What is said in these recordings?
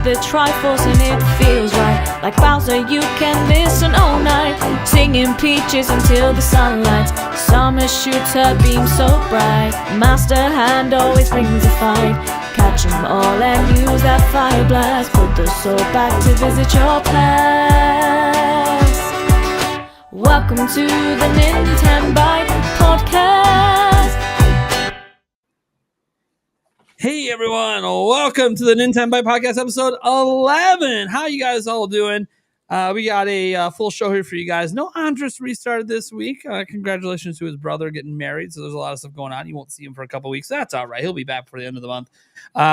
The Triforce and it feels right. Like Bowser you can listen all night, singing peaches until the sun lights. Summer shoots her beam so bright. Master hand always brings a fight. Catch 'em all and use that fire blast. Put the soul back to visit your past. Welcome to the Nintenbyte Podcast. Hey everyone, welcome to the Nintenbyte Podcast episode 11. How you guys all doing? We got a full show here for you guys. No Andres restarted this week. Congratulations to his brother getting married. So there's a lot of stuff going on. You won't see him for a couple weeks. That's all right. He'll be back before the end of the month.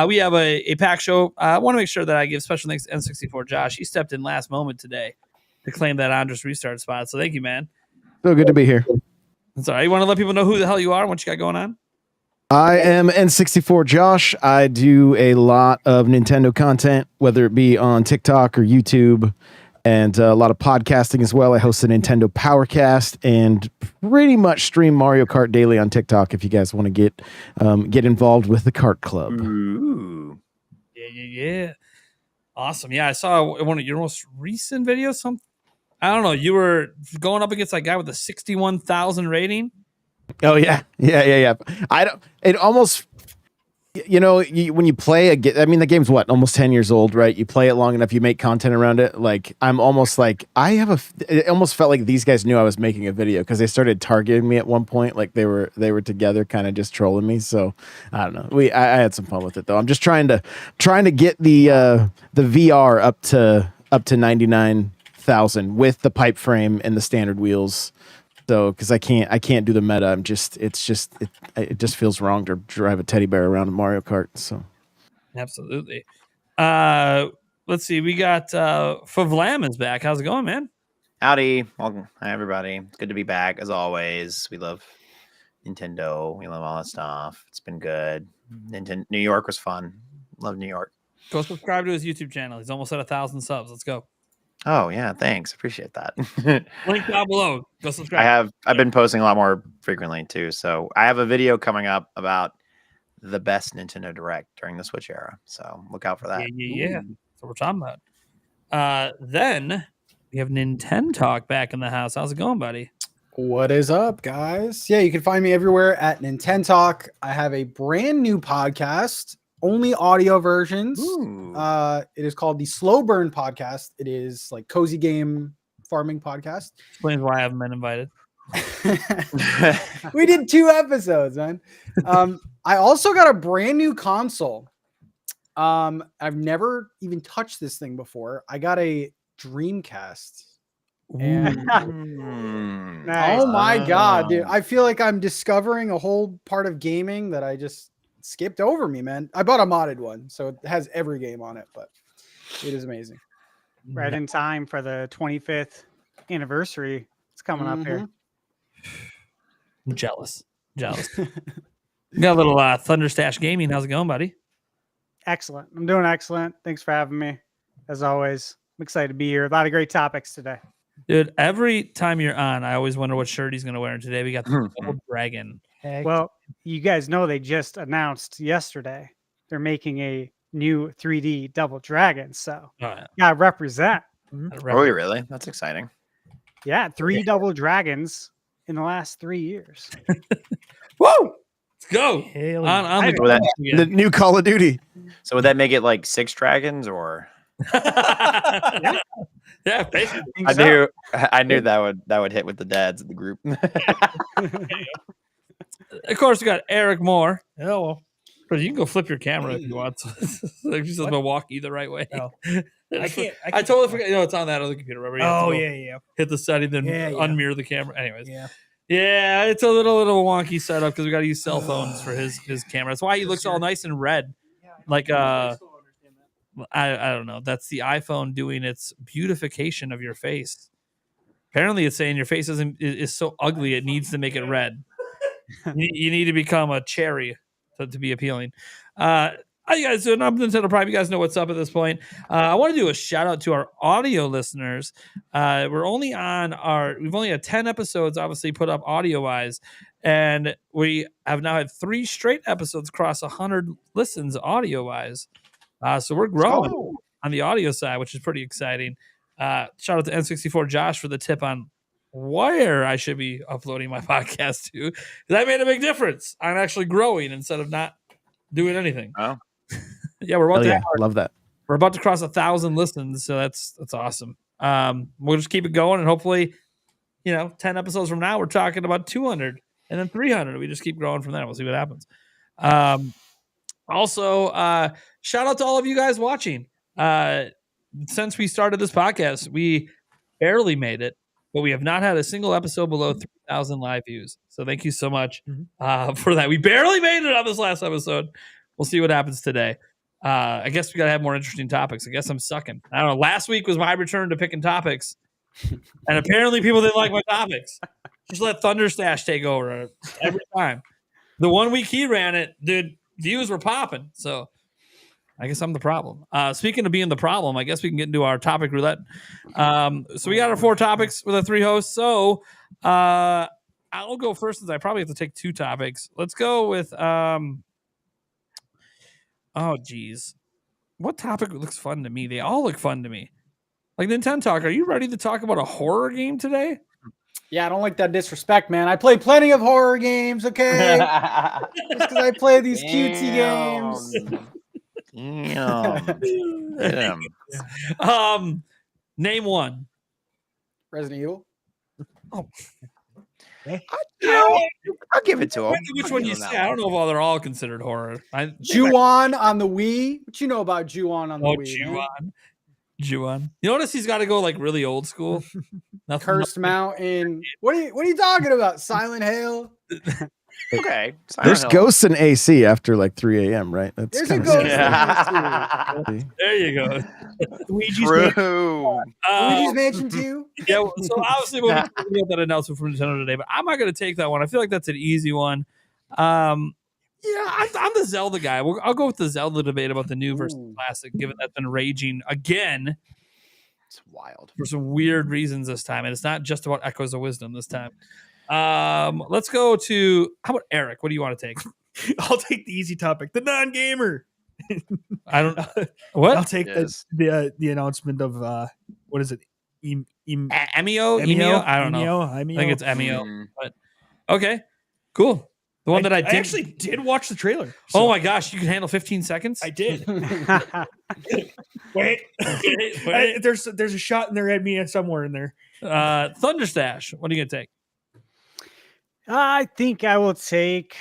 We have a packed show. I want to make sure that I give special thanks to N64 Josh. He stepped in last moment today to claim that Andres restart spot. So thank you, man. So good to be here. That's all right. You want to let people know who the hell you are and what you got going on? I am N64 Josh. I do a lot of Nintendo content, whether it be on TikTok or YouTube, and a lot of podcasting as well. I host a Nintendo Powercast and pretty much stream Mario Kart daily on TikTok if you guys want to get involved with the Kart Club. Ooh. Yeah. Awesome. Yeah, I saw one of your most recent videos. I don't know. You were going up against that guy with a 61,000 rating. Oh yeah. It almost, when you play a game, I mean, the game's almost 10 years old, right? You play it long enough, you make content around it. Like, I'm almost like, it almost felt like these guys knew I was making a video because they started targeting me at one point. Like they were together kind of just trolling me. So I don't know. I had some fun with it though. I'm just trying to get the VR up to 99,000 with the pipe frame and the standard wheels. So, because I can't do the meta. It just feels wrong to drive a teddy bear around in Mario Kart. So, absolutely. Let's see. We got Favlam is back. How's it going, man? Howdy. Welcome. Hi, everybody. It's good to be back as always. We love Nintendo. We love all that stuff. It's been good. New York was fun. Love New York. Go subscribe to his YouTube channel. He's almost at 1,000 subs. Let's go. Oh yeah, thanks. Appreciate that. Link down below. Go subscribe. I've been posting a lot more frequently too. So I have a video coming up about the best Nintendo Direct during the Switch era. So look out for that. Yeah. That's what we're talking about. Then we have Nintendo Talk back in the house. How's it going, buddy? What is up, guys? Yeah, you can find me everywhere at Nintendo Talk. I have a brand new podcast. Only audio versions. It is called the Slow Burn Podcast. It is like cozy game farming podcast. Explains why I haven't been invited. We did 2 episodes, man. I also got a brand new console. I've never even touched this thing before. I got a Dreamcast. And Nice. Oh my god, dude. I feel like I'm discovering a whole part of gaming that I just skipped over me, man. I bought a modded one, so it has every game on it, but it is amazing. Right in time for the 25th anniversary. It's coming up here. I'm jealous. Got a little Thunderstash Gaming. How's it going, buddy? Excellent. I'm doing excellent. Thanks for having me. As always, I'm excited to be here. A lot of great topics today. Dude, every time you're on, I always wonder what shirt he's going to wear. And today we got the Double Dragon. Well, you guys know they just announced yesterday they're making a new 3D Double Dragon. So gotta represent. Are we really? That's exciting. Yeah, 3 Double Dragons in the last 3 years. Woo! Let's go. On the new Call of Duty. So would that make it like 6 dragons or? Yeah, basically. I knew that would hit with the dads in the group. Of course, we got Eric Moore. Hello. But you can go flip your camera if you want. Like you just walk either right way. No. I can't. I totally forgot. It's on that other computer. Remember? Yeah. Hit the setting, then unmirror the camera. Anyways. Yeah, it's a little wonky setup because we got to use cell phones for his camera. That's why he looks all nice and red. Like I don't know. That's the iPhone doing its beautification of your face. Apparently, it's saying your face is so ugly it needs to make it red. You need to become a cherry to be appealing. How you guys doing? I'm Nintendo Prime. You guys know what's up at this point. I want to do a shout out to our audio listeners. We've only had 10 episodes, obviously, put up audio wise, and we have now had 3 straight episodes cross 100 listens audio wise. So we're growing. on the audio side, which is pretty exciting. Shout out to N64 Josh for the tip on where I should be uploading my podcast to. That made a big difference. I'm actually growing instead of not doing anything. Oh, Yeah, we're about love that. We're about to cross 1,000 listens, so that's awesome. We'll just keep it going, and hopefully, 10 episodes from now, we're talking about 200 and then 300. We just keep growing from there. We'll see what happens. Also, shout out to all of you guys watching. Since we started this podcast, we barely made it, but we have not had a single episode below 3,000 live views. So thank you so much for that. We barely made it on this last episode. We'll see what happens today. I guess we got to have more interesting topics. I guess I'm sucking. I don't know. Last week was my return to picking topics, and apparently people didn't like my topics. Just let Thunderstash take over every time. The 1 week he ran it, dude, views were popping. So I guess I'm the problem. Speaking of being the problem, I guess we can get into our topic roulette. So we got our 4 topics with our 3 hosts. So I'll go first since I probably have to take 2 topics. Let's go with oh, geez. What topic looks fun to me? They all look fun to me. Like Nintendo Talk, are you ready to talk about a horror game today? Yeah, I don't like that disrespect, man. I play plenty of horror games, okay? Just because I play these cutesy games. Damn. Name one. Resident Evil. Oh, I'll give it to him. which one you say? I don't know if they're all considered horror. Ju-on on the Wii. What you know about Ju-on on the Wii? Man? Ju-on. You notice he's got to go like really old school. Cursed Mountain. What are you talking about? Silent Hill. Okay. There's ghosts in AC after like 3 a.m., right? That's There's a kinda ghost. There you go. Luigi's Mansion 2. Yeah. So obviously we'll get that announcement from Nintendo today, but I'm not going to take that one. I feel like that's an easy one. I'm the Zelda guy. I'll go with the Zelda debate about the new versus classic, given that's been raging again. It's wild for some weird reasons this time, and it's not just about Echoes of Wisdom this time. Let's go to how about Eric? What do you want to take? I'll take the easy topic, the non-gamer. I don't. What? I'll take the announcement of what is it? Emio? Emio? I don't know. I think it's Emio. But okay, cool. The one I actually did watch the trailer. So. Oh my gosh, you can handle 15 seconds? I did. Wait. There's a shot in there at me somewhere in there. Thunderstash, what are you gonna take? I think I will take.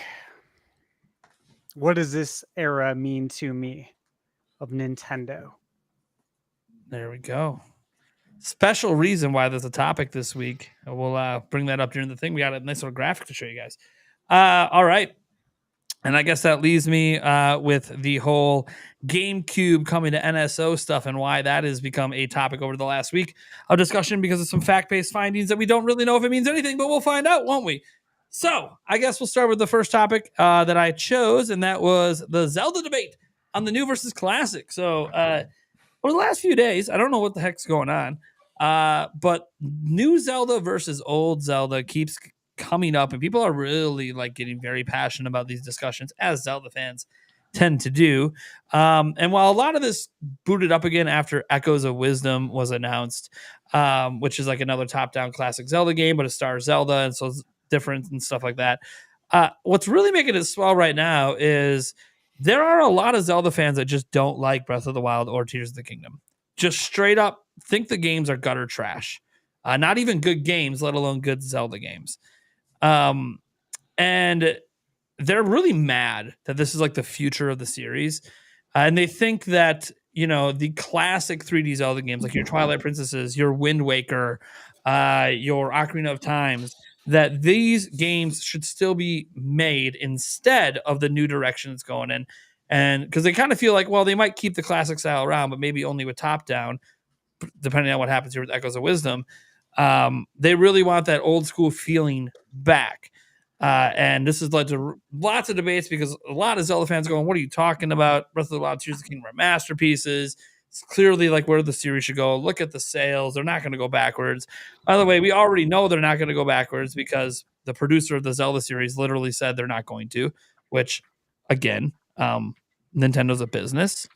What does this era mean to me of Nintendo? There we go. Special reason why there's a topic this week. We'll bring that up during the thing. We got a nice little graphic to show you guys. All right. And I guess that leaves me with the whole GameCube coming to NSO stuff and why that has become a topic over the last week of discussion because of some fact-based findings that we don't really know if it means anything, but we'll find out, won't we? So I guess we'll start with the first topic that I chose, and that was the Zelda debate on the new versus classic. So over the last few days, I don't know what the heck's going on, but new Zelda versus old Zelda keeps coming up, and people are really like getting very passionate about these discussions, as Zelda fans tend to do. And while a lot of this booted up again after Echoes of Wisdom was announced, which is like another top-down classic Zelda game, but it stars Zelda, and so it's different and stuff like that. What's really making it swell right now is there are a lot of Zelda fans that just don't like Breath of the Wild or Tears of the Kingdom. Just straight up think the games are gutter trash. Not even good games, let alone good Zelda games. And they're really mad that this is like the future of the series. And they think that, the classic 3D Zelda games, like your Twilight Princesses, your Wind Waker, your Ocarina of Times, that these games should still be made instead of the new direction it's going in. And because they kind of feel like, well, they might keep the classic style around, but maybe only with top down, depending on what happens here with Echoes of Wisdom. They really want that old school feeling back. And this has led to lots of debates because a lot of Zelda fans going, what are you talking about? Breath of the Wild, Tears of the Kingdom are masterpieces. It's clearly like where the series should go. Look at the sales. They're not going to go backwards. By the way, we already know they're not going to go backwards because the producer of the Zelda series literally said they're not going to, which again, Nintendo's a business.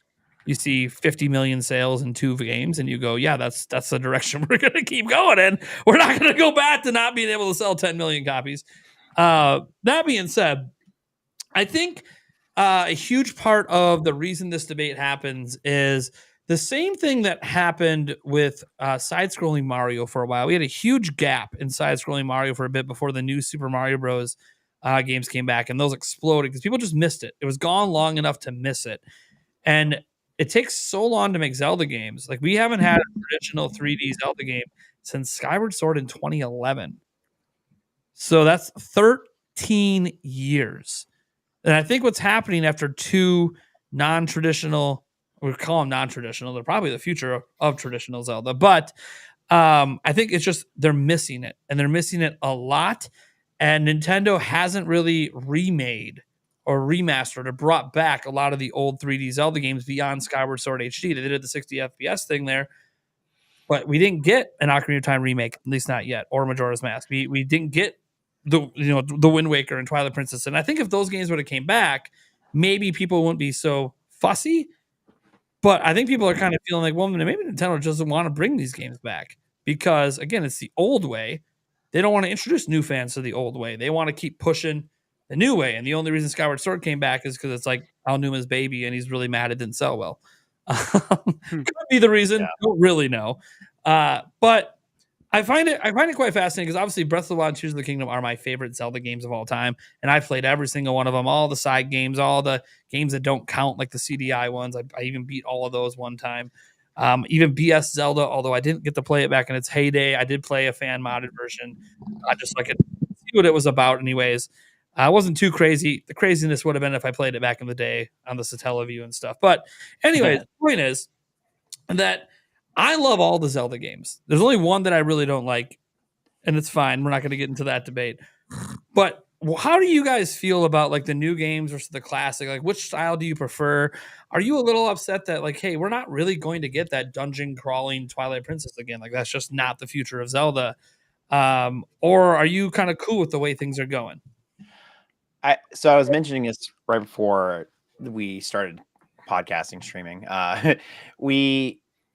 you see 50 million sales in 2 games, and you go, yeah, that's the direction we're going to keep going in. We're not going to go back to not being able to sell 10 million copies. That being said, I think a huge part of the reason this debate happens is the same thing that happened with side-scrolling Mario for a while. We had a huge gap in side-scrolling Mario for a bit before the new Super Mario Bros. Games came back, and those exploded because people just missed it. It was gone long enough to miss it. And it takes so long to make Zelda games. Like, we haven't had a traditional 3D Zelda game since Skyward Sword in 2011. So that's 13 years. And I think what's happening after 2 non-traditional, we call them non-traditional, they're probably the future of traditional Zelda, but I think it's just they're missing it, and they're missing it a lot. And Nintendo hasn't really remade or remastered or brought back a lot of the old 3D Zelda games beyond Skyward Sword HD. They did the 60 FPS thing there, but we didn't get an Ocarina of Time remake, at least not yet, or Majora's Mask. We didn't get the Wind Waker and Twilight Princess. And I think if those games would have came back, maybe people wouldn't be so fussy. But I think people are kind of feeling like, well, maybe Nintendo doesn't want to bring these games back because, again, it's the old way. They don't want to introduce new fans to the old way. They want to keep pushing the new way. And the only reason Skyward Sword came back is because it's like Al Newman's baby, and he's really mad it didn't sell well. Could be the reason. Yeah. Don't really know. But I find it quite fascinating because obviously Breath of the Wild and Tears of the Kingdom are my favorite Zelda games of all time. And I've played every single one of them, all the side games, all the games that don't count, like the CDI ones. I even beat all of those one time. Even BS Zelda, although I didn't get to play it back in its heyday, I did play a fan modded version, just so I could see what it was about anyways. I wasn't too crazy. The craziness would have been if I played it back in the day on the Satellaview and stuff. But anyways, the point is that I love all the Zelda games. There's only one that I really don't like, and it's fine. We're not going to get into that debate. But how do you guys feel about like the new games versus the classic? Like, which style do you prefer? Are you a little upset that like, hey, we're not really going to get that dungeon crawling Twilight Princess again? Like, that's just not the future of Zelda. Or are you kind of cool with the way things are going? So I was mentioning this right before we started podcasting, streaming. I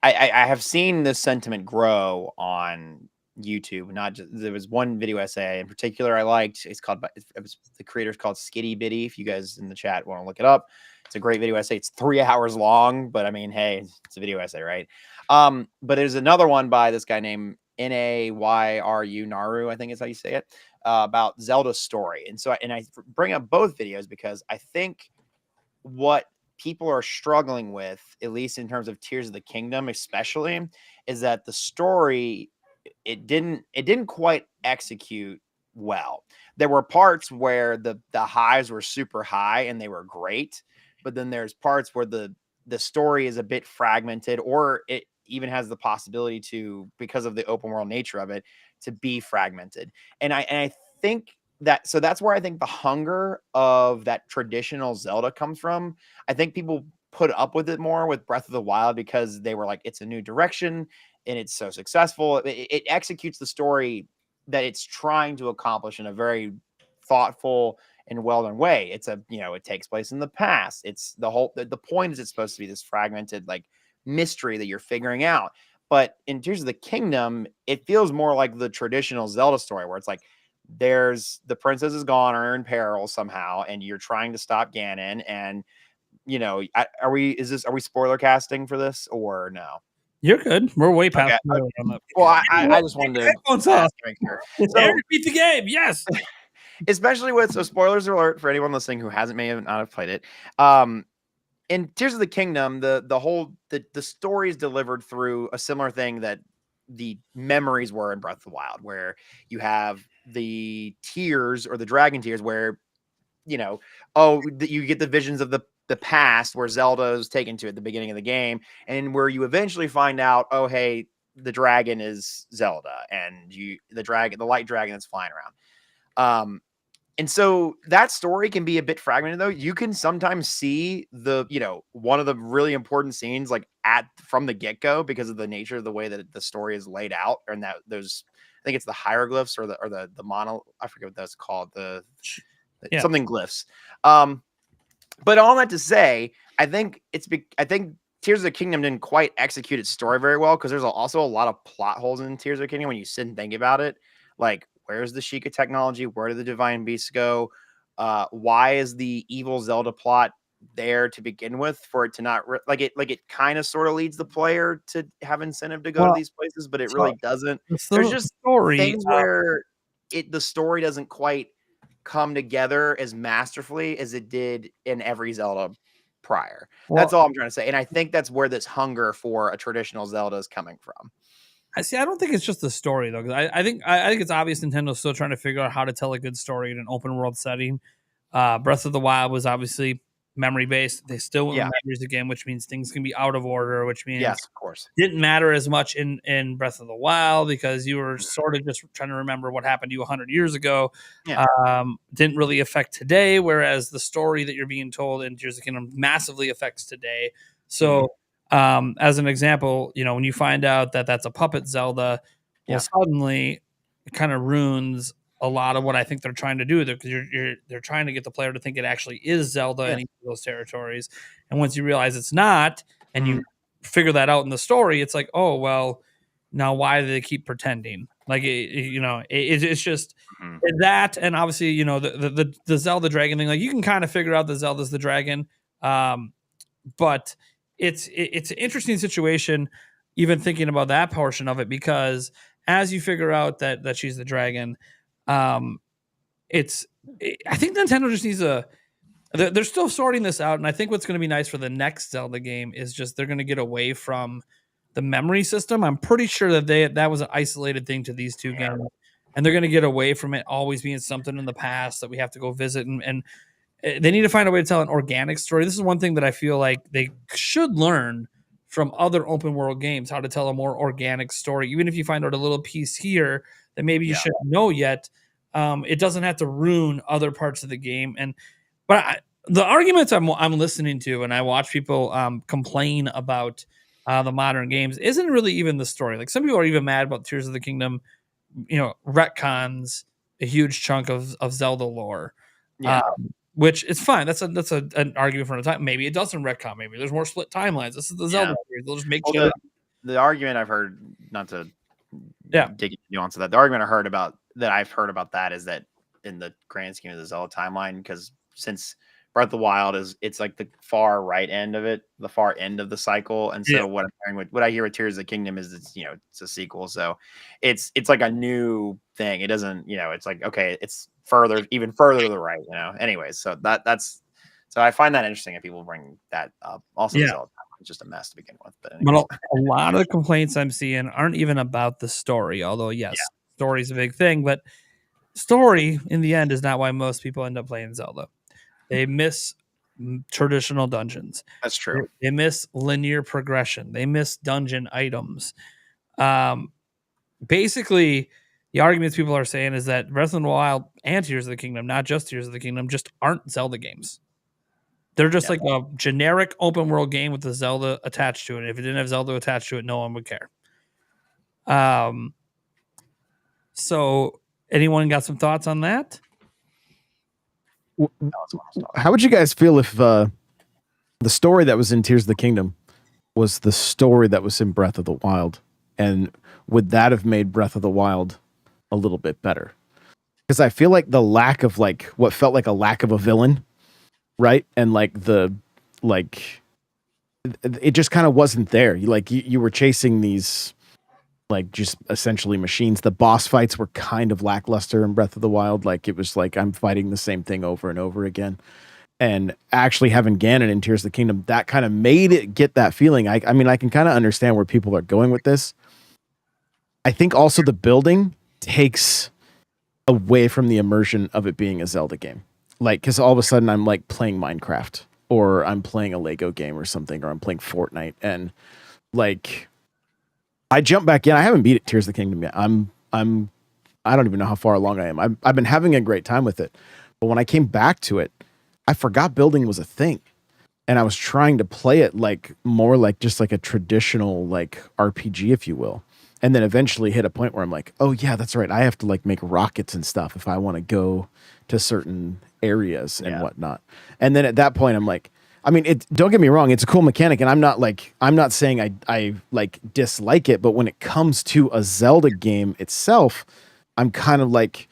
have seen this sentiment grow on YouTube. Not just, there was one video essay in particular I liked. The creator's called Skitty Bitty. If you guys in the chat want to look it up, it's a great video essay. It's 3 hours long, but I mean, hey, it's a video essay, right? But there's another one by this guy named Nayru, Naru, I think is how you say it, about Zelda's story. And so I bring up both videos because I think what people are struggling with, at least in terms of Tears of the Kingdom, especially, is that the story, it didn't quite execute well. There were parts where the highs were super high and they were great, but then there's parts where the story is a bit fragmented, or it even has the possibility to, because of the open world nature of it, to be fragmented. And I think that, so that's where I think the hunger of that traditional Zelda comes from. I think people put up with it more with Breath of the Wild because they were like, it's a new direction and it's so successful. It executes the story that it's trying to accomplish in a very thoughtful and well-done way. It's it takes place in the past. It's the point is it's supposed to be this fragmented like mystery that you're figuring out. But in Tears of the Kingdom, it feels more like the traditional Zelda story where it's like, there's the princess is gone or in peril somehow, and you're trying to stop Ganon. And are we spoiler casting for this or no? You're good. We're way past. Okay. Well, I just wanted to make sure. So, repeat the game. Yes. Especially so spoilers alert for anyone listening who may not have played it. In Tears of the Kingdom, the story is delivered through a similar thing that the memories were in Breath of the Wild, where you have the tears or the dragon tears where, you get the visions of the past where Zelda is taken to at the beginning of the game, and where you eventually find out, oh, hey, the dragon is Zelda and the light dragon that's flying around. And so that story can be a bit fragmented, though. You can sometimes see one of the really important scenes like from the get-go because of the nature of the way that the story is laid out, and that those, I think it's the hieroglyphs or the mono, I forget what that's called, something glyphs. But all that to say, I think Tears of the Kingdom didn't quite execute its story very well because there's also a lot of plot holes in Tears of the Kingdom when you sit and think about it. Like, where's the Sheikah technology? Where do the divine beasts go? Why is the evil Zelda plot there to begin with for it to not it kind of sort of leads the player to have incentive to go to these places, but it really doesn't. There's just things where the story doesn't quite come together as masterfully as it did in every Zelda prior. That's all I'm trying to say. And I think that's where this hunger for a traditional Zelda is coming from. I don't think it's just the story though, because I think it's obvious Nintendo's still trying to figure out how to tell a good story in an open world setting. Breath of the Wild was obviously memory based. They still want memories again, which means things can be out of order, which means yes, of course, didn't matter as much in Breath of the Wild because you were sort of just trying to remember what happened to you 100 years ago. Didn't really affect today, whereas the story that you're being told in Tears of the Kingdom massively affects today. So as an example, when you find out that that's a puppet Zelda, well, suddenly it kind of ruins a lot of what I think they're trying to do there, because they're trying to get the player to think it actually is Zelda in each of those territories. And once you realize it's not, and you figure that out in the story, it's like, oh, well, now why do they keep pretending? Like, it's just that. And obviously, the Zelda dragon thing, like you can kind of figure out that Zelda's the dragon. But it's an interesting situation, even thinking about that portion of it, because as you figure out that she's the dragon, I think Nintendo just needs they're still sorting this out. And I think what's going to be nice for the next Zelda game is just they're going to get away from the memory system. I'm pretty sure that was an isolated thing to these two games, and they're going to get away from it always being something in the past that we have to go visit. And they need to find a way to tell an organic story. This is one thing that I feel like they should learn from other open world games, how to tell a more organic story. Even if you find out a little piece here that maybe you shouldn't know yet, it doesn't have to ruin other parts of the game. But the arguments I'm listening to, and I watch people complain about the modern games, isn't really even the story. Like some people are even mad about Tears of the Kingdom, retcons a huge chunk of Zelda lore. Which is fine. That's an argument for a time. Maybe it doesn't retcon. Maybe there's more split timelines. This is the Zelda series. They'll just make sure. The argument I've heard, not to dig into nuance of that, the argument I've heard about that is that in the grand scheme of the Zelda timeline, because since Breath of the Wild it's like the far right end of it, the far end of the cycle, and so what I hear with Tears of the Kingdom is it's a sequel, so it's like a new thing. It doesn't, it's like, okay, it's even further to the right, anyways. So so I find that interesting if people bring that up. Also, Zelda it's just a mess to begin with. But a lot of the complaints I'm seeing aren't even about the story, although story's a big thing, but story in the end is not why most people end up playing Zelda. They miss traditional dungeons. That's true. They miss linear progression. They miss dungeon items. Basically, the arguments people are saying is that Breath of the Wild and Tears of the Kingdom, not just Tears of the Kingdom, just aren't Zelda games. They're just like a generic open world game with the Zelda attached to it. If it didn't have Zelda attached to it, no one would care. So anyone got some thoughts on that? How would you guys feel if the story that was in Tears of the Kingdom was the story that was in Breath of the Wild? And would that have made Breath of the Wild a little bit better? Because I feel like the lack of what felt like a lack of a villain, right? And it just kind of wasn't there. You were chasing these just essentially machines. The boss fights were kind of lackluster in Breath of the Wild. It was like I'm fighting the same thing over and over again. And actually having Ganon in Tears of the Kingdom, that kind of made it get that feeling. I mean, I can kind of understand where people are going with this. I think also the building takes away from the immersion of it being a Zelda game. Because all of a sudden I'm playing Minecraft, or I'm playing a Lego game or something, or I'm playing Fortnite, and I jump back in. I haven't beat Tears of the Kingdom yet. I don't even know how far along I am. I've been having a great time with it, but when I came back to it, I forgot building was a thing, and I was trying to play it more just like a traditional RPG, if you will. And then eventually hit a point where I'm like, oh yeah, that's right. I have to make rockets and stuff if I want to go to certain areas and whatnot. And then at that point, I'm like, I mean, don't get me wrong, it's a cool mechanic, and I'm not saying I like dislike it, but when it comes to a Zelda game itself, I'm kind of like,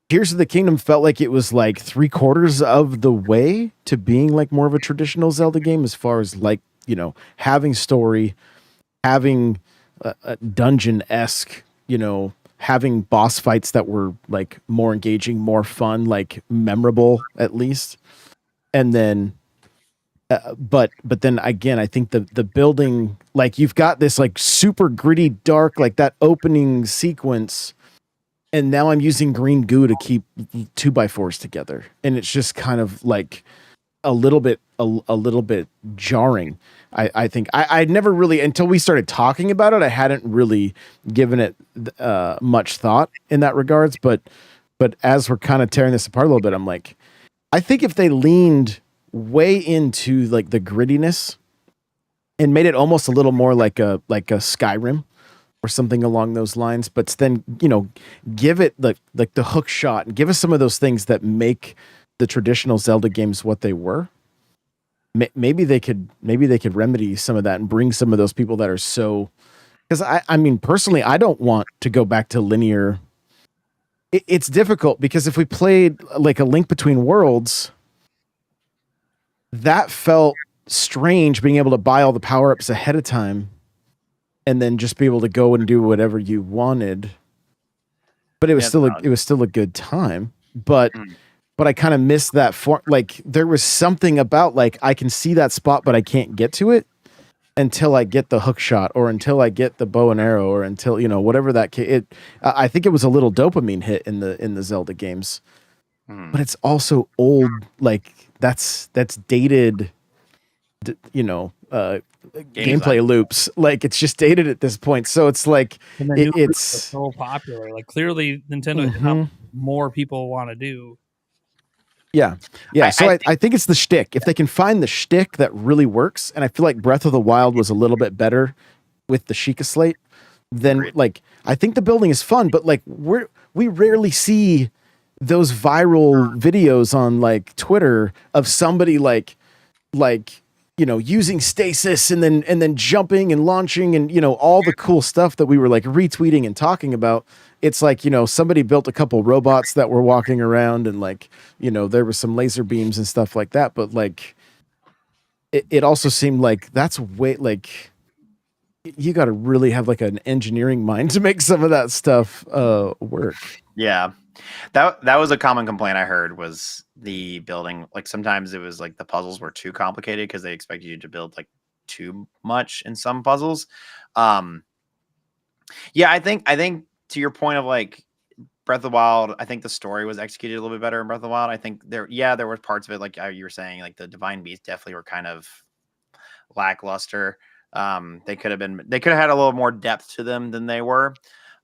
Tears of the Kingdom felt like it was like 3/4 of the way to being like more of a traditional Zelda game, as far as like, you know, having story, having a dungeon-esque, you know, having boss fights that were like more engaging, more fun, like memorable at least. And then but then again, I think the building, like, you've got this like super gritty, dark, like that opening sequence, and now I'm using green goo to keep 2x4s together, and it's just kind of like a little bit jarring. I think I'd never really, until we started talking about it, I hadn't really given it much thought in that regards. But as we're kind of tearing this apart a little bit, I'm like, I think if they leaned way into like the grittiness and made it almost a little more like a Skyrim or something along those lines, but then, you know, give it like the hook shot and give us some of those things that make the traditional Zelda games what they were. Maybe they could remedy some of that and bring some of those people that are so, because I mean, personally, I don't want to go back to linear. It's difficult because if we played like a Link Between Worlds, that felt strange, being able to buy all the power-ups ahead of time and then just be able to go and do whatever you wanted. But it was still a good time. But I kind of missed that like, there was something about like, I can see that spot, but I can't get to it until I get the hook shot, or until I get the bow and arrow, or until, you know, whatever that I think it was a little dopamine hit in the Zelda games. But it's also old, like that's dated, you know, gameplay loops. Like, it's just dated at this point. So it's like it's so popular. Like, clearly Nintendo has more people want to do. Yeah. So I think it's the shtick. If they can find the shtick that really works, and I feel like Breath of the Wild was a little bit better with the Sheikah Slate, then like, I think the building is fun, but like we rarely see those viral videos on like Twitter of somebody like, you know, using stasis and then jumping and launching and, you know, all the cool stuff that we were like retweeting and talking about. It's like, you know, somebody built a couple robots that were walking around, and like, you know, there was some laser beams and stuff like that. But like, it also seemed like that's way, like, you got to really have like an engineering mind to make some of that stuff work. Yeah. That was a common complaint I heard, was the building. Like, sometimes it was like the puzzles were too complicated because they expected you to build like too much in some puzzles. Yeah, I think to your point of like Breath of the Wild, I think the story was executed a little bit better in Breath of the Wild. I think there were parts of it, like you were saying, like the Divine Beasts definitely were kind of lackluster. They could have had a little more depth to them than they were.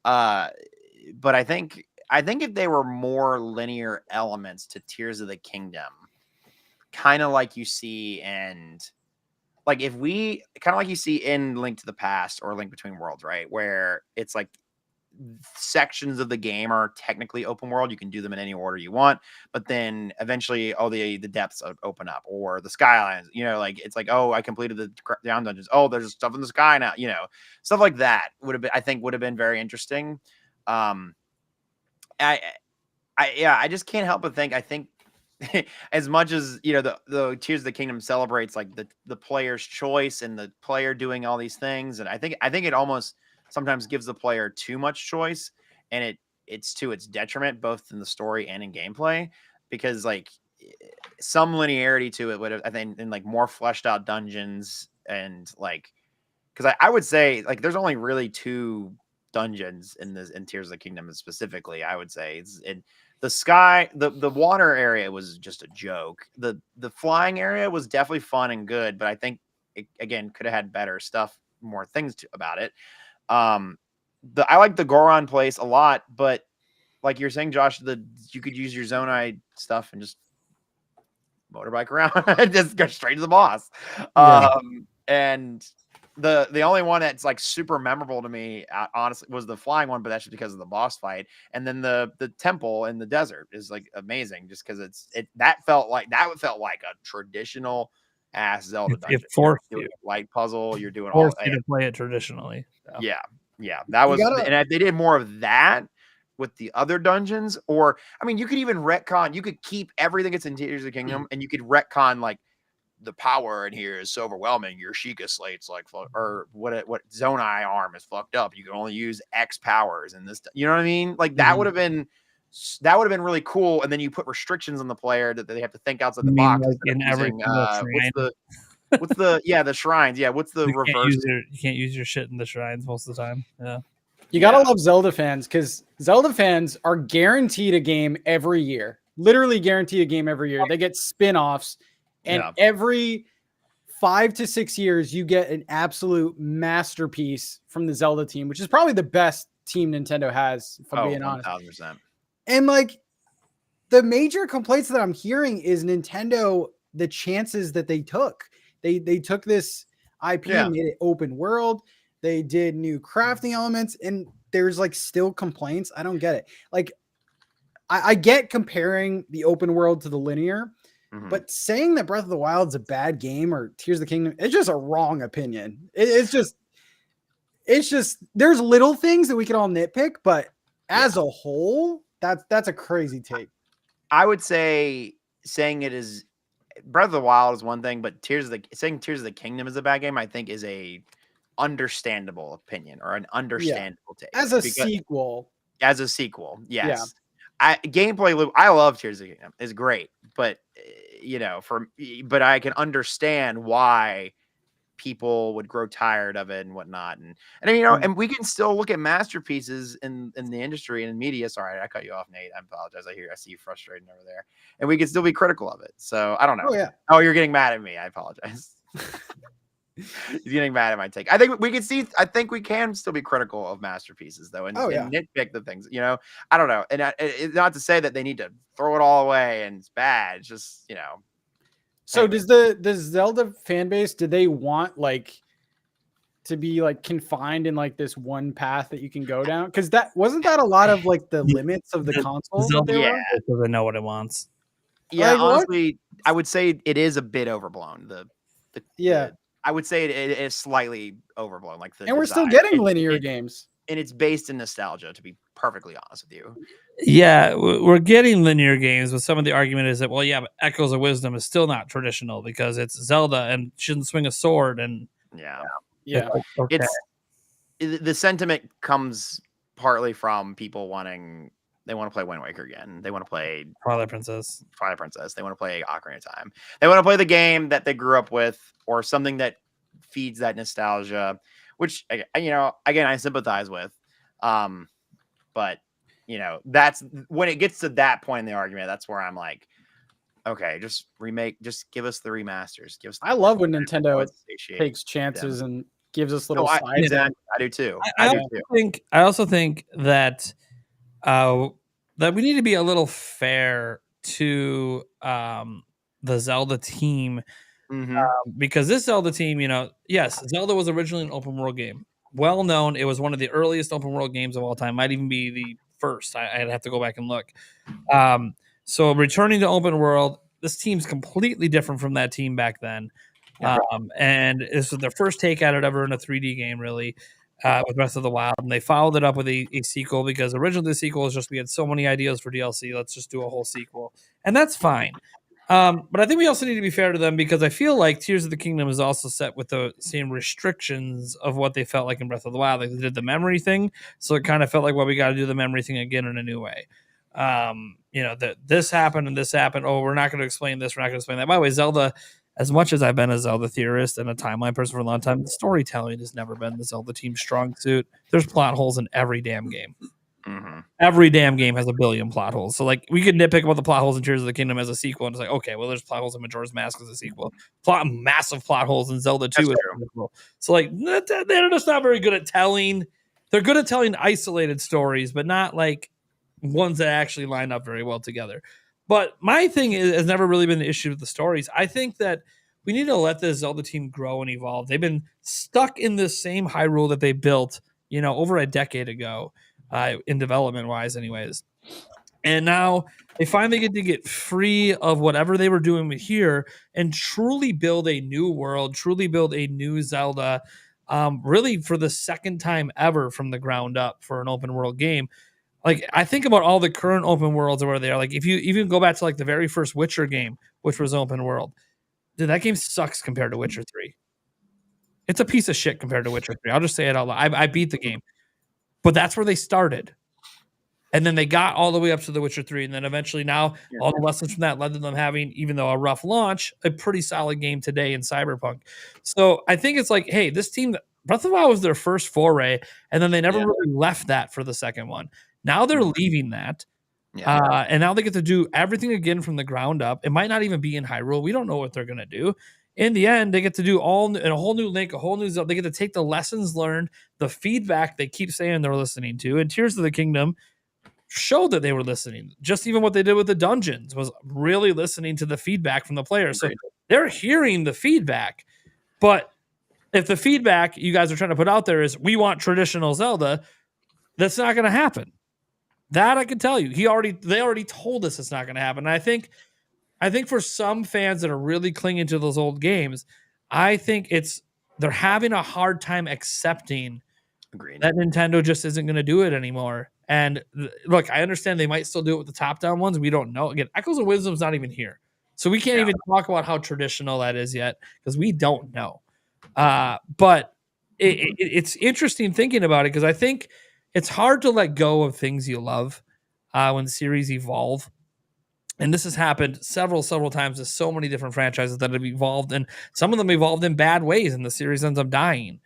But I think if they were more linear elements to Tears of the Kingdom, kind of like you see in Link to the Past or Link Between Worlds, right? Where it's like sections of the game are technically open world. You can do them in any order you want, but then eventually, the depths open up, or the skylines, you know, like, it's like, oh, I completed the down dungeons. Oh, there's stuff in the sky now, you know, stuff like that would have been very interesting. I just can't help but think, I think as much as, you know, the Tears of the Kingdom celebrates like the player's choice and the player doing all these things, and I think it almost sometimes gives the player too much choice, and it's to its detriment, both in the story and in gameplay, because like some linearity to it would have, I think, in like more fleshed out dungeons, and like, because I would say like there's only really 2 dungeons in Tears of the Kingdom specifically. I would say the sky, the water area was just a joke. The flying area was definitely fun and good, but I think it, again, could have had better stuff, more things about it. I like the Goron place a lot, but like you're saying, Josh, you could use your Zonai stuff and just motorbike around, just go straight to the boss. Yeah. And the only one that's like super memorable to me, honestly, was the flying one, but that's just because of the boss fight. And then the temple in the desert is like amazing, just because that felt like a traditional ass Zelda It dungeon. forced You're you. doing light puzzle. You're doing all. Forced you to play it traditionally. Yeah. That was, and if they did more of that with the other dungeons, or I mean, you could even retcon. You could keep everything that's in Tears of the Kingdom, and you could retcon like the power in here is so overwhelming. Your Sheikah slate's like, or what Zonai arm is fucked up. You can only use X powers in this. You know what I mean? Like that would have been really cool. And then you put restrictions on the player that they have to think outside the box. Like in every what's the shrines? Yeah, what's the reverse? You can't use your shit in the shrines most of the time. Yeah. You gotta love Zelda fans, because Zelda fans are guaranteed a game every year. Literally guaranteed a game every year. They get spin-offs, and every 5 to 6 years, you get an absolute masterpiece from the Zelda team, which is probably the best team Nintendo has, if I'm being honest. 1000%. And like the major complaints that I'm hearing is Nintendo, the chances that they took. They took this IP and made it open world. They did new crafting elements, and there's like still complaints. I don't get it. Like I get comparing the open world to the linear, but saying that Breath of the Wild is a bad game or Tears of the Kingdom, it's just a wrong opinion. It's just there's little things that we can all nitpick, but as a whole, that's a crazy take. I would say saying it is Breath of the Wild is one thing, but saying Tears of the Kingdom is a bad game, I think is a understandable opinion or an understandable take. As a sequel. As a sequel, yes. Yeah. Gameplay loop, I love Tears of the Kingdom. It's great, but but I can understand why people would grow tired of it and whatnot. And and we can still look at masterpieces in the industry and in media. Sorry, I cut you off, Nate. I apologize. I see you frustrated over there. And we can still be critical of it. So I don't know. Oh, yeah. Oh, you're getting mad at me. I apologize. He's getting mad at my take. I think we can still be critical of masterpieces though, and nitpick the things, I don't know. And it's not to say that they need to throw it all away and it's bad. It's just, So does the Zelda fan base, do they want like to be like confined in like this one path that you can go down? Because that wasn't a lot of like the limits of the console. Zelda, because they know what it wants. Yeah, like, honestly, I would say it is a bit overblown. I would say it is slightly overblown. And we're still getting linear games. And it's based in nostalgia, to be perfectly honest with you. Yeah, we're getting linear games, but some of the argument is that, but Echoes of Wisdom is still not traditional because it's Zelda and she doesn't swing a sword. And it's the sentiment comes partly from people they want to play Wind Waker again. They want to play Twilight Princess. They want to play Ocarina of Time. They want to play the game that they grew up with or something that feeds that nostalgia, which, again, I sympathize with. But, that's when it gets to that point in the argument, that's where I'm like, okay, just give us the remasters. I love when Nintendo takes chances and gives us little sides. I do too. I also think that that we need to be a little fair to the Zelda team, because this Zelda team, yes, Zelda was originally an open world game. Well known. It was one of the earliest open world games of all time. Might even be the first. I'd have to go back and look. So returning to open world, this team's completely different from that team back then. And this was their first take at it ever in a 3D game, really. With Breath of the Wild, and they followed it up with a sequel because originally the sequel was just we had so many ideas for DLC. Let's just do a whole sequel, and that's fine. But I think we also need to be fair to them because I feel like Tears of the Kingdom is also set with the same restrictions of what they felt like in Breath of the Wild. Like they did the memory thing, so it kind of felt like, well, we got to do the memory thing again in a new way. That this happened and this happened. Oh, we're not going to explain this. We're not going to explain that. By the way, Zelda. As much as I've been a Zelda theorist and a timeline person for a long time, storytelling has never been the Zelda team's strong suit. There's plot holes in every damn game. Every damn game has a billion plot holes. So, like, we could nitpick about the plot holes in Tears of the Kingdom as a sequel, and it's like, okay, well, there's plot holes in Majora's Mask as a sequel. Massive plot holes in Zelda 2 as a sequel. So, like, they're just not very good at telling. They're good at telling isolated stories, but not, like, ones that actually line up very well together. But my thing has never really been the issue with the stories. I think that we need to let the Zelda team grow and evolve. They've been stuck in this same Hyrule that they built, over a decade ago, in development wise, anyways. And now they finally get free of whatever they were doing with here and truly build a new world, truly build a new Zelda, really for the second time ever from the ground up for an open world game. Like, I think about all the current open worlds where they are. Like, if you even go back to like the very first Witcher game, which was open world, dude, that game sucks compared to Witcher 3. It's a piece of shit compared to Witcher 3. I'll just say it out loud. I beat the game, but that's where they started. And then they got all the way up to The Witcher 3. And then eventually now all the lessons from that led to them having, even though a rough launch, a pretty solid game today in Cyberpunk. So I think it's like, hey, this team, Breath of the Wild was their first foray, and then they never really left that for the second one. Now they're leaving that. And now they get to do everything again from the ground up. It might not even be in Hyrule. We don't know what they're going to do. In the end, they get to do all in a whole new Link, a whole new Zelda. They get to take the lessons learned, the feedback they keep saying they're listening to, and Tears of the Kingdom showed that they were listening. Just even what they did with the dungeons was really listening to the feedback from the players. So they're hearing the feedback. But if the feedback you guys are trying to put out there is we want traditional Zelda, that's not going to happen. That I can tell you. They already told us it's not going to happen. And I think for some fans that are really clinging to those old games, I think they're having a hard time accepting that Nintendo just isn't going to do it anymore. And look, I understand they might still do it with the top-down ones. We don't know. Again, Echoes of Wisdom's not even here. So we can't even talk about how traditional that is yet because we don't know. But it's interesting thinking about it because I think it's hard to let go of things you love when series evolve. And this has happened several times with so many different franchises that have evolved, and some of them evolved in bad ways, and the series ends up dying.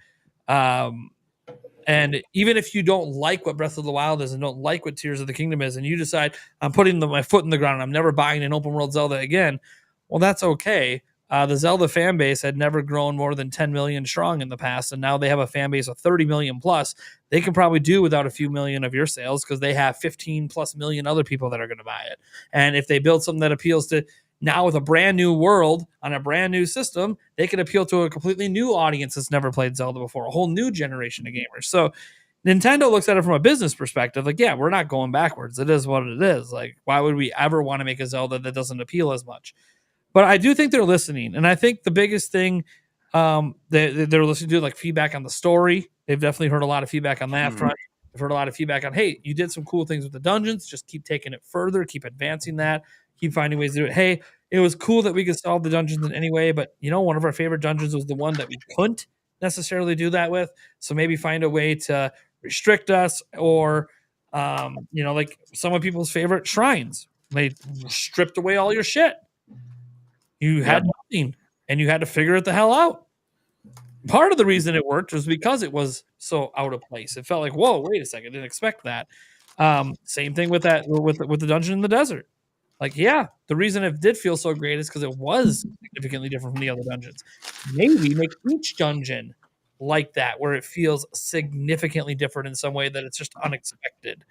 And even if you don't like what Breath of the Wild is and don't like what Tears of the Kingdom is, and you decide I'm putting my foot in the ground, I'm never buying an open world Zelda again, well, that's okay. The Zelda fan base had never grown more than 10 million strong in the past, and now they have a fan base of 30 million plus. They can probably do without a few million of your sales because they have 15 plus million other people that are going to buy it. And if they build something that appeals to now with a brand new world on a brand new system, they can appeal to a completely new audience that's never played Zelda before, a whole new generation of gamers. So Nintendo looks at it from a business perspective. Like, yeah, we're not going backwards. It is what it is. Like, why would we ever want to make a Zelda that doesn't appeal as much? But I do think they're listening. And I think the biggest thing they're listening to, like feedback on the story. They've definitely heard a lot of feedback on that front. I've heard a lot of feedback on, hey, you did some cool things with the dungeons. Just keep taking it further. Keep advancing that. Keep finding ways to do it. Hey, it was cool that we could solve the dungeons in any way, but one of our favorite dungeons was the one that we couldn't necessarily do that with. So maybe find a way to restrict us, or like some of people's favorite shrines. They stripped away all your shit. You had nothing, and you had to figure it the hell out. Part of the reason it worked was because it was so out of place. It felt like, whoa, wait a second, didn't expect that. Same thing with that with the dungeon in the desert. Like, yeah, the reason it did feel so great is because it was significantly different from the other dungeons. Maybe make each dungeon like that, where it feels significantly different in some way that it's just unexpected.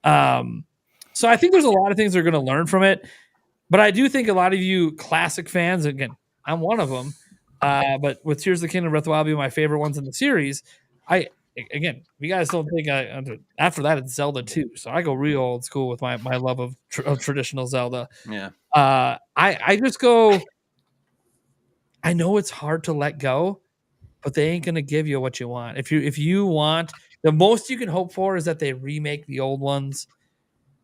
So I think there's a lot of things they're going to learn from it. But I do think a lot of you classic fans, again, I'm one of them, but with Tears of the Kingdom, Breath of the Wild being my favorite ones in the series, again, you guys don't think after that it's Zelda 2, so I go real old school with my love of traditional Zelda. Yeah. I just go, I know it's hard to let go, but they ain't gonna give you what you want. If you want, the most you can hope for is that they remake the old ones,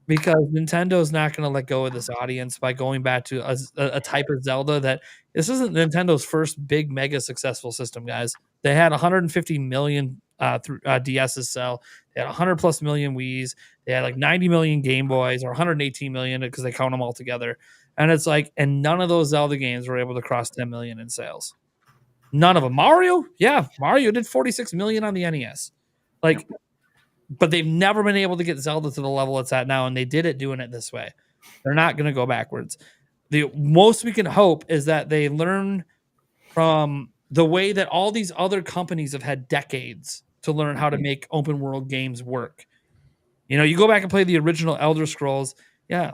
because Nintendo's not going to let go of this audience by going back to a type of Zelda that this isn't Nintendo's first big mega successful system, guys. They had 150 million DSs sell. They had 100 plus million Wiis. They had like 90 million Game Boys, or 118 million because they count them all together. And it's like, and none of those Zelda games were able to cross 10 million in sales. None of them. Mario did 46 million on the NES. Like, but they've never been able to get Zelda to the level it's at now, and they did it doing it this way. They're not going to go backwards. The most we can hope is that they learn from the way that all these other companies have had decades to learn how to make open world games work. You go back and play the original Elder Scrolls. Yeah,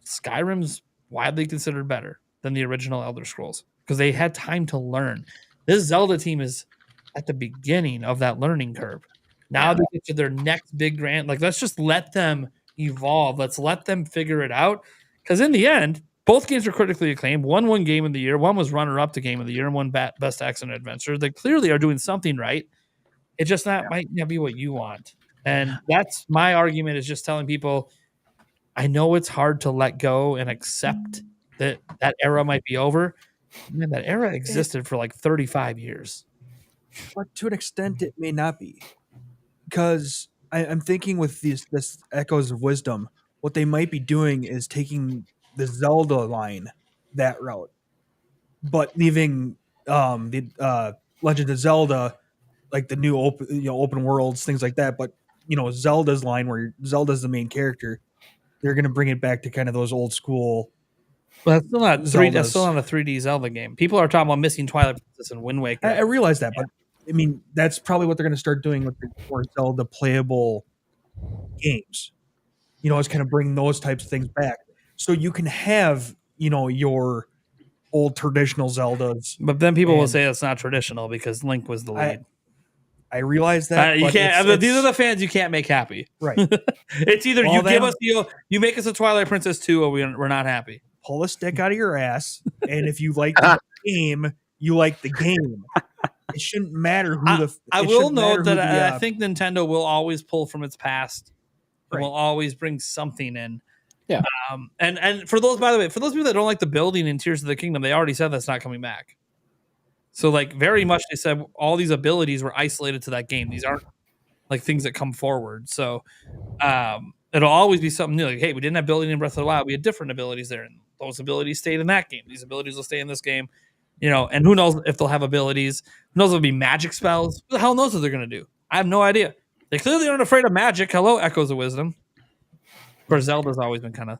Skyrim's widely considered better than the original Elder Scrolls because they had time to learn. This Zelda team is at the beginning of that learning curve. Now they get to their next big grant. Like, let's just let them evolve. Let's let them figure it out. Because in the end, both games are critically acclaimed. One won Game of the Year. One was runner-up to Game of the Year, and one Best Action Adventure. They clearly are doing something right. It just might not be what you want. And that's my argument, is just telling people, I know it's hard to let go and accept that era might be over. Man, that era existed for like 35 years. But to an extent, it may not be. Because I'm thinking with this Echoes of Wisdom, what they might be doing is taking the Zelda line that route, but leaving the Legend of Zelda, like the new open worlds, things like that. But Zelda's line, where Zelda's the main character, they're going to bring it back to kind of those old school. But that's still not that's still not a 3D Zelda game. People are talking about missing Twilight Princess and Wind Waker. I realize that, but I mean, that's probably what they're going to start doing with the more Zelda playable games. It's kind of bringing those types of things back, so you can have your old traditional Zeldas. But then people will say it's not traditional because Link was the lead. I realize that you can't. These are the fans you can't make happy, right? It's either you give us a Twilight Princess 2, or we're not happy. Pull a stick out of your ass, and if you like the game, you like the game. It shouldn't matter who I will note that I think Nintendo will always pull from its past. Right. Will always bring something in. Yeah. And for those, by the way, for those people that don't like the building in Tears of the Kingdom, they already said that's not coming back. So like very much they said all these abilities were isolated to that game. These aren't like things that come forward. So it'll always be something new. Like, hey, we didn't have building in Breath of the Wild. We had different abilities there. And those abilities stayed in that game. These abilities will stay in this game. And who knows if they'll have abilities. Who knows if it'll be magic spells. Who the hell knows what they're going to do? I have no idea. They clearly aren't afraid of magic. Hello, Echoes of Wisdom. Of course, Zelda's always been kind of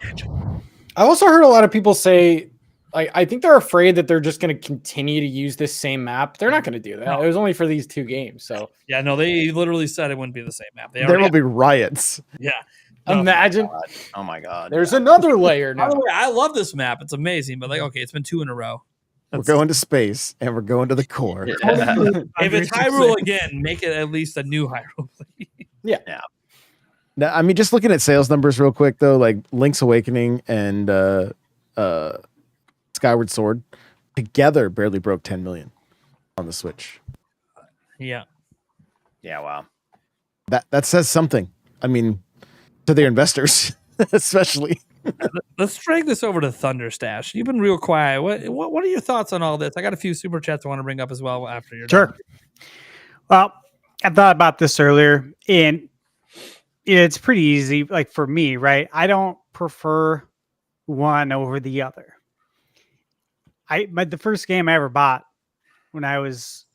magical. I also heard a lot of people say, I think they're afraid that they're just going to continue to use this same map. They're not going to do that. No. It was only for these 2 games. So yeah, no, they literally said it wouldn't be the same map. There will be riots. Yeah. Imagine. Oh my God. There's another layer now. By the way, I love this map. It's amazing. But okay, it's been 2 in a row. We're going to space and we're going to the core. Yeah. If it's Hyrule again, make it at least a new Hyrule. Yeah. Now, I mean, just looking at sales numbers real quick though, like Link's Awakening and Skyward Sword together barely broke 10 million on the Switch. Yeah. Yeah. Wow. That says something. I mean, to their investors, especially. Let's drag this over to Thunderstash. You've been real quiet. What are your thoughts on all this? I got a few super chats I want to bring up as well after you're done. Well, I thought about this earlier, and it's pretty easy. Like for me, right? I don't prefer one over the other. The first game I ever bought when I was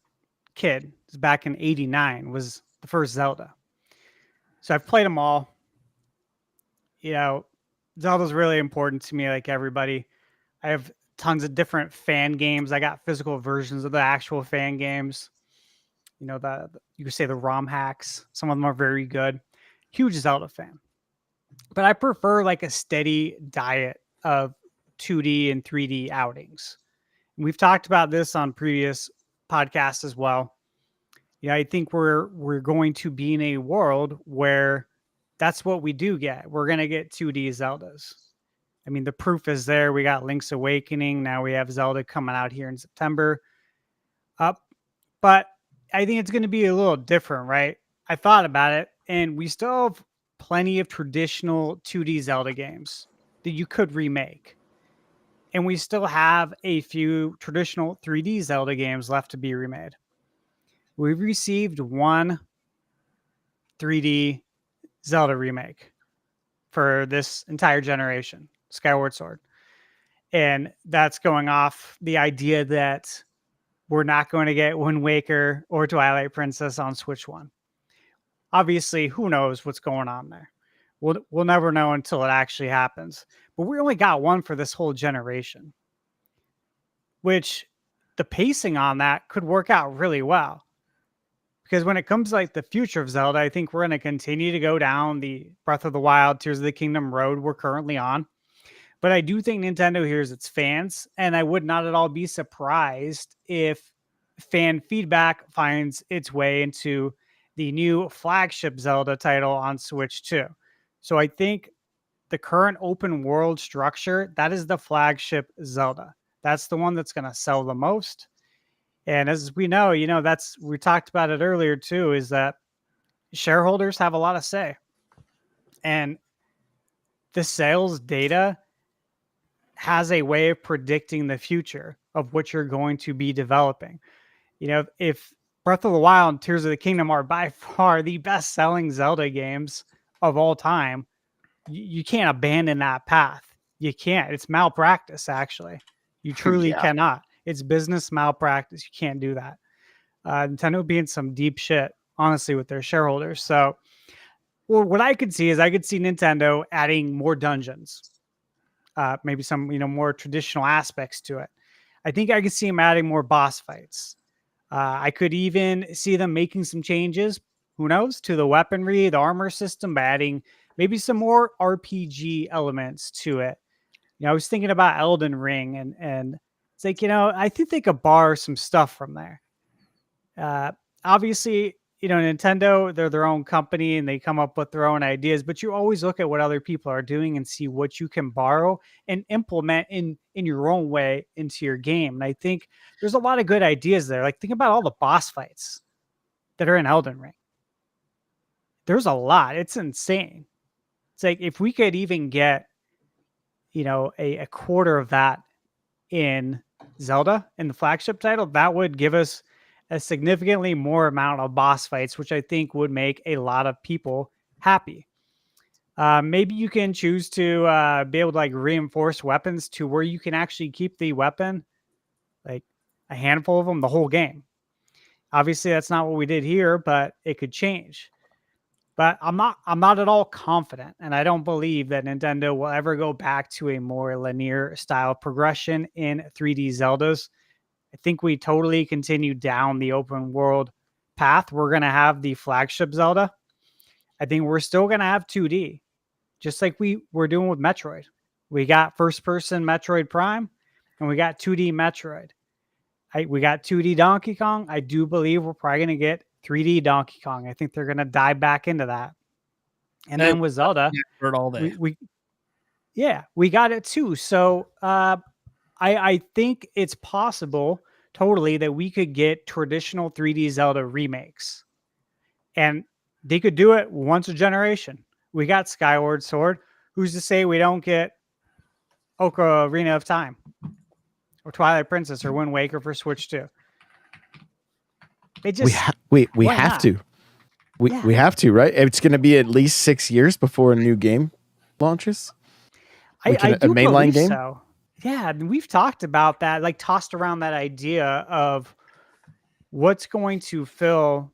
a kid, was back in '89, was the first Zelda. So I've played them all. Zelda's really important to me, like everybody. I have tons of different fan games. I got physical versions of the actual fan games. You could say the ROM hacks. Some of them are very good. Huge Zelda fan. But I prefer like a steady diet of 2D and 3D outings. And we've talked about this on previous podcasts as well. I think we're going to be in a world where that's what we do get. We're going to get 2D Zeldas. I mean, the proof is there. We got Link's Awakening. Now we have Zelda coming out here in September. But I think it's going to be a little different, right? I thought about it, and we still have plenty of traditional 2D Zelda games that you could remake. And we still have a few traditional 3D Zelda games left to be remade. We've received one 3D Zelda remake for this entire generation, Skyward Sword. And that's going off the idea that we're not going to get Wind Waker or Twilight Princess on Switch 1. Obviously, who knows what's going on there? We'll never know until it actually happens. But we only got one for this whole generation, which the pacing on that could work out really well. Because when it comes to like the future of Zelda, I think we're going to continue to go down the Breath of the Wild, Tears of the Kingdom road we're currently on. But I do think Nintendo hears its fans, and I would not at all be surprised if fan feedback finds its way into the new flagship Zelda title on Switch 2. So I think the current open world structure, that is the flagship Zelda. That's the one that's going to sell the most. And as we know, we talked about it earlier too, is that shareholders have a lot of say. And the sales data has a way of predicting the future of what you're going to be developing. If Breath of the Wild and Tears of the Kingdom are by far the best selling Zelda games of all time, you can't abandon that path. You can't. It's malpractice, actually. You truly cannot. It's business malpractice. You can't do that. Nintendo being some deep shit, honestly, with their shareholders. So, well, what I could see is Nintendo adding more dungeons, maybe some more traditional aspects to it. I think I could see them adding more boss fights. I could even see them making some changes, who knows, to the weaponry, the armor system, by adding maybe some more RPG elements to it. I was thinking about Elden Ring, and it's like, I think they could borrow some stuff from there. Obviously, Nintendo, they're their own company and they come up with their own ideas, but you always look at what other people are doing and see what you can borrow and implement in your own way into your game. And I think there's a lot of good ideas there. Like, think about all the boss fights that are in Elden Ring. There's a lot. It's insane. It's like, if we could even get, a quarter of that in Zelda, in the flagship title, that would give us a significantly more amount of boss fights, which I think would make a lot of people happy. Maybe you can choose to be able to reinforce weapons to where you can actually keep the weapon, like a handful of them, the whole game. Obviously, that's not what we did here, but it could change. But I'm not at all confident, and I don't believe that Nintendo will ever go back to a more linear style progression in 3D Zeldas. I think we totally continue down the open world path. We're going to have the flagship Zelda. I think we're still going to have 2D, just like we were doing with Metroid. We got first-person Metroid Prime, and we got 2D Metroid. We got 2D Donkey Kong. I do believe we're probably going to get 3D Donkey Kong. I think they're going to dive back into that. And then with Zelda, we got it too. So I think it's possible totally that we could get traditional 3D Zelda remakes. And they could do it once a generation. We got Skyward Sword. Who's to say we don't get Ocarina of Time or Twilight Princess or Wind Waker for Switch 2? We have to. We have to, right? It's going to be at least 6 years before a new game launches. I do a mainline game. So. Yeah, we've talked about that, tossed around that idea of what's going to fill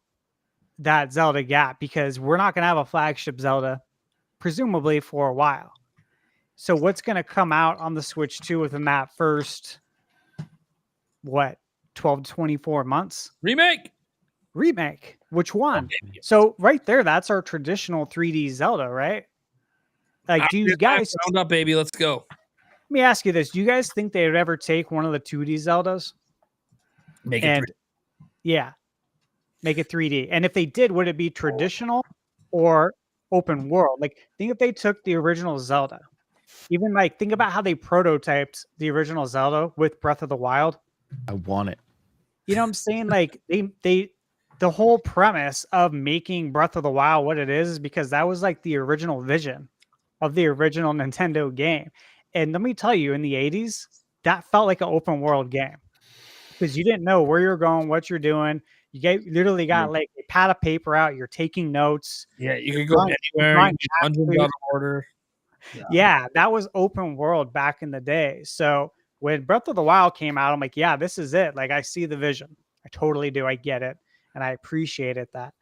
that Zelda gap, because we're not going to have a flagship Zelda, presumably, for a while. So what's going to come out on the Switch 2 within that first, 12 to 24 months? Remake. Which one? So right there, that's our traditional 3D Zelda, right? Do you guys round up, baby? Let's go. Let me ask you this: do you guys think they would ever take one of the 2D Zeldas, make it 3D? And if they did, would it be traditional or open world? Think if they took the original Zelda, even think about how they prototyped the original Zelda with Breath of the Wild. I want it. You know what I'm saying? The whole premise of making Breath of the Wild what it is because that was the original vision of the original Nintendo game. And let me tell you, in the 80s, that felt like an open world game because you didn't know where you're going, what you're doing. You literally got a pad of paper out. You're taking notes. Yeah, you could go anywhere. Dungeons out of order. Yeah, that was open world back in the day. So when Breath of the Wild came out, I'm like, yeah, this is it. I see the vision. I totally do. I get it. And I appreciated that.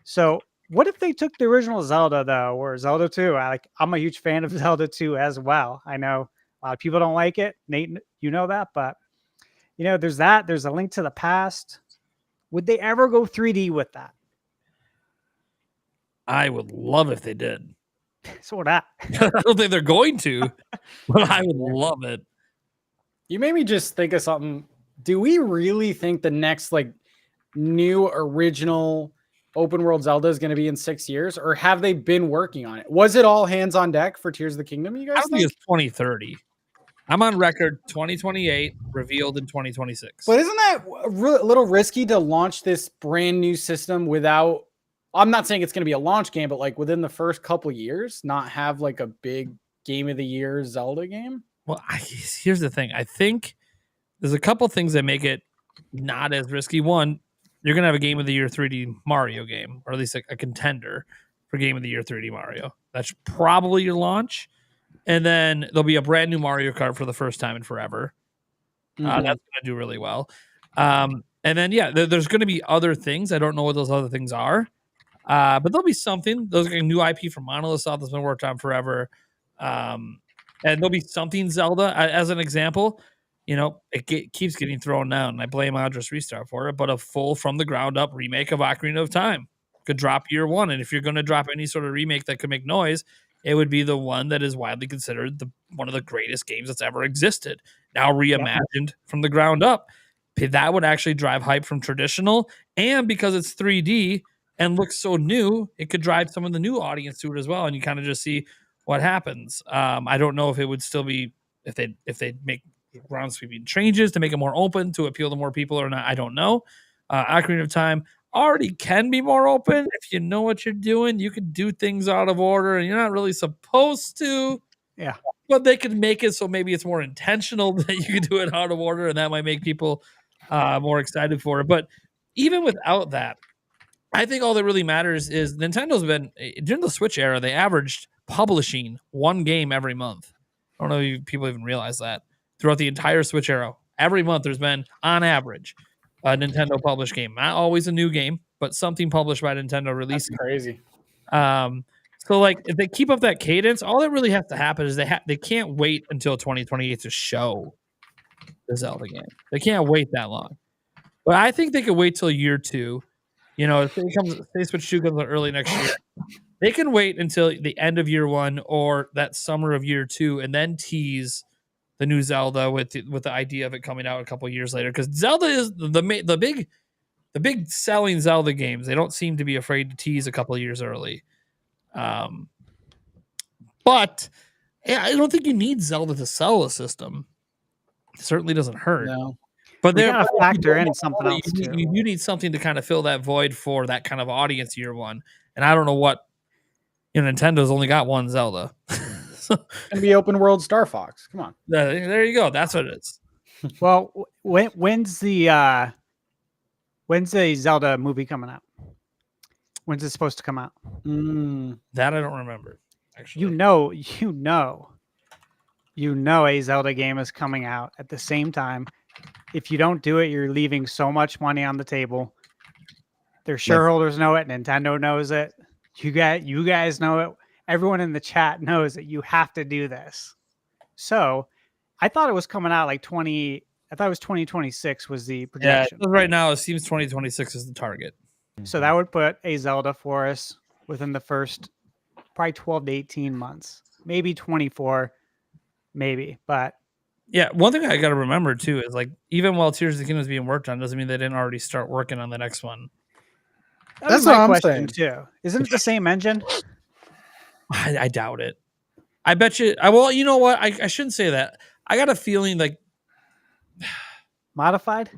So what if they took the original Zelda, though, or Zelda 2? I'm a huge fan of Zelda 2 as well. I know a lot of people don't like it. Nate, you know that. But, there's that. There's A Link to the Past. Would they ever go 3D with that? I would love if they did. So would I. I don't think they're going to, but I would love it. You made me just think of something. Do we really think the next, new original open world Zelda is going to be in 6 years, or have they been working on it? Was it all hands on deck for Tears of the Kingdom? You I guys don't think it's 2030. I'm on record 2028, revealed in 2026. But isn't that a little risky to launch this brand new system without? I'm not saying it's going to be a launch game, but like within the first couple years, not have like a big game of the year Zelda game. Well, here's the thing. I think there's a couple things that make it not as risky. One, you're going to have a game of the year 3D Mario game, or at least a contender for game of the year 3D Mario. That's probably your launch. And then there'll be a brand new Mario Kart for the first time in forever. That's going to do really well. And then, yeah, there's going to be other things. I don't know what those other things are. But there'll be something. Those are a new IP from Monolith Soft that's been worked on forever. And there'll be something Zelda, as an example. You know, it keeps getting thrown down, and I blame Address Restart for it, but a full from the ground up remake of Ocarina of Time could drop year one. And if you're going to drop any sort of remake that could make noise, it would be the one that is widely considered one of the greatest games that's ever existed. Now reimagined from the ground up. That would actually drive hype from traditional, and because it's 3D and looks so new, it could drive some of the new audience to it as well, and you kind of just see what happens. I don't know if it would still be if they make ground sweeping changes to make it more open to appeal to more people or not. I don't know. Ocarina of Time already can be more open if you know what you're doing. You can do things out of order, and you're not really supposed to. Yeah, but they could make it so maybe it's more intentional that you can do it out of order, and that might make people more excited for it. But even without that, I think all that really matters is Nintendo's been during the Switch era. They averaged publishing one game every month. I don't know if people even realize that throughout the entire Switch era. Every month there's been, on average, a Nintendo published game. Not always a new game, but something published by Nintendo releasing. That's crazy. So, like, if they keep up that cadence, all that really has to happen is they can't wait until 2028 to show the Zelda game. They can't wait that long. But I think they could wait till year 2. You know, if say Switch 2 comes out early next year, they can wait until the end of year 1 or that summer of year 2 and then tease the new Zelda with the idea of it coming out a couple years later. Because Zelda is the big selling Zelda games. They don't seem to be afraid to tease a couple years early. But yeah, I don't think you need Zelda to sell a system. It certainly doesn't hurt. No. But we there gotta factor in something else you too. need something to kind of fill that void for that kind of audience year 1. And I don't know what, Nintendo's only got one Zelda. So, It's gonna be open world Star Fox. Come on. there you go. That's what it is. Well, when's the Zelda movie coming out? When's it supposed to come out? That I don't remember. Actually, You know a Zelda game is coming out at the same time. If you don't do it, you're leaving so much money on the table. Their shareholders know it. Nintendo knows it. You guys know it. Everyone in the chat knows that you have to do this. So I thought it was coming out like 2026 was the projection. Yeah, right now it seems 2026 is the target. So that would put a Zelda for us within the first probably 12 to 18 months, maybe 24, maybe. But yeah, one thing I got to remember too is like even while Tears of the Kingdom is being worked on, doesn't mean they didn't already start working on the next one. That's what I'm question saying too. Isn't it the same engine? I doubt it. I bet you. Well, you know what? I shouldn't say that. I got a feeling like Modified?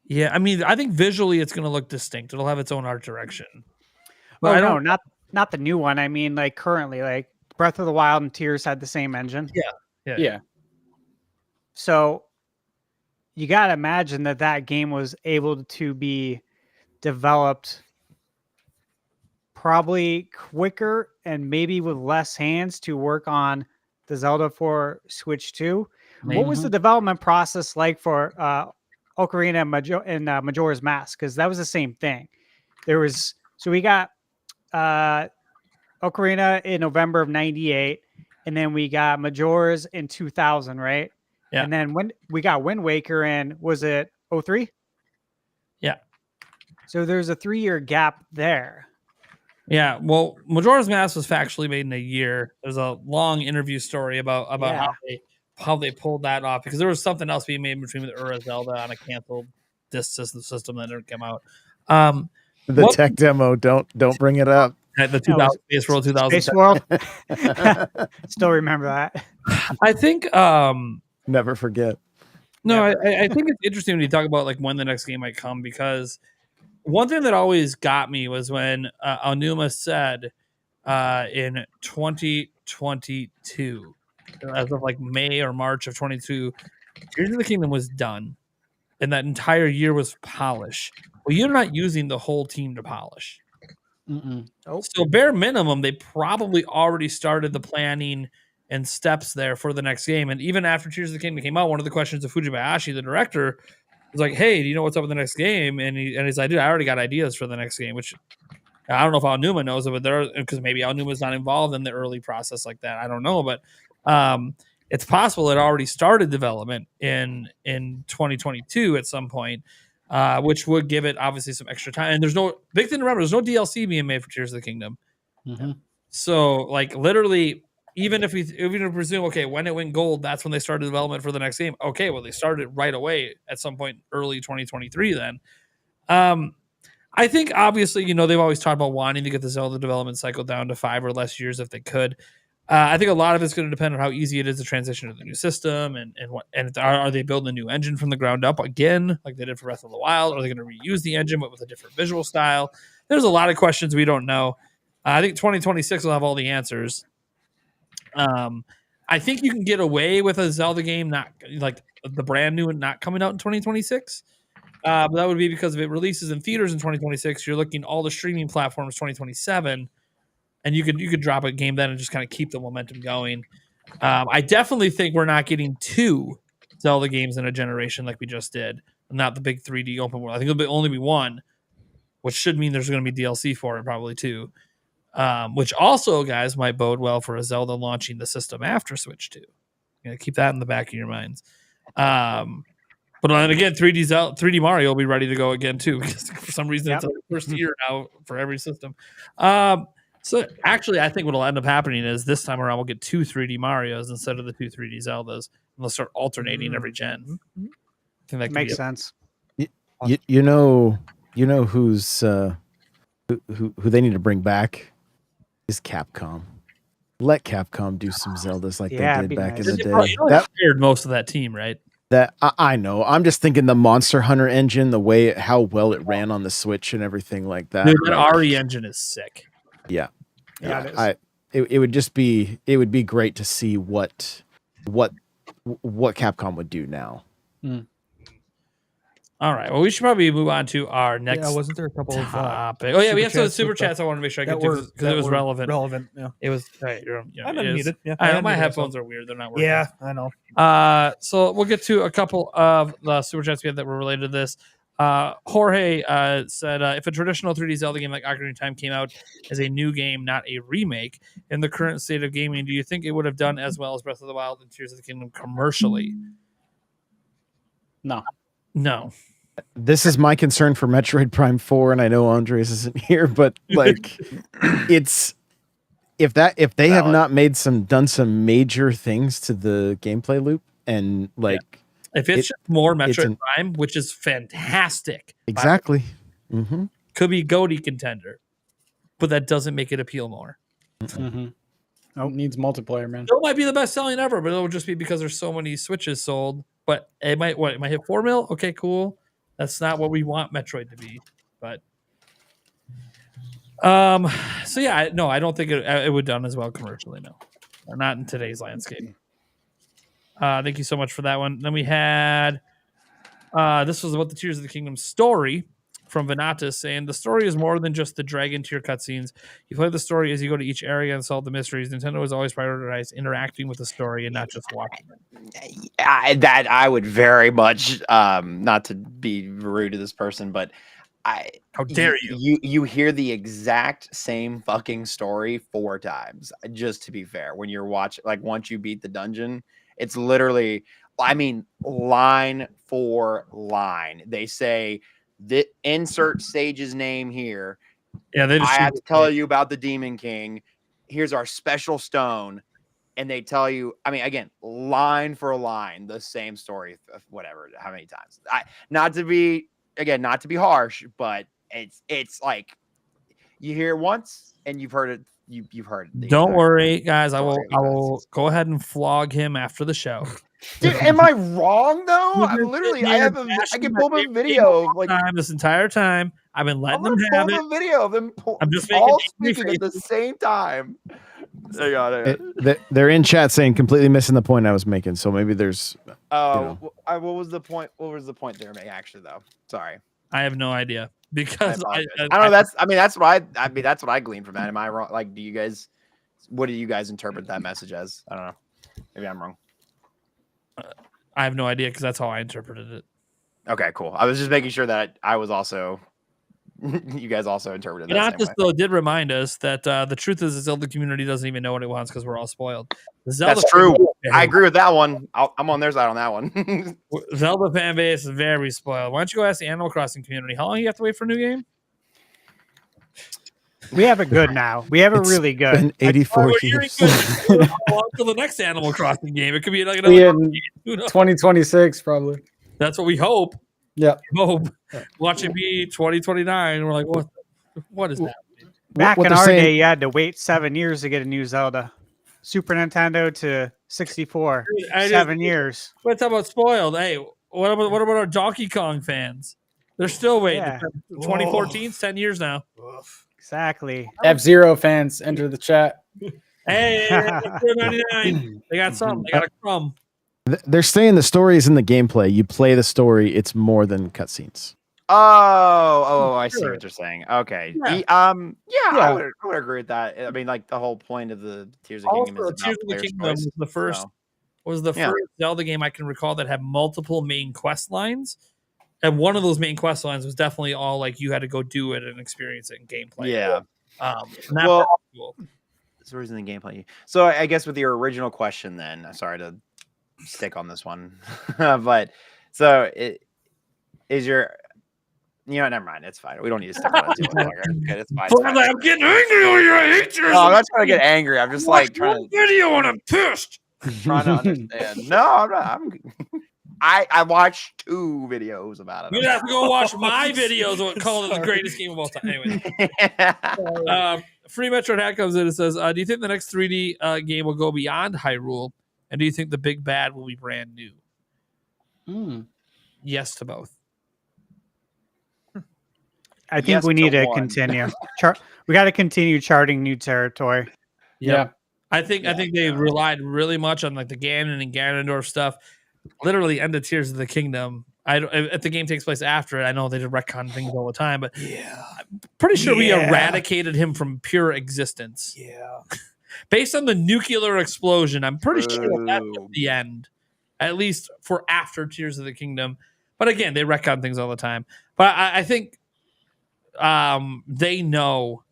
Yeah, I mean, I think visually it's going to look distinct. It'll have its own art direction. But Oh no, not the new one. I mean, like currently, like Breath of the Wild and Tears had the same engine. Yeah. So you got to imagine that game was able to be developed probably quicker and maybe with less hands to work on the Zelda for Switch 2. What was the development process like for Ocarina and Majora's Mask? Because that was the same thing. We got Ocarina in November of 98, and then we got Majora's in 2000, right? Yeah. And then when we got Wind Waker in, was it 03? Yeah. So there's a 3-year gap there. Yeah, well, Majora's Mask was factually made in a year. There's a long interview story about how they pulled that off because there was something else being made between the Zelda on a canceled disc system that didn't come out. The What- tech demo. Don't bring it up. At the No, 2000 Space World 2000. Space World. Still remember that. I think Never forget. no, I think it's interesting when you talk about like when the next game might come, because one thing that always got me was when Aonuma said in 2022, as of like May or March of 22, Tears of the Kingdom was done, and that entire year was polish. Well, you're not using the whole team to polish. So bare minimum, they probably already started the planning and steps there for the next game. And even after Tears of the Kingdom came out, one of the questions of Fujibayashi, the director, was like, "Hey, do you know what's up with the next game?" And he's like, "Dude, I already got ideas for the next game," which I don't know if Aonuma knows it, but because maybe Aonuma's not involved in the early process like that. I don't know, but it's possible it already started development in 2022 at some point. Which would give it obviously some extra time. And there's no big thing to remember. There's no DLC being made for Tears of the Kingdom. So like literally, even if we presume, okay, when it went gold, that's when they started development for the next game. Okay, well, they started right away at some point early 2023 then. I think obviously, they've always talked about wanting to get the Zelda development cycle down to 5 or less years if they could. I think a lot of it's going to depend on how easy it is to transition to the new system and are they building a new engine from the ground up again, like they did for Breath of the Wild? Are they going to reuse the engine but with a different visual style? There's a lot of questions we don't know. I think 2026 will have all the answers. I think you can get away with a Zelda game not like the brand new and not coming out in 2026. But that would be because if it releases in theaters in 2026, you're looking all the streaming platforms 2027. And you could drop a game then and just kind of keep the momentum going. I definitely think we're not getting 2 Zelda games in a generation like we just did, not the big 3D open world. I think it'll only be 1, which should mean there's going to be DLC for it, probably 2. Which also, guys, might bode well for a Zelda launching the system after Switch 2. Keep that in the back of your minds. But then again, 3D Mario will be ready to go again too, because for some reason it's the first year now for every system. So actually, I think what will end up happening is this time around we'll get 2 3D Marios instead of the 2 3D Zeldas, and they'll start alternating every gen. I think that Makes sense. You know who's who they need to bring back is Capcom. Let Capcom do some Zeldas like they did back in the day. That hired most of that team, right? That I know. I'm just thinking the Monster Hunter engine, the way how well it ran on the Switch and everything like that. Dude, that RE engine is sick. Yeah. It would be great to see what Capcom would do now. All right. Well, we should probably move on to our next. Yeah, wasn't there a couple of topic? We have some super chats. I want to make sure I get to because it was relevant. Yeah, it was. Right, I didn't need it. Yeah, I know my headphones are weird. They're not working. Yeah, I know. So we'll get to a couple of the super chats we had that were related to this. Jorge said, if a traditional 3D Zelda game like Ocarina of Time came out as a new game, not a remake, in the current state of gaming, do you think it would have done as well as Breath of the Wild and Tears of the Kingdom commercially? No. This is my concern for Metroid Prime 4, and I know Andres isn't here, but like it's if they have not done some major things to the gameplay loop and like if it's just more Metroid Prime, which is fantastic. Exactly. Could be GOTY contender, but that doesn't make it appeal more. Oh, it needs multiplayer, man. It might be the best selling ever, but it'll just be because there's so many Switches sold. But it might hit 4 mil? Okay, cool. That's not what we want Metroid to be, but so yeah, I don't think it would done as well commercially. No, not in today's landscape. Thank you so much for that one. Then we had this was about the Tears of the Kingdom story from Venatus saying the story is more than just the dragon tier cutscenes. You play the story as you go to each area and solve the mysteries. Nintendo has always prioritized interacting with the story and not just watching it. I would very much not to be rude to this person, but how dare you? You hear the exact same fucking story 4 times. Just to be fair, when you're watching, like once you beat the dungeon, it's literally, I mean, line for line. They say the insert stage's name here. Yeah, I have to tell you about the Demon King. Here's our special stone. And they tell you, I mean, again, line for line, the same story, whatever, how many times. Not to be harsh, but it's like you hear it once and you've heard it. You've heard it. Don't worry, guys. I will go ahead and flog him after the show. Dude, am I wrong though? I can pull up a video of like this entire time. I've been letting them pull have up it. a video of them I'm just all making speaking at the same time. They got it. They're in chat saying completely missing the point I was making. So maybe there's. Oh, what was the point? What was the point they were making? Actually, though, sorry, I have no idea because I don't know. That's what I gleaned from that. Am I wrong? Like, what do you guys interpret that message as? I don't know. Maybe I'm wrong. I have no idea because that's how I interpreted it. Okay, cool. I was just making sure that I was also. You guys also interpreted that. Not just though did remind us that the truth is the Zelda community doesn't even know what it wants because we're all spoiled. That's true. I agree with that one. I'm on their side on that one. Zelda fan base is very spoiled. Why don't you go ask the Animal Crossing community how long you have to wait for a new game? We have it good now. We have it really good. Been 84 years. Until the next Animal Crossing game, it could be like another in 2026 probably. That's what we hope. Yeah. Hope. Watch it be 2029. We're like, what is that? Back what in they're our saying- day, you had to wait 7 years to get a new Zelda. Super Nintendo to 64. 7 years. Let's talk about spoiled. Hey, what about our Donkey Kong fans? They're still waiting. Yeah. 2014, 10 years now. Exactly. F-Zero fans enter the chat. Hey, 99. They got something. They got a crumb. They're saying the story is in the gameplay. You play the story. It's more than cutscenes. I see Sure. what you're saying. Okay. Yeah. I would agree with that. I mean, like the whole point of the Tears of the Kingdom is about Tears of the player's Kingdom choice, was the first Zelda game I can recall that had multiple main quest lines. And one of those main quest lines was definitely all like you had to go do it and experience it in gameplay. Yeah. Well, cool. Stories in the gameplay. So I guess with your original question, then sorry to stick on this one, but so it is your. You know, never mind. It's fine. We don't need to stick on it too much longer. Okay, it's fine. I'm getting angry on you. I hate you. No, I'm not trying to get angry. I'm just like trying to video and I'm pissed. trying to understand. No, I'm not. I watched 2 videos about it. You'd have to go watch my videos of calling it the greatest game of all time. Anyway, Free Metro Hat comes in and says, do you think the next 3D game will go beyond Hyrule? And do you think the big bad will be brand new? Yes to both. I think Yes we need to to one. continue. We got to continue charting new territory. Yeah. I think they relied really much on like the Ganon and Ganondorf stuff. Literally, end of Tears of the Kingdom. If the game takes place after it, I know they did retcon things all the time, but I'm pretty sure we eradicated him from pure existence. Yeah. Based on the nuclear explosion, I'm pretty sure that's the end, at least for after Tears of the Kingdom. But again, they retcon things all the time. But I think they know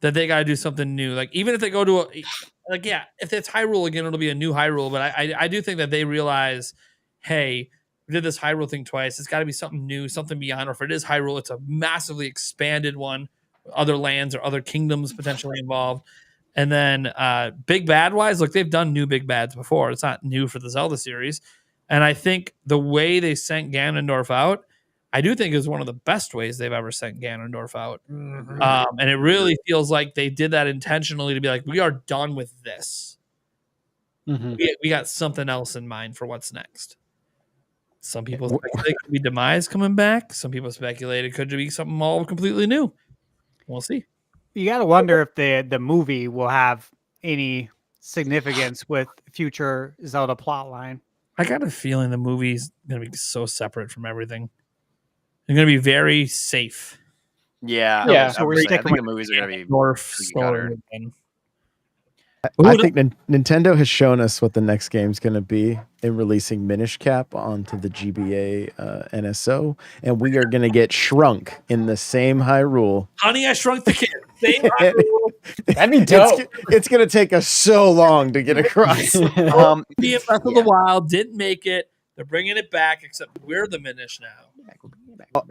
that they got to do something new. Like even if they go to if it's Hyrule again, it'll be a new Hyrule. But I do think that they realize, hey, we did this Hyrule thing twice. It's got to be something new, something beyond. Or if it is Hyrule, it's a massively expanded one, other lands or other kingdoms potentially involved. And then big bad wise, look, they've done new big bads before. It's not new for the Zelda series. And I think the way they sent Ganondorf out, I do think is one of the best ways they've ever sent Ganondorf out. Mm-hmm. And it really feels like they did that intentionally to be like, we are done with this. Mm-hmm. We got something else in mind for what's next. Some people speculate it could be Demise coming back. Some people speculate it could be something all completely new. We'll see. You got to wonder if the movie will have any significance with future Zelda plotline. I got a feeling the movie's going to be so separate from everything. They're going to be very safe. Yeah. So we're I sticking think the with movies are going to be North cookie story cutter. again. I think Nintendo has shown us what the next game's going to be in releasing Minish Cap onto the GBA NSO, and we are going to get Shrunk in the same Hyrule. Honey, I Shrunk the Kid. Same Hyrule. That'd be dope. It's going to take us so long to get across. Be a Breath of the Wild didn't make it. They're bringing it back, except we're the Minish now.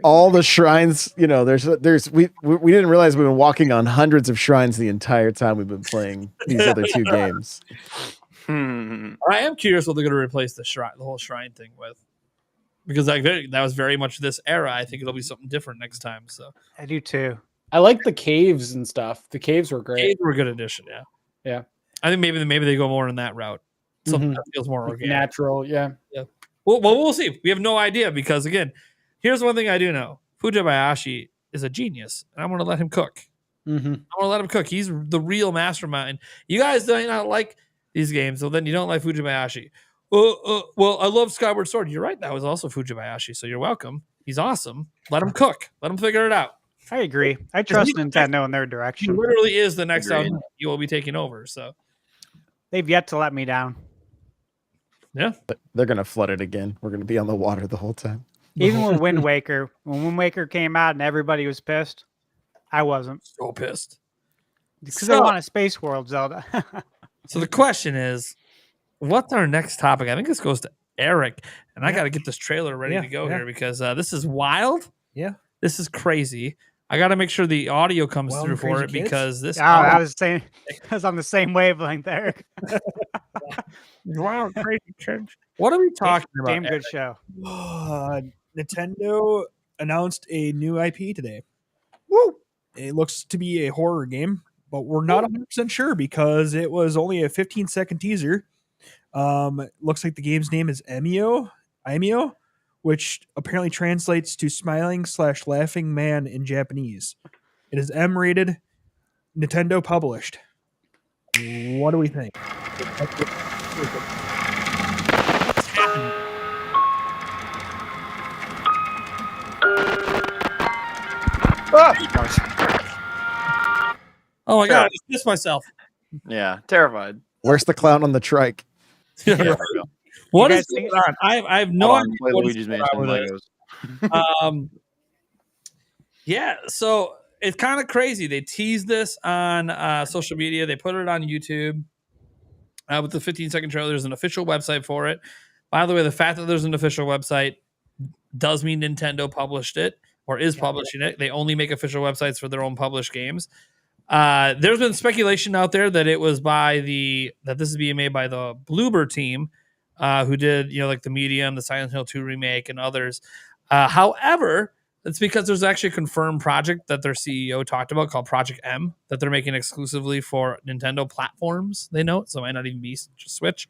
All the shrines, you know, we didn't realize we've been walking on hundreds of shrines the entire time we've been playing these other 2 games. Hmm. I am curious what they're going to replace the whole shrine thing with. because that was very much this era. I think it'll be something different next time. So I do too. I like the caves and stuff. The caves were great. Caves were a good addition. Yeah. Yeah. I think maybe they go more in that route. Something Mhm. that feels more Like organic. natural. Yeah. Well, we'll see. We have no idea because again, here's one thing I do know: Fujibayashi is a genius, and I'm going to let him cook. Mm-hmm. I'm going to let him cook. He's the real mastermind. You guys do not like these games, so then you don't like Fujibayashi. Well, I love Skyward Sword. You're right. That was also Fujibayashi, so you're welcome. He's awesome. Let him cook. Let him figure it out. I agree. I trust Nintendo in their He direction. literally is the next Agreed. time you will be taking over. So They've yet to let me down. yeah, They're gonna flood it again. We're gonna be on the water the whole time. Even with Wind Waker, when Wind Waker came out and everybody was pissed, I wasn't. so pissed. Because they want a space world, Zelda. So the question is, what's our next topic? I think this goes to Eric, and I got to get this trailer ready to go here because this is wild. Yeah. This is crazy. I got to make sure the audio comes Wild through and for Crazy it Kids? because this. I was saying, because I'm the same wavelength, Eric. Wild crazy kids. What are we talking about? Damn good show. Nintendo announced a new IP today. Woo! It looks to be a horror game, but we're not 100% sure because it was only a 15-second teaser. Looks like the game's name is Emio, which apparently translates to smiling/laughing man in Japanese. It is M-rated, Nintendo published. What do we think? Oh my god! I just missed myself. Yeah, terrified. Where's the clown on the trike? Yeah, for real. What You is guys going think- on? I have no Hold on, idea. play what is Luigi's going Mansion on with this. Legos. Yeah, so it's kind of crazy. They teased this on social media. They put it on YouTube with the 15-second trailer. There's an official website for it. By the way, the fact that there's an official website does mean Nintendo published it or is publishing it. They only make official websites for their own published games. There's been speculation out there that it was that this is being made by the Bloober team, who did like the Medium, the Silent Hill 2 remake, and others. However, it's because there's actually a confirmed project that their CEO talked about called Project M that they're making exclusively for Nintendo platforms. They note, so it might not even be just Switch.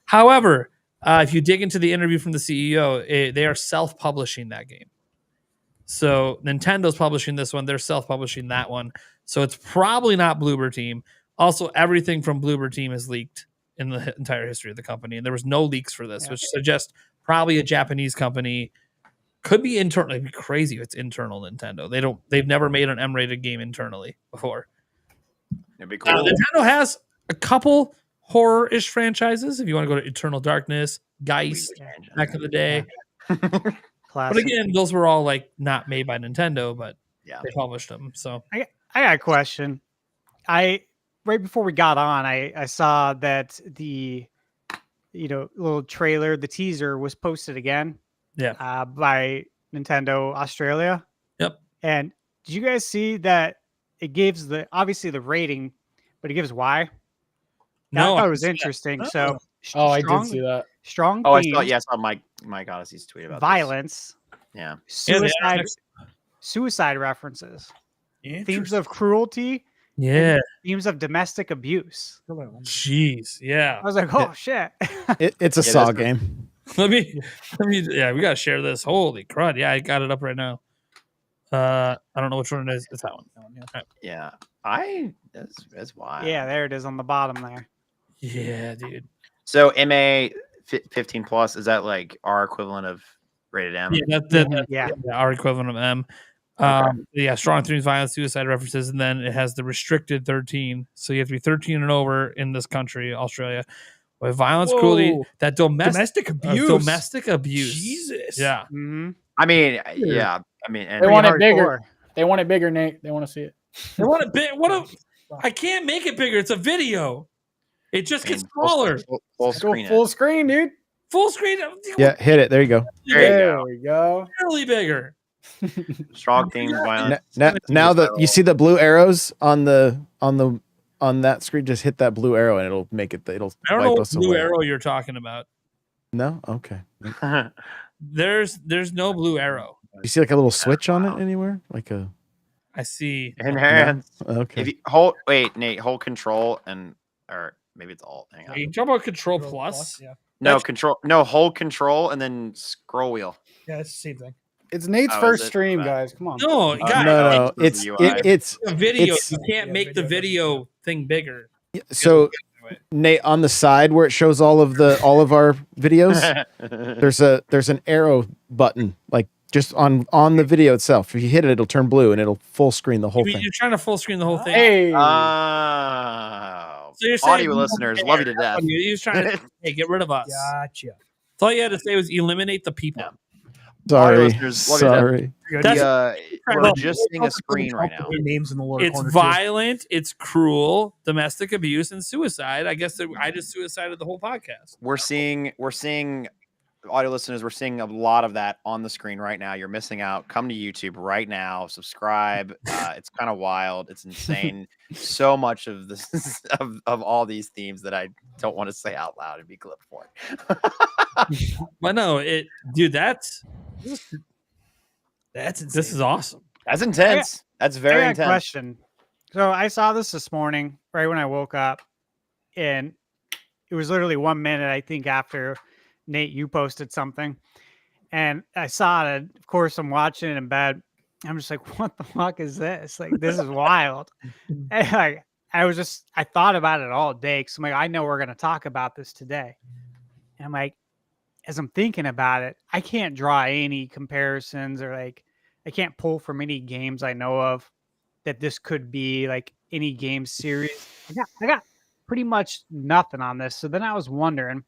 However, if you dig into the interview from the CEO, they are self-publishing that game. So Nintendo's publishing this one, they're self-publishing that one. So it's probably not Bloober Team. Also, everything from Bloober Team is leaked in the entire history of the company, and there was no leaks for this, which suggests probably a Japanese company. Could be internal. It'd be crazy if it's internal Nintendo. They've never made an M-rated game internally before. It'd be cool. Nintendo has a couple horror-ish franchises. If you want to go to Eternal Darkness, Geist, back in the day. But Classic. again, those were all not made by Nintendo, but Yeah. they published them. So I got a question. Right before we got on, I saw that the little trailer, the teaser was posted again. Yeah. By Nintendo Australia. Yep. And did you guys see that it gives obviously the rating, but it gives why? No, I thought I it was didn't see that. interesting. So I did see that. Strong Oh, I themes, saw Mike Odyssey's tweet about violence, this. Yeah. suicide references, themes Interesting. of cruelty, Yeah. themes of domestic abuse. Jeez. Yeah. I was like, oh shit. It's a Yeah, Saw that's- game. Let me. Yeah, we gotta share this. Holy crud! Yeah, I got it up right now. I don't know which one it is. It's that one. Yeah. That's wild. Yeah, there it is on the bottom there. Yeah, dude. So MA 15 plus, is that like our equivalent of rated M? Yeah, that's Yeah. our equivalent of M. Yeah, strong themes, violence, suicide references, and then it has the restricted 13. So you have to be 13 and over in this country, Australia, with violence, cruelty, Whoa. that domestic abuse. Domestic abuse. Jesus. Yeah. Mm-hmm. I mean, yeah. I mean, and They want it bigger. They want it bigger, Nate. They want to see it. They want it big. I can't make it bigger. It's a video. It just gets smaller. Full Go screen. full screen, dude. Full screen. Yeah, hit it. There you go. There you we go. Barely bigger. Strong themes, violence. Now that you see the blue arrows on that screen, just hit that blue arrow and it'll make it. It'll I don't know wipe what us blue away. arrow you're talking about. No, okay. There's no blue arrow. You see like a little switch on it anywhere? Like a I see. Enhance. okay. If you Nate, hold control or maybe it's alt. Hang on. You talk about control plus. Yeah. No, hold control and then scroll wheel. Yeah, it's the same thing. It's Nate's Oh, is first it? stream, Okay. guys. Come on. No, guys, No, it's the UI. it's a video. it's- You can't make the video thing bigger. so Nate, on the side where it shows all of our videos, there's an arrow button, like just on the video itself. If you hit it, it'll turn blue and it'll full screen the whole thing. You're trying to full screen the whole thing. Hey. Oh. So you're saying Audio listeners love you to death. He was trying to hey, get rid of us. Gotcha. That's all you had to say was eliminate the people. Yeah. Sorry, listeners, love you to death. sorry. That's- We're just seeing a screen right now. Their names in the lower It's corner. violent, it's cruel, domestic abuse, and suicide. I guess that I just suicided the whole podcast. We're seeing audio listeners, we're seeing a lot of that on the screen right now. You're missing out. Come to YouTube right now, subscribe. It's kind of wild, it's insane. So much of this of all these themes that I don't want to say out loud and be clipped for. But no, dude, that's Insane. this is awesome. That's intense. That's very I got a intense. question. So I saw this morning, right when I woke up, and it was literally 1 minute, I think, after Nate, you posted something, and I saw it. Of course, I'm watching it in bed. I'm just like, what the fuck is this? Like, this is wild. And I thought about it all day because I'm like, I know we're gonna talk about this today. And I'm like, as I'm thinking about it, I can't draw any comparisons or like I can't pull from any games I know of that this could be like any game series. I got pretty much nothing on this. So then I was wondering,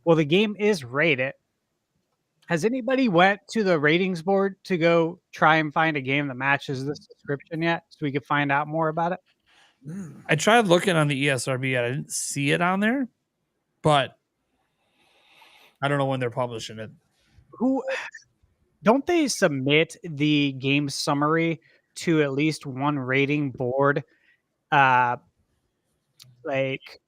well, the game is rated. Has anybody went to the ratings board to go try and find a game that matches this description yet so we could find out more about it? I tried looking on the ESRB, I didn't see it on there, but I don't know when they're publishing it. Who don't they submit the game summary to at least one rating board like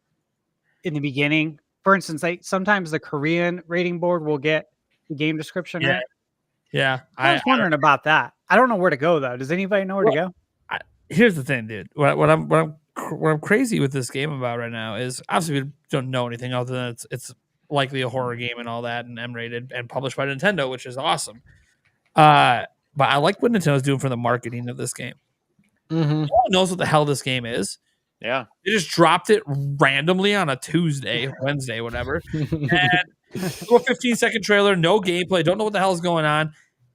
in the beginning? For instance, like sometimes the Korean rating board will get the game description, Yeah. right? Yeah. I was wondering about that. I don't know where to go though. Does anybody know where to go? Here's the thing, dude. What I'm crazy with this game about right now is obviously we don't know anything other than it's likely a horror game and all that, and M-rated and published by Nintendo, which is awesome. But I like what Nintendo's doing for the marketing of this game. Mm-hmm. No one knows what the hell this game is. Yeah. They just dropped it randomly on a Tuesday, Wednesday, whatever. And a 15-second trailer, no gameplay, don't know what the hell is going on.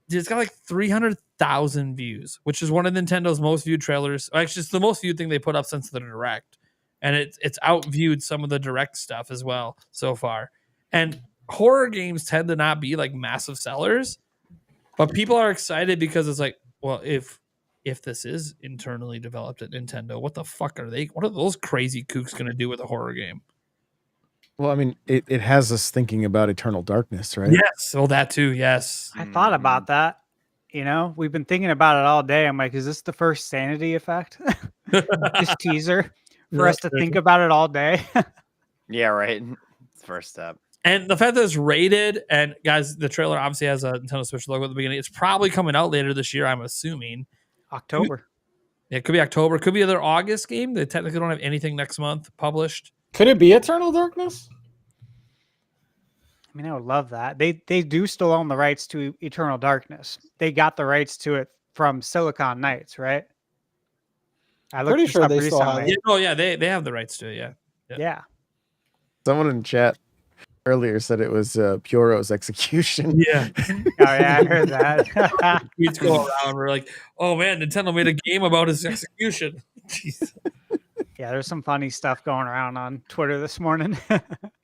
Dude, it's got like 300,000 views, which is one of Nintendo's most viewed trailers. Actually, it's the most viewed thing they put up since the Direct. And it's outviewed some of the Direct stuff as well so far. And horror games tend to not be like massive sellers, but people are excited because it's like, well, if this is internally developed at Nintendo, what the fuck are those crazy kooks going to do with a horror game? Well, I mean, it has us thinking about Eternal Darkness, right? Yes. Well, that too. Yes. I thought about that. You know, we've been thinking about it all day. I'm like, is this the first sanity effect? This teaser for us to think about it all day. Yeah, right. It's the first step. And the fact that it's rated, and guys, the trailer obviously has a Nintendo Switch logo at the beginning. It's probably coming out later this year, I'm assuming. October. It could be October. Could be another August game. They technically don't have anything next month published. Could it be Eternal Darkness? I mean, I would love that. They do still own the rights to Eternal Darkness. They got the rights to it from Silicon Knights, right? I looked Pretty this sure up they still have recently. it. Oh yeah, they have the rights to it. Yeah. Yeah. Someone in chat earlier said it was Puro's execution. Yeah. Oh yeah, I heard that. We'd go around. We're like, oh man, Nintendo made a game about his execution. Jeez. Yeah, there's some funny stuff going around on Twitter this morning.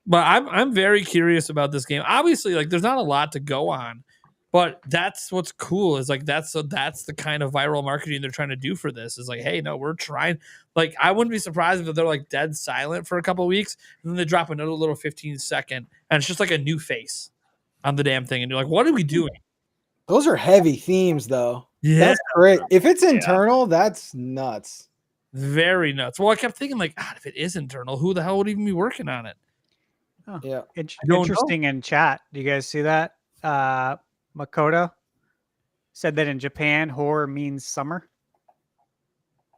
But I'm very curious about this game. Obviously, like there's not a lot to go on, but that's what's cool is like that's the kind of viral marketing they're trying to do for this. Is like, hey, no, we're trying. Like, I wouldn't be surprised if they're like dead silent for a couple of weeks, and then they drop another little 15-second, and it's just like a new face on the damn thing, and you're like, what are we doing? Those are heavy themes, though. Yeah, That's great. If it's internal, that's nuts. very nuts. Well, I kept thinking like, God, if it is internal, who the hell would even be working on it? Yeah. don't know. Interesting in chat. Do you guys see that? Makoto said that in Japan, horror means summer.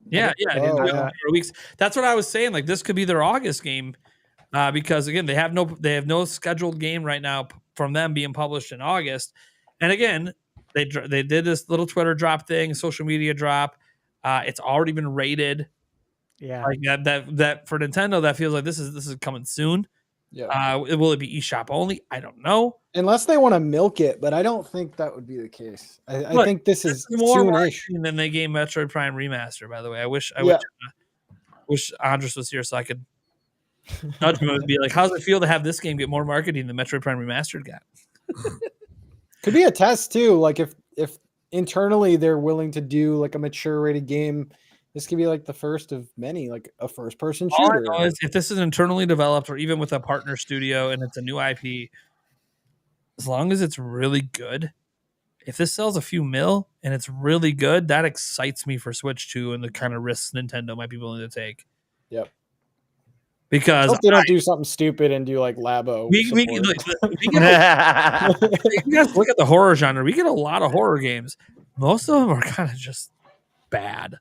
Yeah. Oh, in yeah. weeks. That's what I was saying. Like this could be their August game, because again they have no scheduled game right now from them being published in August. And again, they did this little Twitter drop thing, social media drop. It's already been rated. Yeah. Like that for Nintendo, that feels like this is coming soon. Yeah. Will it be eShop only? I don't know. Unless they want to milk it, but I don't think that would be the case. I Look, think this is more soonish. marketing than they gave Metroid Prime Remaster. By the way, I wish Andres was here so I could nudge him and be like, "How does it feel to have this game get more marketing than Metroid Prime Remastered got?" Could be a test too. Like if internally they're willing to do like a mature rated game, this could be like the first of many, like a first person All I shooter. know is if this is internally developed or even with a partner studio and it's a new IP, as long as it's really good, if this sells a few mil and it's really good, that excites me for Switch 2 and the kind of risks Nintendo might be willing to take. Yep. Because Hope they don't do something stupid and do like Labo. we get if you guys look at the horror genre, we get a lot of horror games. Most of them are kind of just bad.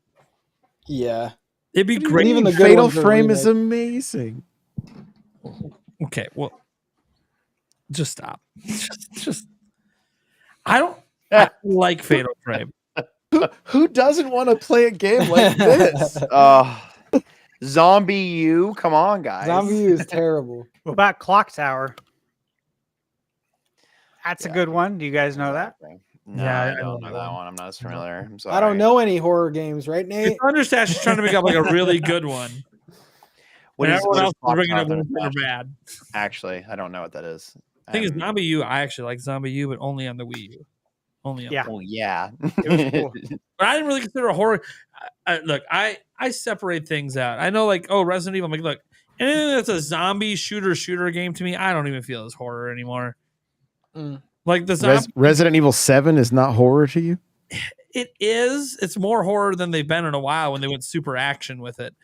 Yeah. It'd be But great. even the good Fatal ones are Frame is remake. amazing. Okay, well, just stop. Just I like Fatal Frame. Who doesn't want to play a game like this? Zombie U, come on, guys. Zombie U is terrible. What about Clock Tower? That's a good one. Do you guys know that? No, Yeah, I I don't know know that that one. one. I'm not as familiar. I'm sorry. I don't know any horror games, right, Nate? Thunderstash is trying to make up like a really good one. What And is- everyone what is else is Clock bringing Tower up ones that are Thunderstash? bad. Actually, I don't know what that is. The thing is, Um, Zombie U, I actually like Zombie U, but only on the Wii U. Only on Yeah. Oh yeah. It was cool. But I didn't really consider a horror. Look, I separate things out. I know, like, oh, Resident Evil. I'm like, look, anything that's a zombie shooter game to me, I don't even feel as horror anymore. Mm. Like the zombie, Resident Evil 7 is not horror to you? it is. It's more horror than they've been in a while when they went super action with it.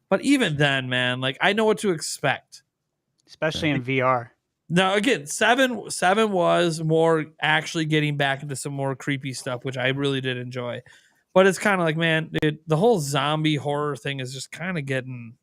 But even then, man, like I know what to expect. Especially in VR. Now, again, seven was more actually getting back into some more creepy stuff, which I really did enjoy. But it's kind of like, man, dude, the whole zombie horror thing is just kind of getting.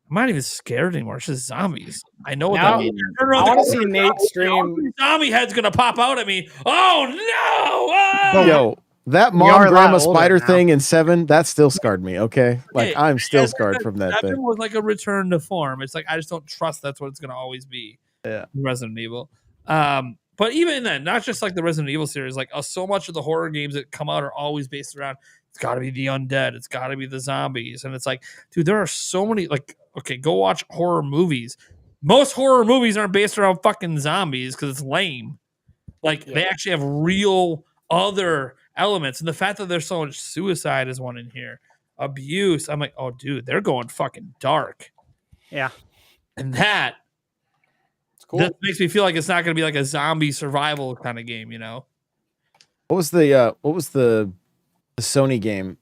I'm not even scared anymore. It's just zombies. I know what Now- that means. I want to see Nate stream. Zombie head's gonna pop out at me. Oh no! Ah! Yo, that We are mom a grandma lot older spider now. thing in 7, that still scarred me, okay? Like, Hey, I'm still yeah, scarred from that Seven thing. was like a return to form. It's like I just don't trust that's what it's gonna always be. Yeah. in Resident Evil. But even then, not just like the Resident Evil series, like so much of the horror games that come out are always based around it's got to be the undead, it's got to be the zombies, and it's like, dude, there are so many. Like, okay, go watch horror movies. Most horror movies aren't based around fucking zombies because it's lame. Like they actually have real other elements, and the fact that there's so much suicide is one in here, abuse. I'm like, oh, dude, they're going fucking dark, Yeah. and that. It's cool. That makes me feel like it's not going to be like a zombie survival kind of game, you know? What was the Sony game?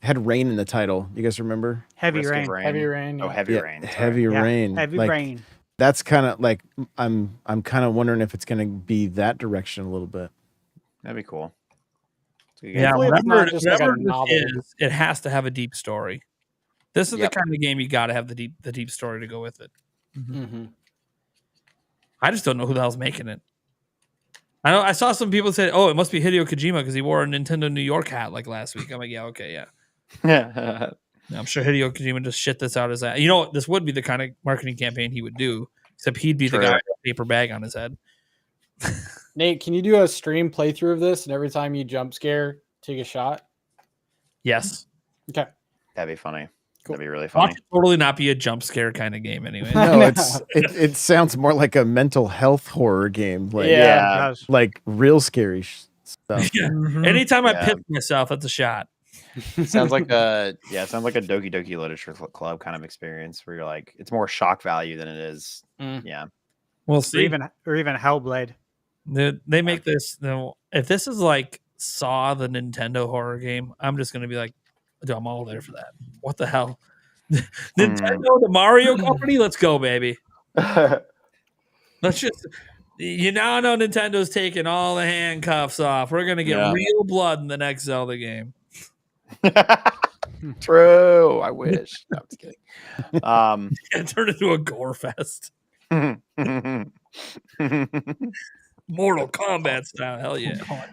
Had rain in the title. You guys remember? Heavy Risk of rain. Heavy Rain. Oh, yeah. Heavy Yeah, Rain. sorry. Heavy Yeah, Rain. Heavy Like, rain. that's kind of like I'm kind of wondering if it's going to be that direction a little bit. That'd be cool. It's a good Yeah, game. Hopefully it's whatever, not just like a whatever this novel. is, it has to have a deep story. This is Yep. the kind of game you got to have the deep story to go with it. Mhm. I just don't know who the hell's making it. I know I saw some people say, "Oh, it must be Hideo Kojima because he wore a Nintendo New York hat like last week." I'm like, "Yeah, okay, yeah." Yeah, I'm sure Hideo Kojima just shit this out his ass. You know, this would be the kind of marketing campaign he would do, except he'd be True. the guy with a paper bag on his head. Nate, can you do a stream playthrough of this? And every time you jump scare, take a shot. Yes. Okay. That'd be funny. Cool. That'd be really Watch funny. it totally not be a jump scare kind of game anyway. No, it sounds more like a mental health horror game. Like, Yeah. It does. like real scary stuff. Yeah. Mhm. Anytime I Yeah. piss myself, that's a shot. Sounds like a it sounds like a Doki Doki Literature Club kind of experience where you're like it's more shock value than it is. Mm. Yeah. We'll Or see. even Hellblade. They make this. If this is like Saw, the Nintendo horror game, I'm just gonna be like, dude, I'm all there for that. What the hell? Nintendo, the Mario company, let's go, baby. Let's just You now know Nintendo's taking all the handcuffs off. We're gonna get real blood in the next Zelda game. True. I wish. No, I'm just kidding. And turn into a gore fest. Mortal Kombat style. Hell yeah.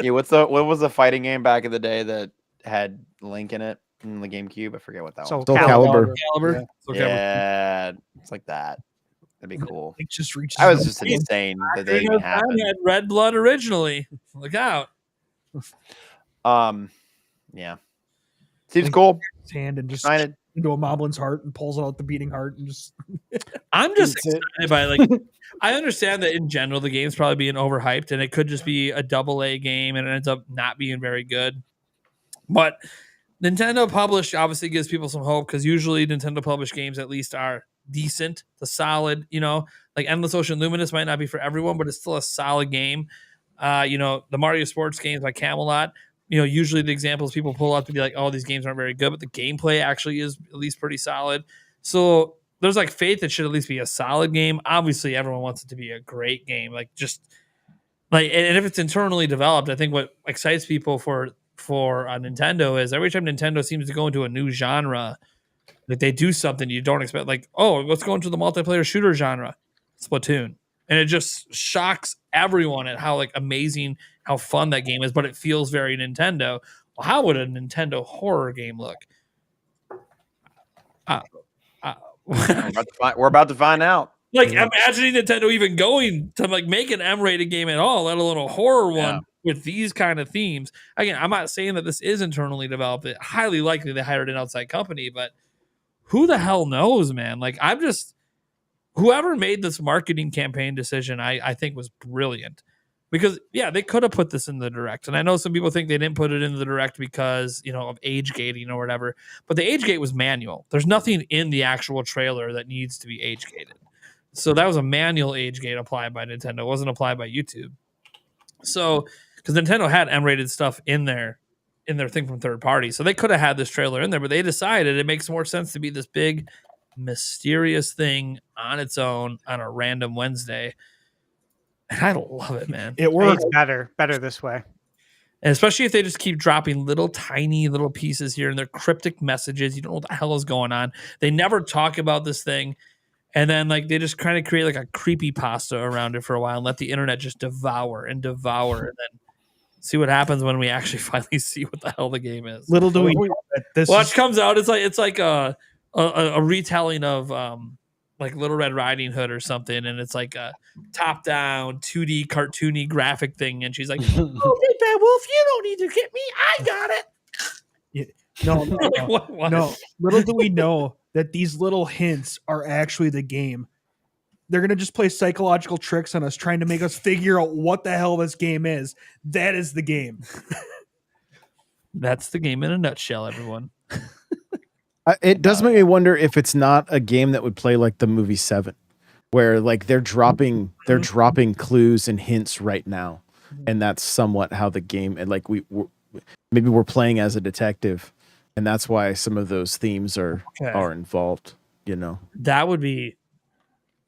Yeah, what was the fighting game back in the day that had Link in it in the GameCube? I forget what that Soul was. Soul Calibur. Calibur. Yeah, it's like that. That'd be cool. It just reaches. I was just insane that they even I happened. had red blood originally. Look out. Yeah. Seems cool. his hand and just Excited. into a Moblin's heart and pulls out the beating heart and just. I'm just Eats it. excited by I understand that in general the game's probably being overhyped and it could just be a AA game and it ends up not being very good. But Nintendo published obviously gives people some hope because usually Nintendo published games at least are decent, the solid, like Endless Ocean Luminous might not be for everyone, but it's still a solid game. The Mario Sports games by Camelot, usually the examples people pull out to be like, oh, these games aren't very good, but the gameplay actually is at least pretty solid. So there's faith it should at least be a solid game. Obviously, everyone wants it to be a great game. And if it's internally developed, I think what excites people for Nintendo is every time Nintendo seems to go into a new genre, they do something you don't expect. Let's go into the multiplayer shooter genre, Splatoon, and it just shocks everyone at how amazing, how fun that game is. But it feels very Nintendo. Well, how would a Nintendo horror game look? We're about to find out. Imagining Nintendo even going to make an M-rated game at all, let alone a horror one with these kind of themes. Again, I'm not saying that this is internally developed. It highly likely they hired an outside company, but who the hell knows, man? Whoever made this marketing campaign decision, I think was brilliant. Because, they could have put this in the Direct. And I know some people think they didn't put it in the Direct because, of age gating or whatever. But the age gate was manual. There's nothing in the actual trailer that needs to be age gated. So that was a manual age gate applied by Nintendo. It wasn't applied by YouTube. So, because Nintendo had M-rated stuff in their thing from third party. So they could have had this trailer in there, but they decided it makes more sense to be this big, mysterious thing on its own on a random Wednesday. And I love it, man. It works. It's better this way. And especially if they just keep dropping tiny little pieces here and they're cryptic messages. You don't know what the hell is going on. They never talk about this thing. And then they just kind of create a creepypasta around it for a while and let the internet just devour and then see what happens when we actually finally see what the hell the game is. Little do we know that this Watch comes out. It's like a retelling of Little Red Riding Hood or something, and it's like a top-down 2D cartoony graphic thing, and she's like, "Oh, Big Bad Wolf, you don't need to get me. I got it." No, What? no. Little do we know that these little hints are actually the game. They're going to just play psychological tricks on us, trying to make us figure out what the hell this game is. That is the game. That's the game in a nutshell, everyone. It does make me wonder if it's not a game that would play like the movie Seven, where they're dropping clues and hints right now, and that's somewhat how the game and maybe we're playing as a detective, and that's why some of those themes are involved. That would be.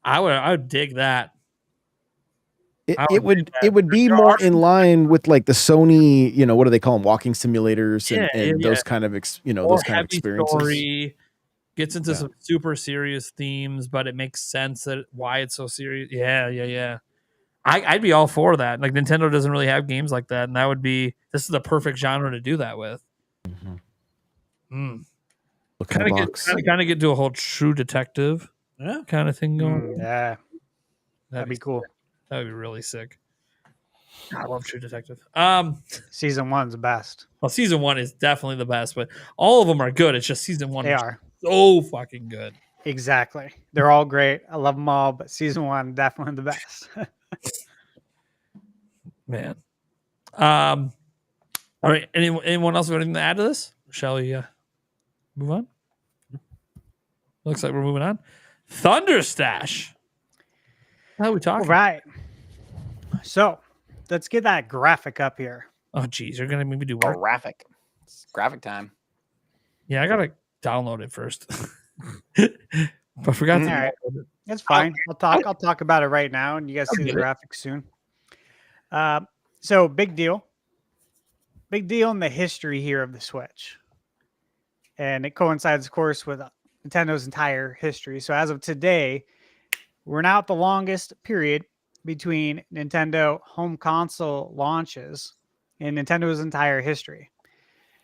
I would dig that. It would be more in line with the Sony, what do they call them, walking simulators and those kind of those kind of experiences. Story, gets into some super serious themes, but it makes sense that why it's so serious. Yeah. I'd be all for that. Nintendo doesn't really have games like that, and this is the perfect genre to do that with. Kind of get to a whole True Detective kind of thing going. Yeah, that'd be cool. That would be really sick. I love True Detective. Season 1's the best. Well, season 1 is definitely the best, but all of them are good. It's just season 1 They is are so fucking good. Exactly. They're all great. I love them all, but season 1 definitely the best. Man. All right. Anyone else have anything to add to this? Shall we move on? Looks like we're moving on. Thunderstash. How are we talking? All right. So let's get that graphic up here. Oh, geez. You're going to make me do work. Graphic. It's graphic time. Yeah, I got to download it first. I forgot to. All right. That's fine. I'll talk about it right now, and you guys see the graphics soon. So big deal in the history here of the Switch, and it coincides, of course, with Nintendo's entire history. So as of today, we're now at the longest period between Nintendo home console launches in Nintendo's entire history.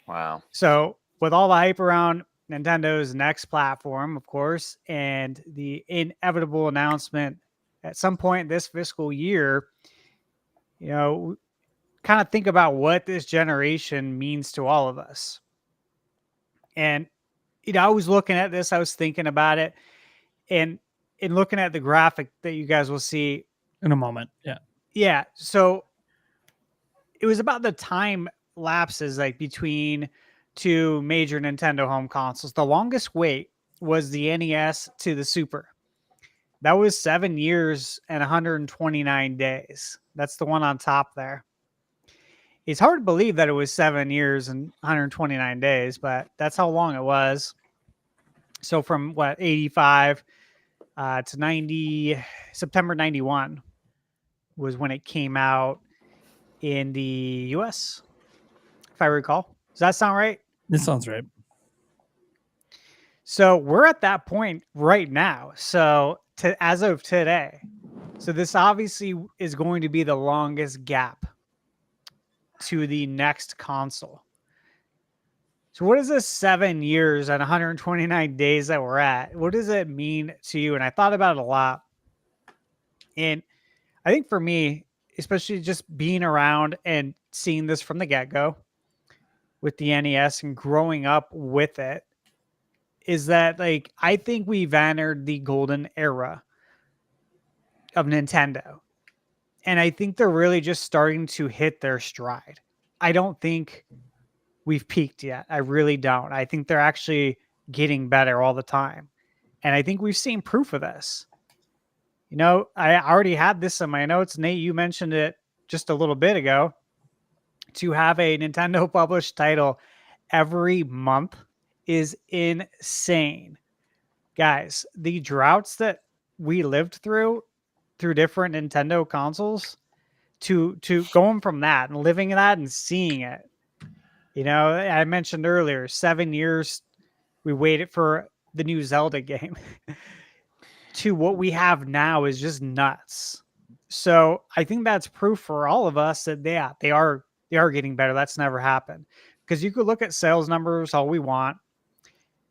Wow. So with all the hype around Nintendo's next platform, of course, and the inevitable announcement at some point this fiscal year, kind of think about what this generation means to all of us. And, I was looking at this, I was thinking about it, and in looking at the graphic that you guys will see in a moment. Yeah. Yeah. So it was about the time lapses like between two major Nintendo home consoles. The longest wait was the NES to the Super. That was 7 years and 129 days. That's the one on top there. It's hard to believe that it was 7 years and 129 days, but that's how long it was. So from 85 to 90, September 91 was when it came out in the US, if I recall. Does that sound right? This sounds right. So we're at that point right now. So as of today, so this obviously is going to be the longest gap to the next console. So what is this 7 years and 129 days that we're at? What does it mean to you? And I thought about it a lot. And I think for me, especially just being around and seeing this from the get-go with the NES and growing up with it, is that like I think we've entered the golden era of Nintendo. And I think they're really just starting to hit their stride. I don't think we've peaked yet. I really don't. I think they're actually getting better all the time. And I think we've seen proof of this. I already had this in my notes. Nate, you mentioned it just a little bit ago. To have a Nintendo published title every month is insane. Guys, the droughts that we lived through different Nintendo consoles, to going from that and living in that and seeing it. I mentioned earlier, 7 years we waited for the new Zelda game to what we have now is just nuts. So I think that's proof for all of us that they are getting better. That's never happened. Because you could look at sales numbers all we want,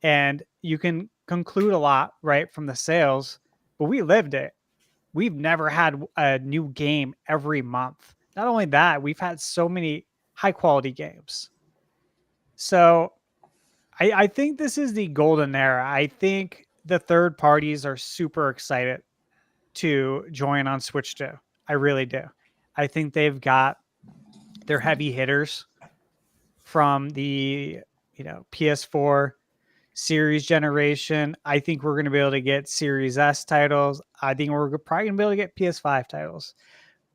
and you can conclude a lot, right, from the sales, but we lived it. We've never had a new game every month. Not only that, we've had so many high-quality games. So I think this is the golden era. I think the third parties are super excited to join on Switch 2. I really do. I think they've got their heavy hitters from the PS4 series generation. I think we're going to be able to get Series S titles. I think we're probably going to be able to get PS5 titles.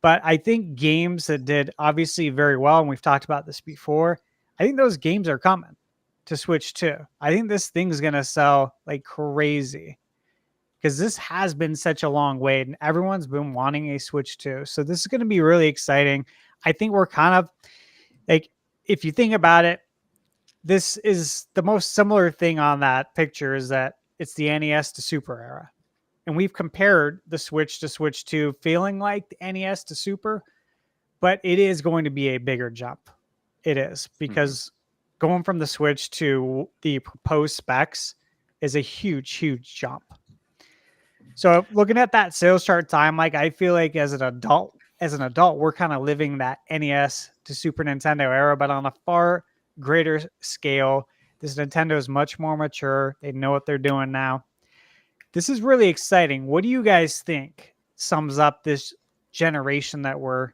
But I think games that did obviously very well, and we've talked about this before, I think those games are coming to Switch 2. I think this thing's going to sell like crazy because this has been such a long wait and everyone's been wanting a Switch 2. So this is going to be really exciting. I think we're kind of like, if you think about it, this is the most similar thing on that picture is that it's the NES to Super era. And we've compared the Switch to Switch 2 feeling like the NES to Super, but it is going to be a bigger jump. It is, because going from the Switch to the proposed specs is a huge, huge jump. So looking at that sales chart time, like I feel like as an adult, we're kind of living that NES to Super Nintendo era, but on a far greater scale. This Nintendo is much more mature. They know what they're doing now. This is really exciting. What do you guys think sums up this generation that we're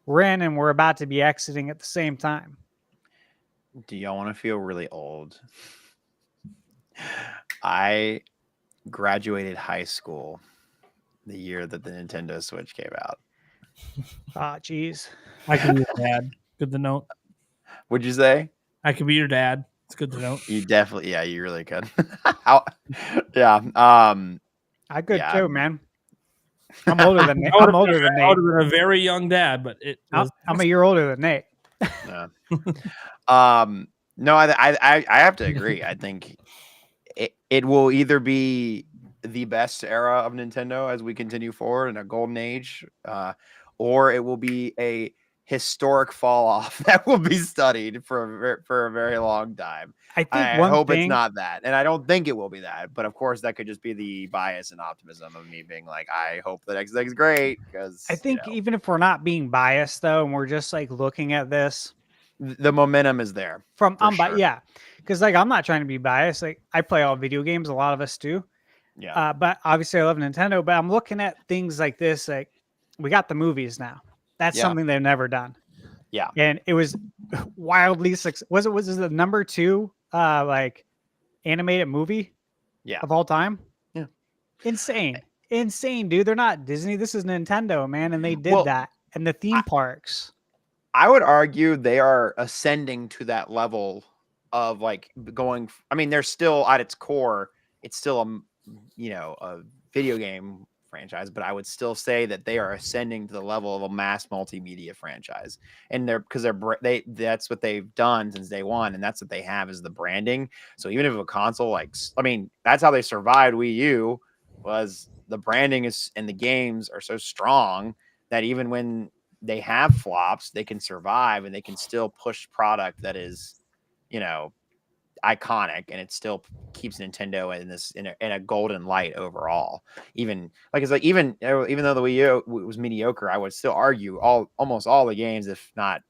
in and we're about to be exiting at the same time? Do y'all want to feel really old? I graduated high school the year that the Nintendo Switch came out. Ah, geez. I could be your dad. Good to know. What'd you say? I could be your dad. It's good to know. You definitely, yeah, you really could. Yeah. I could Yeah. too, man. I'm older than Nate. I would I'm older than Nate. have been a very young dad, but it was. I'm a year older than Nate. Yeah. No, I have to agree. I think it will either be the best era of Nintendo as we continue forward in a golden age, or it will be a historic fall off that will be studied for a very long time. I think I one hope thing. it's not that, and I don't think it will be that. But of course, that could just be the bias and optimism of me being like, I hope the next thing's great because I think even if we're not being biased though, and we're just like looking at this the momentum is there. from for sure. yeah, because like I'm not trying to be biased. Like I play all video games, a lot of us do. Yeah. But obviously I love Nintendo. But I'm looking at things like this. Like we got the movies now. That's Yeah. something they've never done. Yeah. And it was wildly successful. Was it the number 2 like animated movie Yeah. of all time? Yeah. Insane, dude. They're not Disney. This is Nintendo, man, and they did Well, that. And the theme parks. I would argue they are ascending to that level of like going. I mean, they're still at its core. It's still a video game franchise, but I would still say that they are ascending to the level of a mass multimedia franchise, and that's what they've done since day one, and that's what they have is the branding. So even if a console that's how they survived Wii U, was the branding and the games are so strong that even when they have flops, they can survive and they can still push product that is, iconic, and it still keeps Nintendo in a golden light overall. Even though the Wii U was mediocre, I would still argue almost all the games, if not,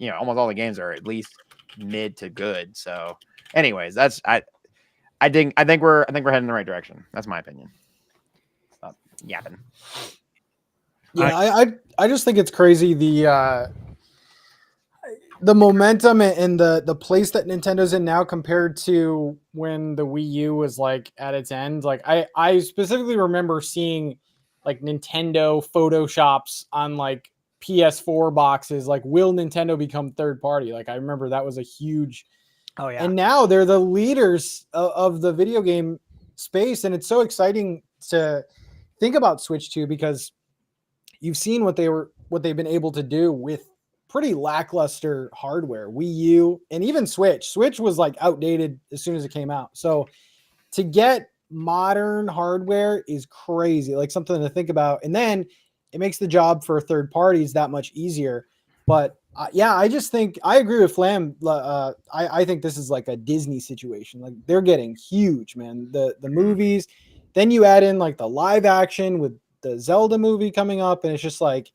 almost all the games are at least mid to good. So, anyways, I think we're heading in the right direction. That's my opinion. Yapping. Yeah, I just think it's crazy the momentum and the place that Nintendo's in now compared to when the Wii U was like at its end. Like I specifically remember seeing like Nintendo photoshops on like PS4 boxes. Like, will Nintendo become third party? Like I remember that was a huge. Oh yeah. And now they're the leaders of the video game space, and it's so exciting to think about Switch 2 because you've seen what they've been able to do with pretty lackluster hardware. Wii U and even Switch. Switch was like outdated as soon as it came out. So to get modern hardware is crazy, like something to think about. And then it makes the job for third parties that much easier. But yeah, I just think I agree with Flam. I think this is like a Disney situation. Like they're getting huge, man. The movies, then you add in like the live action with the Zelda movie coming up, and it's just like,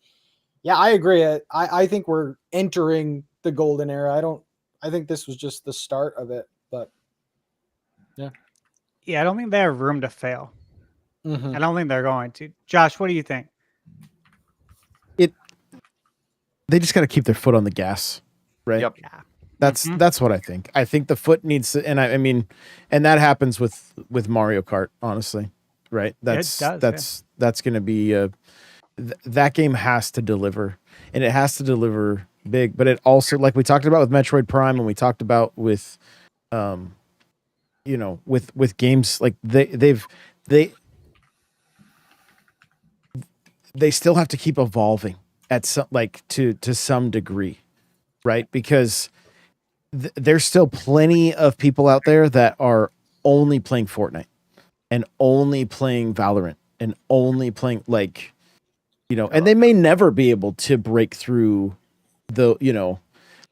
yeah, I agree. I think we're entering the golden era. I think this was just the start of it, but yeah. Yeah, I don't think they have room to fail. Mm-hmm. I don't think they're going to. Josh, what do you think? They just got to keep their foot on the gas, right? Yep. Yeah. That's what I think. I think the foot needs to, and I mean, and that happens with Mario Kart, honestly, right? That's going to be that game has to deliver, and it has to deliver big, but it also, like we talked about with Metroid Prime, and we talked about with with games like they still have to keep evolving at some, like to some degree, right? Because there's still plenty of people out there that are only playing Fortnite and only playing Valorant and only playing and they may never be able to break through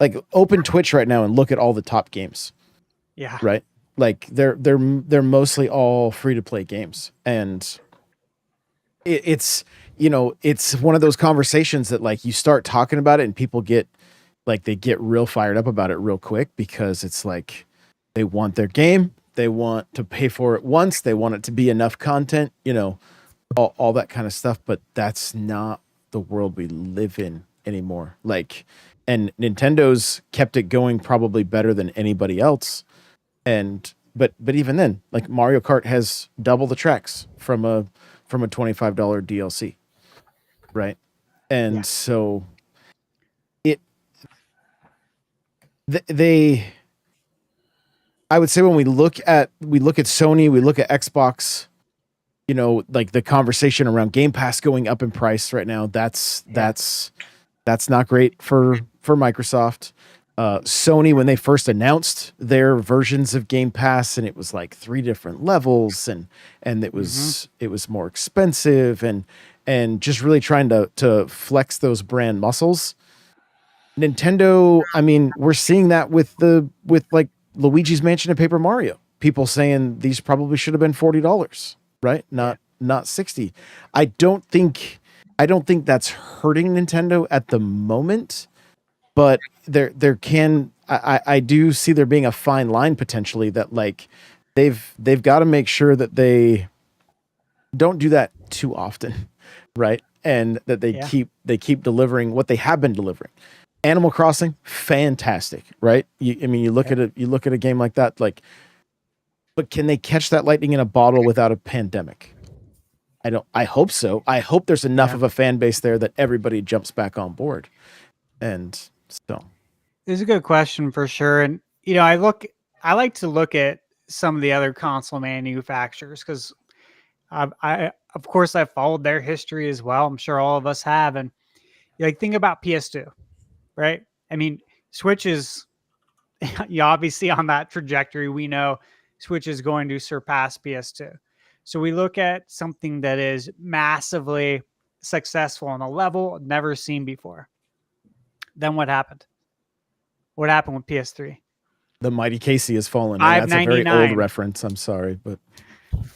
like open Twitch right now and look at all the top games. Yeah. Right. Like they're mostly all free to play games, and it's one of those conversations that like you start talking about it and people get real fired up about it real quick, because it's like they want their game, they want to pay for it once, they want it to be enough content, all that kind of stuff. But that's not the world we live in anymore. Like, and Nintendo's kept it going probably better than anybody else. And but even then, like Mario Kart has double the tracks from a $25 DLC, right? And so they I would say when we look at Sony, we look at Xbox, you know, like the conversation around Game Pass going up in price right now, that's not great for Microsoft. Sony, when they first announced their versions of Game Pass, and it was like 3 different levels, and it was more expensive, and just really trying to flex those brand muscles. Nintendo, I mean, we're seeing that with like Luigi's Mansion and Paper Mario. People saying these probably should have been $40, right? Not 60. I don't think that's hurting Nintendo at the moment, but I do see there being a fine line potentially that like they've got to make sure that they don't do that too often, right? And that they keep delivering what they have been delivering. Animal Crossing, fantastic, right? You look at a game like that, like, but can they catch that lightning in a bottle without a pandemic? I hope so. I hope there's enough of a fan base there that everybody jumps back on board. And so it's a good question for sure. And, you know, I like to look at some of the other console manufacturers because of course I've followed their history as well. I'm sure all of us have. And like, think about PS2, right? I mean, Switch is obviously on that trajectory. We know Switch is going to surpass PS2. So we look at something that is massively successful on a level never seen before. Then what happened? What happened with PS3? The mighty Casey has fallen. That's a very old reference. I'm sorry, but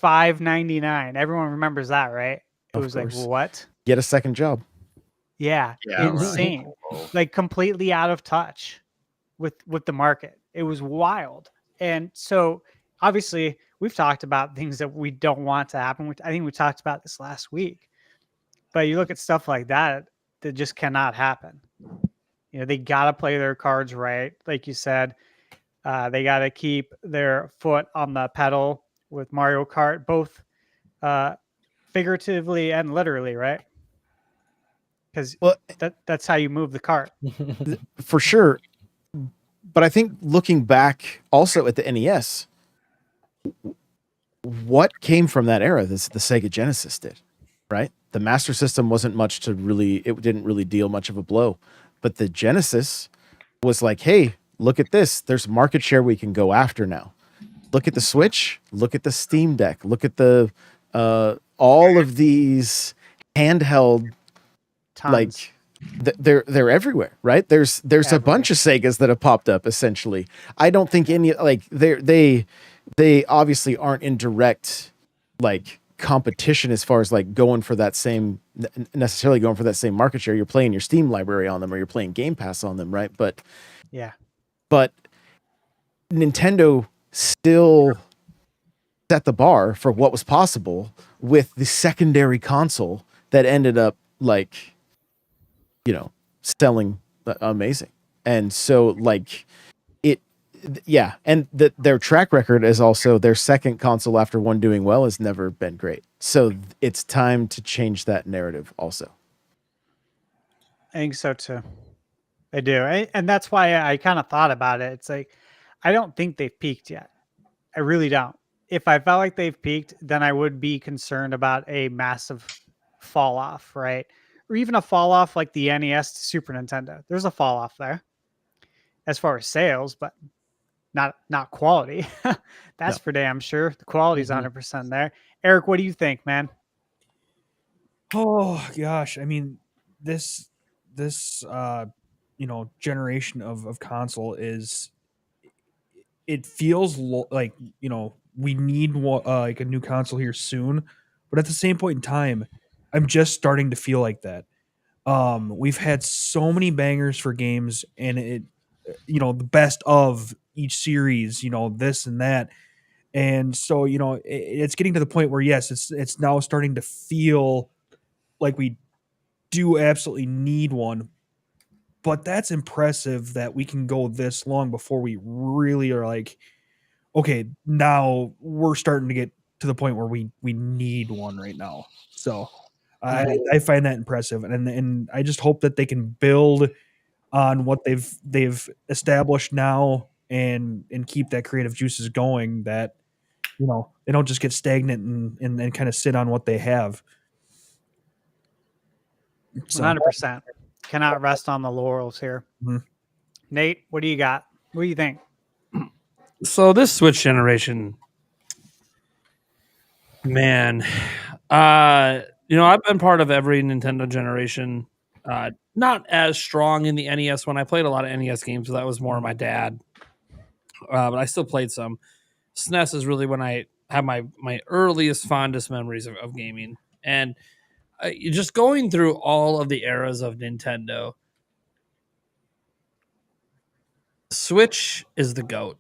$599. Everyone remembers that, right? It was like, what? Get a second job. Yeah, insane. Right. Like completely out of touch with the market. It was wild. And so obviously we've talked about things that we don't want to happen. I think we talked about this last week. But you look at stuff like that just cannot happen. You know, they got to play their cards right. Like you said, they got to keep their foot on the pedal with Mario Kart, both figuratively and literally, right? Because that's how you move the cart. For sure. But I think looking back also at the NES, what came from that era? The Sega Genesis did, right? The Master System wasn't much it didn't really deal much of a blow. But the Genesis was like, hey, look at this. There's market share we can go after now. Look at the Switch. Look at the Steam Deck. Look at the all of these handheld. Tons. Like they're everywhere, right? There's a bunch of Segas that have popped up. Essentially, I don't think any like they obviously aren't in direct like competition as far as like necessarily going for that same market share. You're playing your Steam library on them, or you're playing Game Pass on them, right? But Nintendo still set the bar for what was possible with the secondary console that ended up like, you know, selling amazing. And so like and their track record is also their second console after one doing well has never been great. So it's time to change that narrative also. I think so too. I do. And that's why I kind of thought about it. It's like, I don't think they've peaked yet. I really don't. If I felt like they've peaked, then I would be concerned about a massive fall off, right? Or even a fall off like the NES to Super Nintendo. There's a fall off there as far as sales, but not quality. That's for damn sure. The quality's 100% there. Eric, what do you think, man? Oh gosh, I mean, this generation of console is, it feels like, you know, we need like a new console here soon, but at the same point in time, I'm just starting to feel like that. We've had so many bangers for games, and it, you know, the best of each series, you know, this and that. And so, you know, it's getting to the point where, yes, it's now starting to feel like we do absolutely need one. But that's impressive that we can go this long before we really are like, okay, now we're starting to get to the point where we need one right now. So I find that impressive. And I just hope that they can build on what they've established now and keep that creative juices going, that they don't just get stagnant and kind of sit on what they have. So 100%. Cannot rest on the laurels here. Mhm. Nate, what do you got? What do you think? So this Switch generation, man, I've been part of every Nintendo generation. Not as strong in the NES when I played a lot of NES games, so that was more my dad. But I still played some. SNES is really when I have my earliest, fondest memories of gaming. And just going through all of the eras of Nintendo, Switch is the GOAT.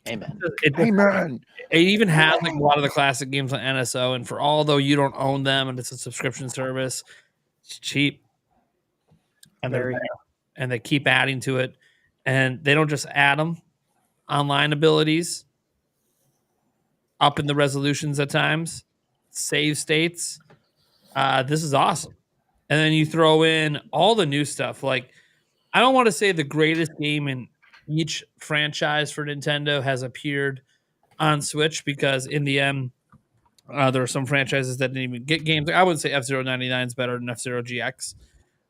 Amen. It even has like a lot of the classic games on NSO, and for although you don't own them and it's a subscription service, it's cheap, and they're there, and they keep adding to it, and they don't just add them, online abilities, up in the resolutions at times, save states. This is awesome, and then you throw in all the new stuff. Like, I don't want to say the greatest game in each franchise for Nintendo has appeared on Switch, because in the end, there are some franchises that didn't even get games. I wouldn't say F-Zero 99 is better than F-Zero GX,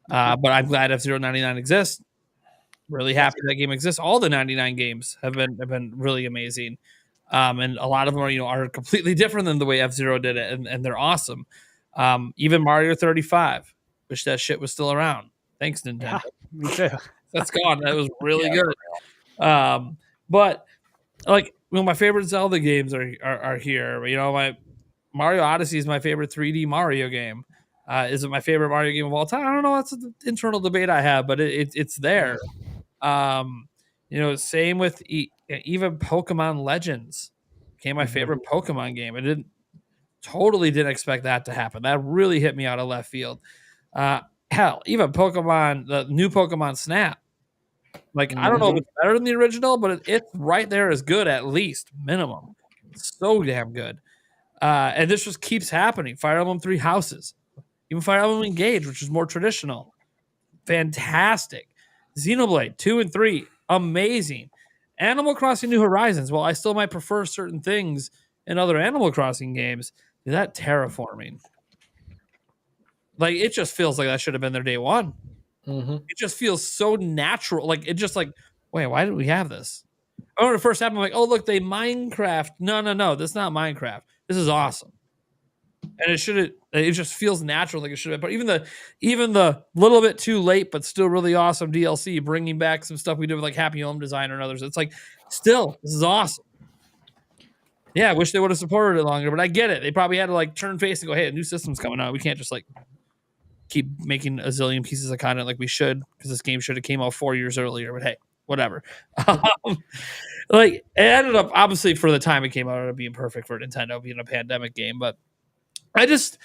but I'm glad F-Zero 99 exists. Really happy that game exists. All the 99 games have been really amazing, and a lot of them are completely different than the way F-Zero did it, and they're awesome. Even Mario 35, wish that shit was still around. Thanks, Nintendo. Yeah, me too. That's gone. That was really good. But like, my favorite Zelda games are here. My Mario Odyssey is my favorite 3D Mario game. Is it my favorite Mario game of all time? I don't know. That's an internal debate I have, but it's there. Same with even Pokemon Legends became my favorite Pokemon game. I totally didn't expect that to happen. That really hit me out of left field. Hell, even the new Pokemon Snap. Like, I don't know if it's better than the original, but it's right there as good, at least minimum. It's so damn good. And this just keeps happening. Fire Emblem 3 Houses, even Fire Emblem Engage, which is more traditional, fantastic. Xenoblade 2 and 3, amazing. Animal Crossing New Horizons, well, I still might prefer certain things in other Animal Crossing games. That terraforming, like, it just feels like that should have been their day one. It just feels so natural. Like, it just like, wait, why did we have this? I remember the first happened, I'm like, oh, look, they Minecraft. No, this is not Minecraft. This is awesome. And it just feels natural, like it should have been. But even the little bit too late, but still really awesome DLC, bringing back some stuff we did with like Happy Home Designer and others. It's like, still, this is awesome. Yeah, I wish they would have supported it longer, but I get it. They probably had to like turn face and go, hey, a new system's coming out. We can't just like keep making a zillion pieces of content like we should, because this game should have came out 4 years earlier. But hey, whatever. Like, it ended up, obviously, for the time it came out, it being perfect for Nintendo, being a pandemic game. But I just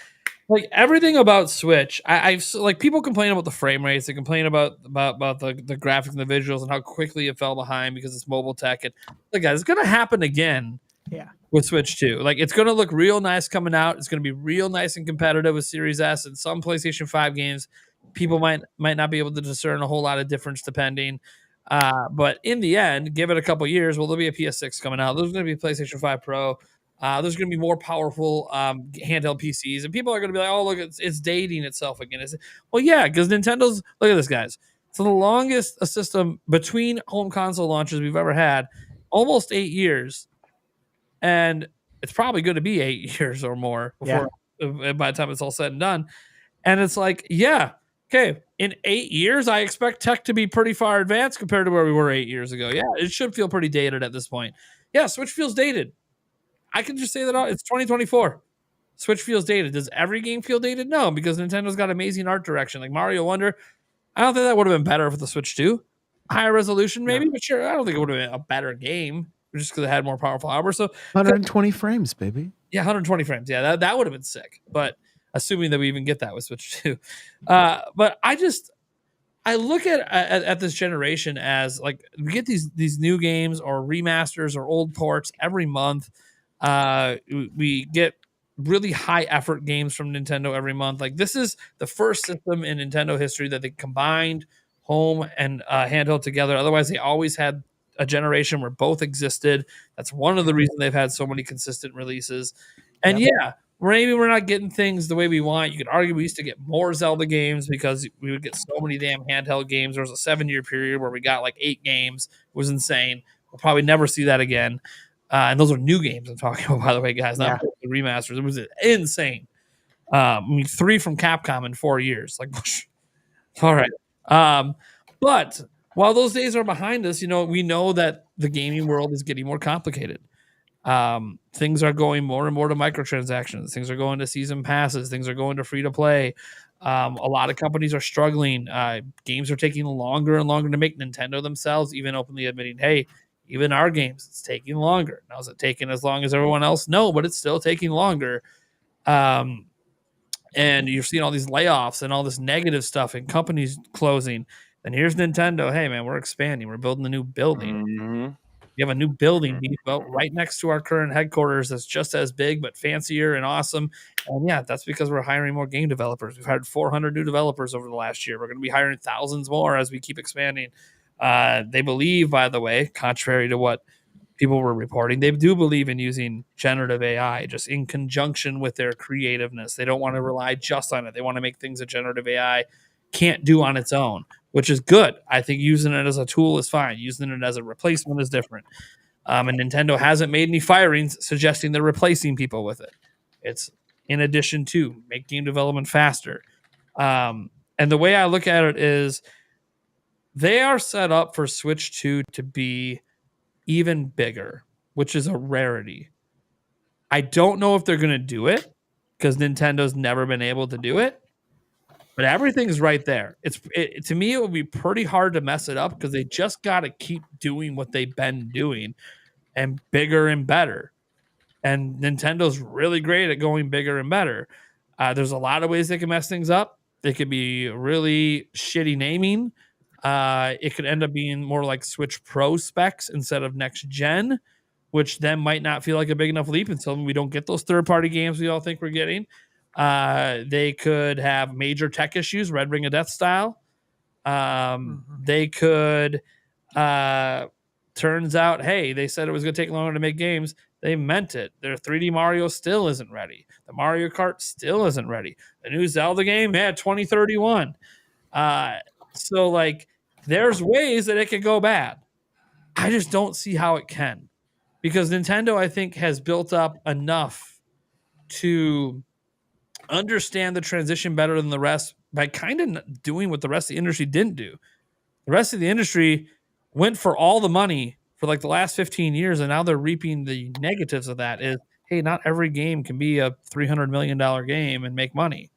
like everything about Switch. I've like, people complain about the frame rates. They complain about the graphics and the visuals and how quickly it fell behind because it's mobile tech. And like, guys, it's gonna happen again. Yeah. With Switch 2. Like, it's going to look real nice coming out. It's going to be real nice and competitive with Series S and some PlayStation 5 games. People might not be able to discern a whole lot of difference depending. But in the end, give it a couple years. Well, there'll be a PS6 coming out. There's going to be a PlayStation 5 Pro. There's going to be more powerful handheld PCs. And people are going to be like, oh, look, it's dating itself again. Well, yeah, because Nintendo's, look at this, guys. It's the longest a system between home console launches we've ever had. Almost 8 years. And it's probably going to be 8 years or more before, by the time it's all said and done. And it's like, yeah, okay, in 8 years, I expect tech to be pretty far advanced compared to where we were 8 years ago. Yeah, it should feel pretty dated at this point. Yeah, Switch feels dated. I can just say that it's 2024. Switch feels dated. Does every game feel dated? No, because Nintendo's got amazing art direction. Like Mario Wonder, I don't think that would have been better with the Switch 2. Higher resolution, maybe, but sure, I don't think it would have been a better game. Just because it had more powerful hardware. So 120 frames, baby. Yeah, 120 frames. Yeah, that would have been sick. But assuming that we even get that with Switch 2. But I look at this generation as like, we get these new games or remasters or old ports every month. We get really high effort games from Nintendo every month. Like, this is the first system in Nintendo history that they combined home and handheld together. Otherwise, they always had a generation where both existed. That's one of the reasons they've had so many consistent releases. And maybe we're not getting things the way we want. You could argue we used to get more Zelda games because we would get so many damn handheld games. There was a 7-year period where we got like 8 games. It was insane. We'll probably never see that again. And those are new games I'm talking about, by the way, guys, not the remasters. It was insane. 3 from Capcom in 4 years. Like, all right. But while those days are behind us, we know that the gaming world is getting more complicated. Things are going more and more to microtransactions. Things are going to season passes. Things are going to free to play. A lot of companies are struggling. Games are taking longer and longer to make. Nintendo themselves even openly admitting, hey, even our games, it's taking longer. Now, is it taking as long as everyone else? No, but it's still taking longer. And you're seeing all these layoffs and all this negative stuff and companies closing. And here's Nintendo. Hey, man, we're expanding. We're building a new building. Mm-hmm. We have a new building being built right next to our current headquarters that's just as big but fancier and awesome. And that's because we're hiring more game developers. We've hired 400 new developers over the last year. We're going to be hiring thousands more as we keep expanding. They believe, by the way, contrary to what people were reporting, they do believe in using generative AI just in conjunction with their creativeness. They don't want to rely just on it. They want to make things that generative AI can't do on its own, which is good. I think using it as a tool is fine. Using it as a replacement is different. And Nintendo hasn't made any firings suggesting they're replacing people with it. It's in addition to make game development faster. And the way I look at it is they are set up for Switch 2 to be even bigger, which is a rarity. I don't know if they're going to do it because Nintendo's never been able to do it. But everything's right there. To me, it would be pretty hard to mess it up because they just got to keep doing what they've been doing and bigger and better. And Nintendo's really great at going bigger and better. There's a lot of ways they can mess things up. They could be really shitty naming. It could end up being more like Switch Pro specs instead of next gen, which then might not feel like a big enough leap until we don't get those third-party games we all think we're getting. They could have major tech issues, Red Ring of Death style. They could, turns out, hey, they said it was going to take longer to make games. They meant it. Their 3D Mario still isn't ready. The Mario Kart still isn't ready. The new Zelda game, 2031. So, like, there's ways that it could go bad. I just don't see how it can. Because Nintendo, I think, has built up enough to understand the transition better than the rest by kind of doing what the rest of the industry didn't do. The rest of the industry went for all the money for like the last 15 years, and now they're reaping the negatives of that is, hey, not every game can be a $300 million game and make money.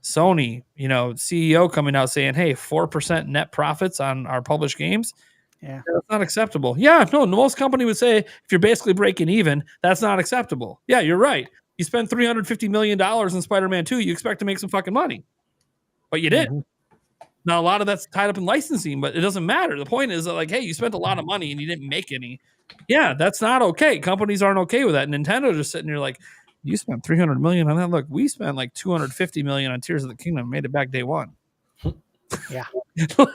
Sony, CEO coming out saying, hey, 4% net profits on our published games. Yeah, that's not acceptable. Yeah, no, most company would say if you're basically breaking even, that's not acceptable. Yeah, you're right. You spent $350 million in Spider-Man 2, you expect to make some fucking money. But you did. Now, a lot of that's tied up in licensing, but it doesn't matter. The point is that, like, hey, you spent a lot of money and you didn't make any. Yeah, that's not okay. Companies aren't okay with that. Nintendo just sitting there like, you spent $300 million on that. Look, we spent like $250 million on Tears of the Kingdom, made it back day one. Yeah. What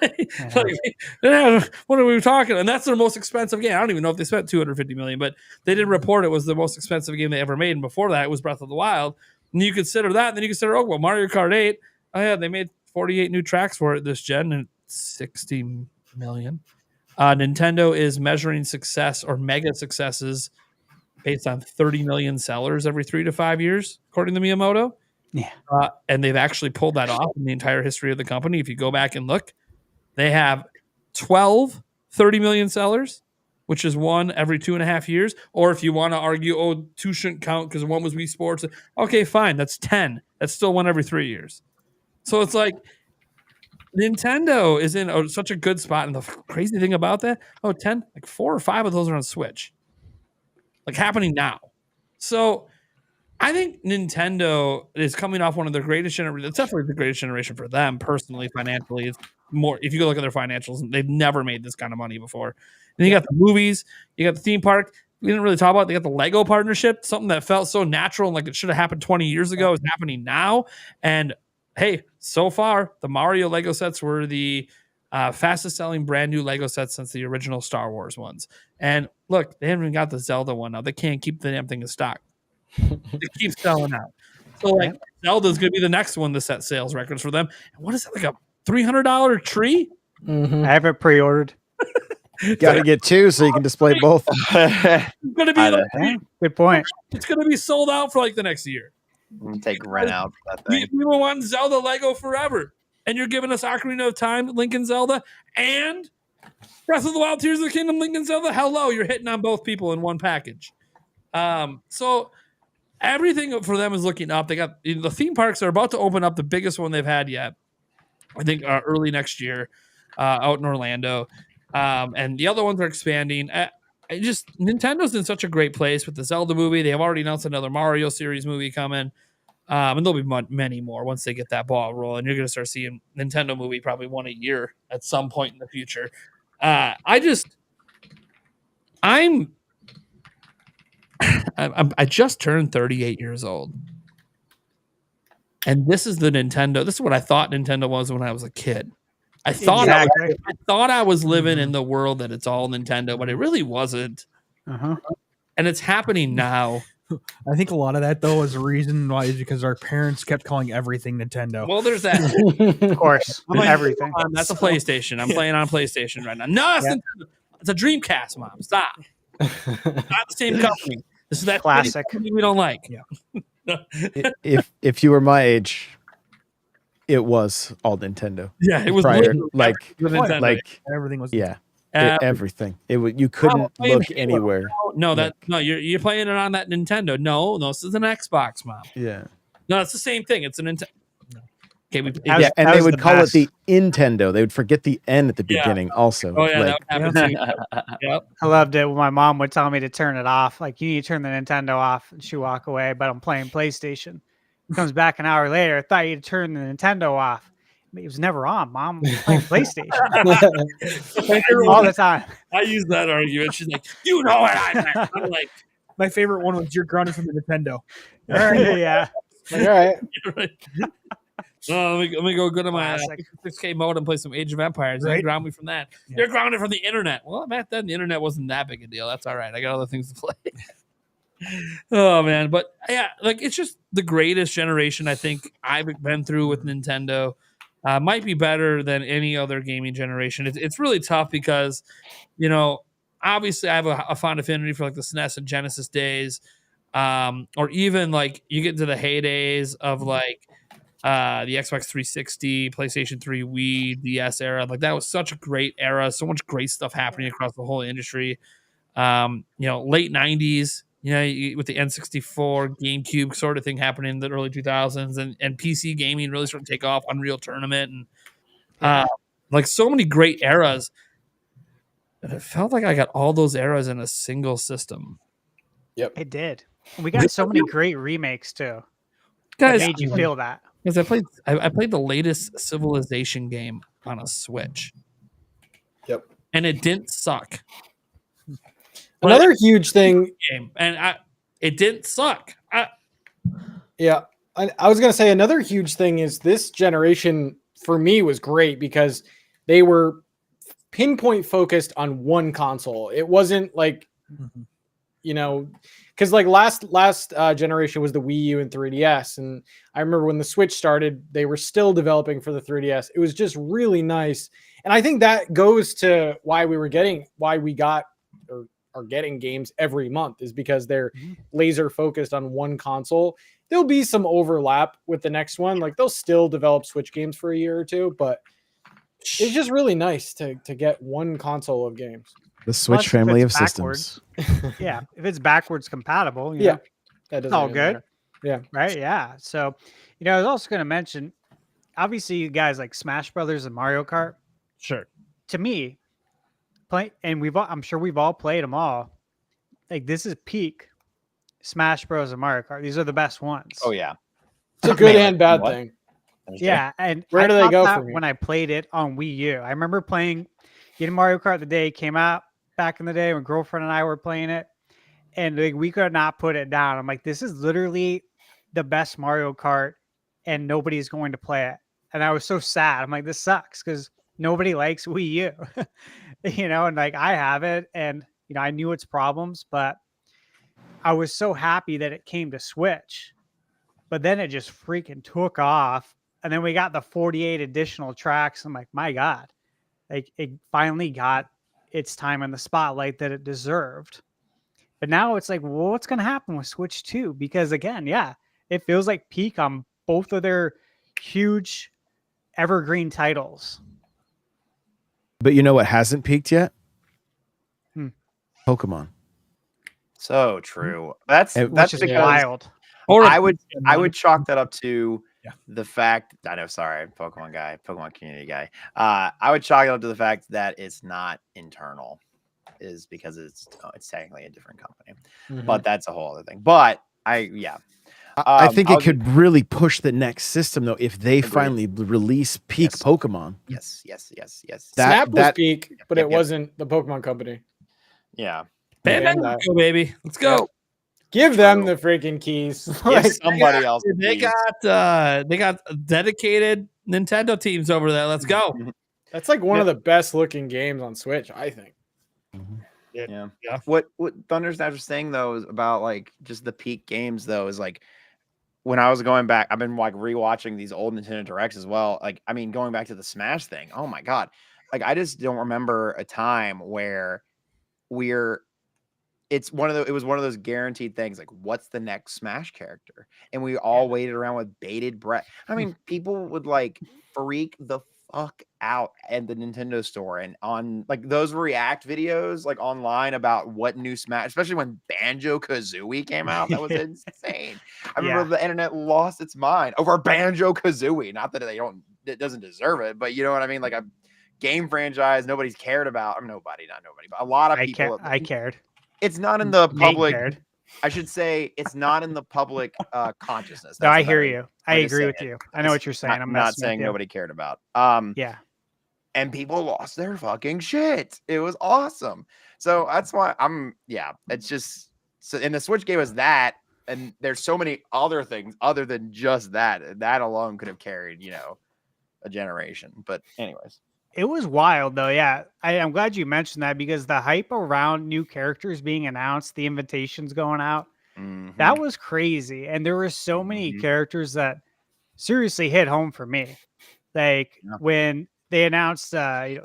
are we talking? And that's their most expensive game. I don't even know if they spent $250 million, but they did report it was the most expensive game they ever made. And before that, it was Breath of the Wild. And you consider that, and then you consider, Mario Kart 8. Oh yeah, they made 48 new tracks for it this gen and $60 million. Nintendo is measuring success or mega successes based on 30 million sellers every 3 to 5 years, according to Miyamoto. Yeah. And they've actually pulled that off in the entire history of the company. If you go back and look, they have 12 30 million sellers, which is one every 2.5 years. Or if you want to argue, 2 shouldn't count because one was Wii Sports. Okay, fine. That's 10. That's still one every 3 years. So it's like Nintendo is in such a good spot. And the crazy thing about that, 10, like 4 or 5 of those are on Switch. Like happening now. So I think Nintendo is coming off one of their greatest generations. It's definitely the greatest generation for them personally, financially. It's more, if you go look at their financials, they've never made this kind of money before. Then you got the movies, you got the theme park. We didn't really talk about it. They got the Lego partnership, something that felt so natural and like it should have happened 20 years ago is happening now. And hey, so far the Mario Lego sets were the fastest selling brand new Lego sets since the original Star Wars ones. And look, they haven't even got the Zelda one now. They can't keep the damn thing in stock. It keeps selling out. So like Zelda's gonna be the next one to set sales records for them. And what is it, like a $300 tree? Mm-hmm. I have it pre-ordered. Got to get two so you can display both. It's gonna be like, Good point. it's gonna be sold out for like the next year. Take rent out for that thing. People want Zelda Lego forever, and you're giving us Ocarina of Time, Lincoln Zelda, and Breath of the Wild, Tears of the Kingdom, Lincoln Zelda. Hello, you're hitting on both people in one package. So everything for them is looking up. They got the theme parks are about to open up the biggest one they've had yet. I think early next year, out in Orlando, and the other ones are expanding. Nintendo's in such a great place with the Zelda movie. They have already announced another Mario series movie coming, and there'll be many more once they get that ball rolling. You're going to start seeing Nintendo movie probably one a year at some point in the future. I just turned 38 years old, and this is the Nintendo. This is what I thought Nintendo was when I was a kid. I thought I was living in the world that it's all Nintendo, but it really wasn't. Uh-huh. And it's happening now. I think a lot of that though is the reason why is because our parents kept calling everything Nintendo. Well, there's that. Of course, everything. That's a PlayStation. I'm playing on PlayStation right now. No, it's a Dreamcast, Mom. Stop. Not the same company. This is that Classic company we don't like. Yeah. If you were my age, it was all Nintendo. Yeah, it was prior, like Nintendo. like Everything was everything. You couldn't look anywhere. No, you're playing it on that Nintendo. No, this is an Xbox, Mom. Yeah. No, it's the same thing. It's a Nintendo. Okay, and they would call it the Nintendo. They would forget the N at the beginning also. Oh yeah, that would happen too. Yep. I loved it when my mom would tell me to turn it off. Like, you need to turn the Nintendo off, and she walk away. But I'm playing PlayStation. Comes back an hour later. I thought you'd turn the Nintendo off. It was never on, Mom. I'm playing PlayStation all the time. I use that argument. She's like, you know what I meant. I'm like, my favorite one was you're grounded from the Nintendo. Yeah. Like, all right. Right. Let me go to my Classic. 6K mode and play some Age of Empires. Right? Ground me from that. Yeah. You're grounded from the internet. Well, back then the internet wasn't that big a deal. That's all right. I got other things to play. Oh man, but yeah, like it's just the greatest generation I think I've been through with Nintendo. Might be better than any other gaming generation. It's really tough because, obviously I have a fond affinity for like the SNES and Genesis days, or even like you get to the heydays of like the Xbox 360, PlayStation 3, Wii, DS era. Like that was such a great era. So much great stuff happening across the whole industry. Late 90s. With the N64, GameCube sort of thing happening in the early 2000s, and PC gaming really started to take off. Unreal Tournament, and like so many great eras. But it felt like I got all those eras in a single system. Yep, it did. We got so many great remakes too. Guys, that made you feel that. Because I played the latest Civilization game on a Switch. Yep, and it didn't suck. Another huge thing, and it didn't suck. I was going to say another huge thing is this generation for me was great because they were pinpoint focused on one console. It wasn't like, because like last generation was the Wii U and 3DS, and I remember when the Switch started, they were still developing for the 3DS. It was just really nice, and I think that goes to why we got or are getting games every month is because they're laser focused on one console. There'll be some overlap with the next one. Like they'll still develop Switch games for a year or two, but it's just really nice to get one console of games. The Switch family of systems. Yeah. If it's backwards compatible, that it's all good. Matter. Yeah. Right. Yeah. So, I was also going to mention, obviously you guys like Smash Brothers and Mario Kart. Sure. To me, I'm sure we've all played them all. Like this is peak Smash Bros. And Mario Kart. These are the best ones. Oh yeah, it's a good and bad thing. Yeah, and where do they go from here? When I played it on Wii U, I remember getting Mario Kart the day it came out back in the day when girlfriend and I were playing it, and like, we could not put it down. I'm like, this is literally the best Mario Kart and nobody's going to play it. And I was so sad. I'm like, this sucks because nobody likes Wii U, and like I have it, and I knew its problems, but I was so happy that it came to Switch. But then it just freaking took off. And then we got the 48 additional tracks. I'm like, my God, like it finally got its time in the spotlight that it deserved. But now it's like, well, what's going to happen with Switch 2? Because again, it feels like peak on both of their huge evergreen titles. But you know what hasn't peaked yet? Pokemon. So true. That's Which is because wild. I would chalk that up to the fact. I know, sorry, Pokemon community guy. I would chalk it up to the fact that it's not internal, is because it's technically a different company. But that's a whole other thing. But I think it could really push the next system though if they finally release peak Pokemon. Yes. Snap was peak, but it wasn't the Pokemon company. Yeah. Go, baby. Let's go. Give them the freaking keys. Give somebody else. They got dedicated Nintendo teams over there. Let's go. That's like one of the best looking games on Switch, I think. Yeah. What Thundersnatch was saying though is about like just the peak games though is like when I was going back, I've been like rewatching these old Nintendo Directs as well. Like, I mean, going back to the Smash thing. Oh my God. Like, I just don't remember a time where it was one of those guaranteed things. Like, what's the next Smash character? And we all waited around with bated breath. I mean, people would like freak the fuck out at the Nintendo store and on like those react videos like online about what new Smash, especially when Banjo-Kazooie came out. That was insane. I remember the internet lost its mind over Banjo-Kazooie. Not that it doesn't deserve it, but you know what I mean? Like a game franchise nobody's cared about. Not nobody, but a lot of people. I cared. It's not in the public. I should say it's not in the public consciousness. No, I hear you. I agree with you. I know what you're saying. I'm not saying nobody cared about. And people lost their fucking shit. It was awesome. So that's why it's just so. And the Switch gave us that, and there's so many other things other than just that. That alone could have carried, a generation. But anyways. It was wild though. Yeah. I'm glad you mentioned that because the hype around new characters being announced, the invitations going out, that was crazy. And there were so many characters that seriously hit home for me. Like when they announced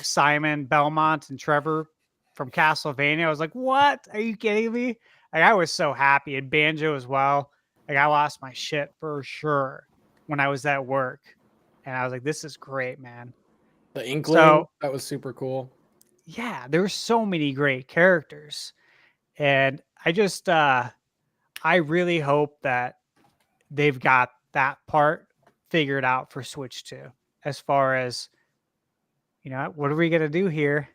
Simon, Belmont, and Trevor from Castlevania, I was like, what? Are you kidding me? Like, I was so happy. And Banjo as well. Like, I lost my shit for sure when I was at work. And I was like, this is great, man. The Inkling, that was super cool. Yeah, there were so many great characters. And I just, I really hope that they've got that part figured out for Switch 2. As far as, what are we going to do here?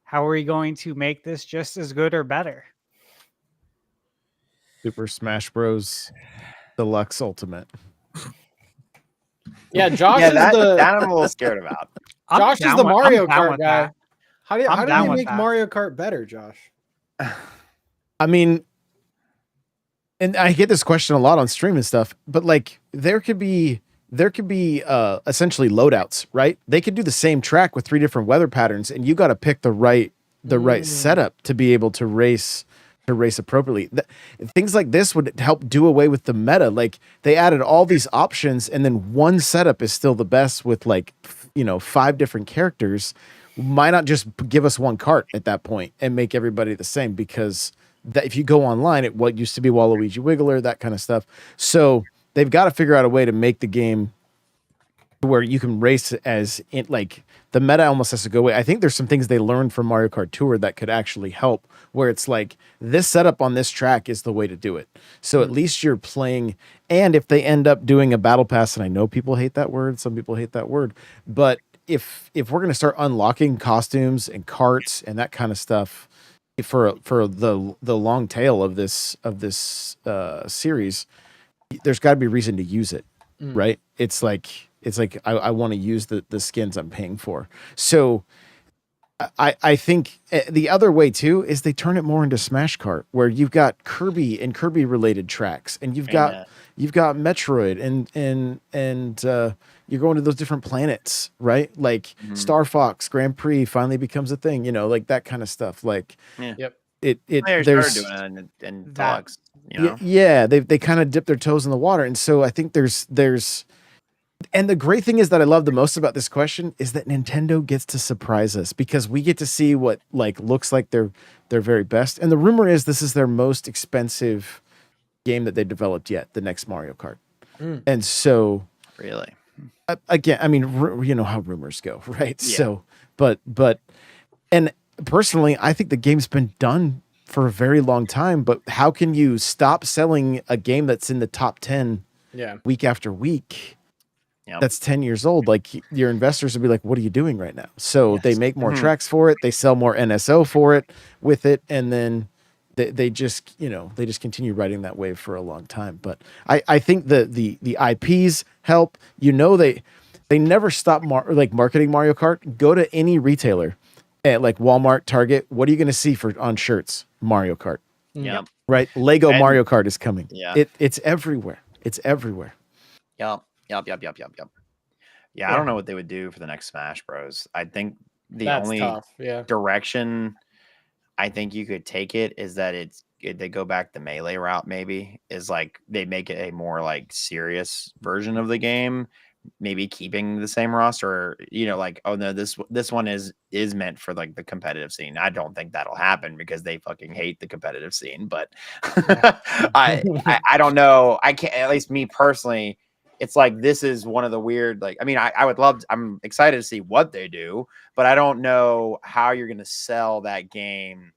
How are we going to make this just as good or better? Super Smash Bros. Deluxe Ultimate. Yeah, Josh is that I'm a little scared about. Josh is the Mario Kart guy. How do you make Mario Kart better, Josh? I mean, and I get this question a lot on stream and stuff, but like there could be essentially loadouts, right? They could do the same track with 3 different weather patterns, and you got to pick the right setup to be able to race appropriately. Things like this would help do away with the meta. Like they added all these options, and then one setup is still the best with 5 different characters. Why not just give us one cart at that point and make everybody the same? Because that if you go online, what used to be Waluigi Wiggler, that kind of stuff. So they've got to figure out a way to make the game where you can race the meta almost has to go away. I think there's some things they learned from Mario Kart Tour that could actually help, where it's like this setup on this track is the way to do it. So at least you're playing. And if they end up doing a battle pass, and I know people hate that word, some people hate that word, but if we're going to start unlocking costumes and carts and that kind of stuff for the long tail of this series, there's got to be a reason to use it, right? It's like I want to use the skins I'm paying for. So I think the other way too is they turn it more into Smash Kart, where you've got Kirby and Kirby related tracks, and you've got Metroid and you're going to those different planets, right? Like Star Fox Grand Prix finally becomes a thing, like that kind of stuff. Like, it there's doing it in Deluxe, they kind of dip their toes in the water, and so I think there's. And the great thing is that I love the most about this question is that Nintendo gets to surprise us because we get to see what looks like their very best. And the rumor is this is their most expensive game that they developed yet, the next Mario Kart. And so really, again, I mean, you know how rumors go, right? Yeah. So, but and personally, I think the game's been done for a very long time. But how can you stop selling a game that's in the top 10 week after week? That's 10 years old. Like your investors would be like, what are you doing right now? So they make more tracks for it. They sell more NSO for it with it. And then they just continue riding that wave for a long time. But I think the IPs help, they never stop marketing Mario Kart. Go to any retailer at like Walmart, Target. What are you going to see on shirts? Mario Kart. Yeah. Right. Lego Mario Kart is coming. Yeah. It's everywhere. It's everywhere. Yep. Yeah, I don't know what they would do for the next Smash Bros. I think That's only tough. direction I think you could take it is that they go back the melee route. Maybe is like they make it a more like serious version of the game. Maybe keeping the same roster. Like, oh no, this one is meant for like the competitive scene. I don't think that'll happen because they fucking hate the competitive scene. But I don't know. I can't. At least me personally. It's like this is one of the weird, I'm excited to see what they do, but I don't know how you're going to sell that game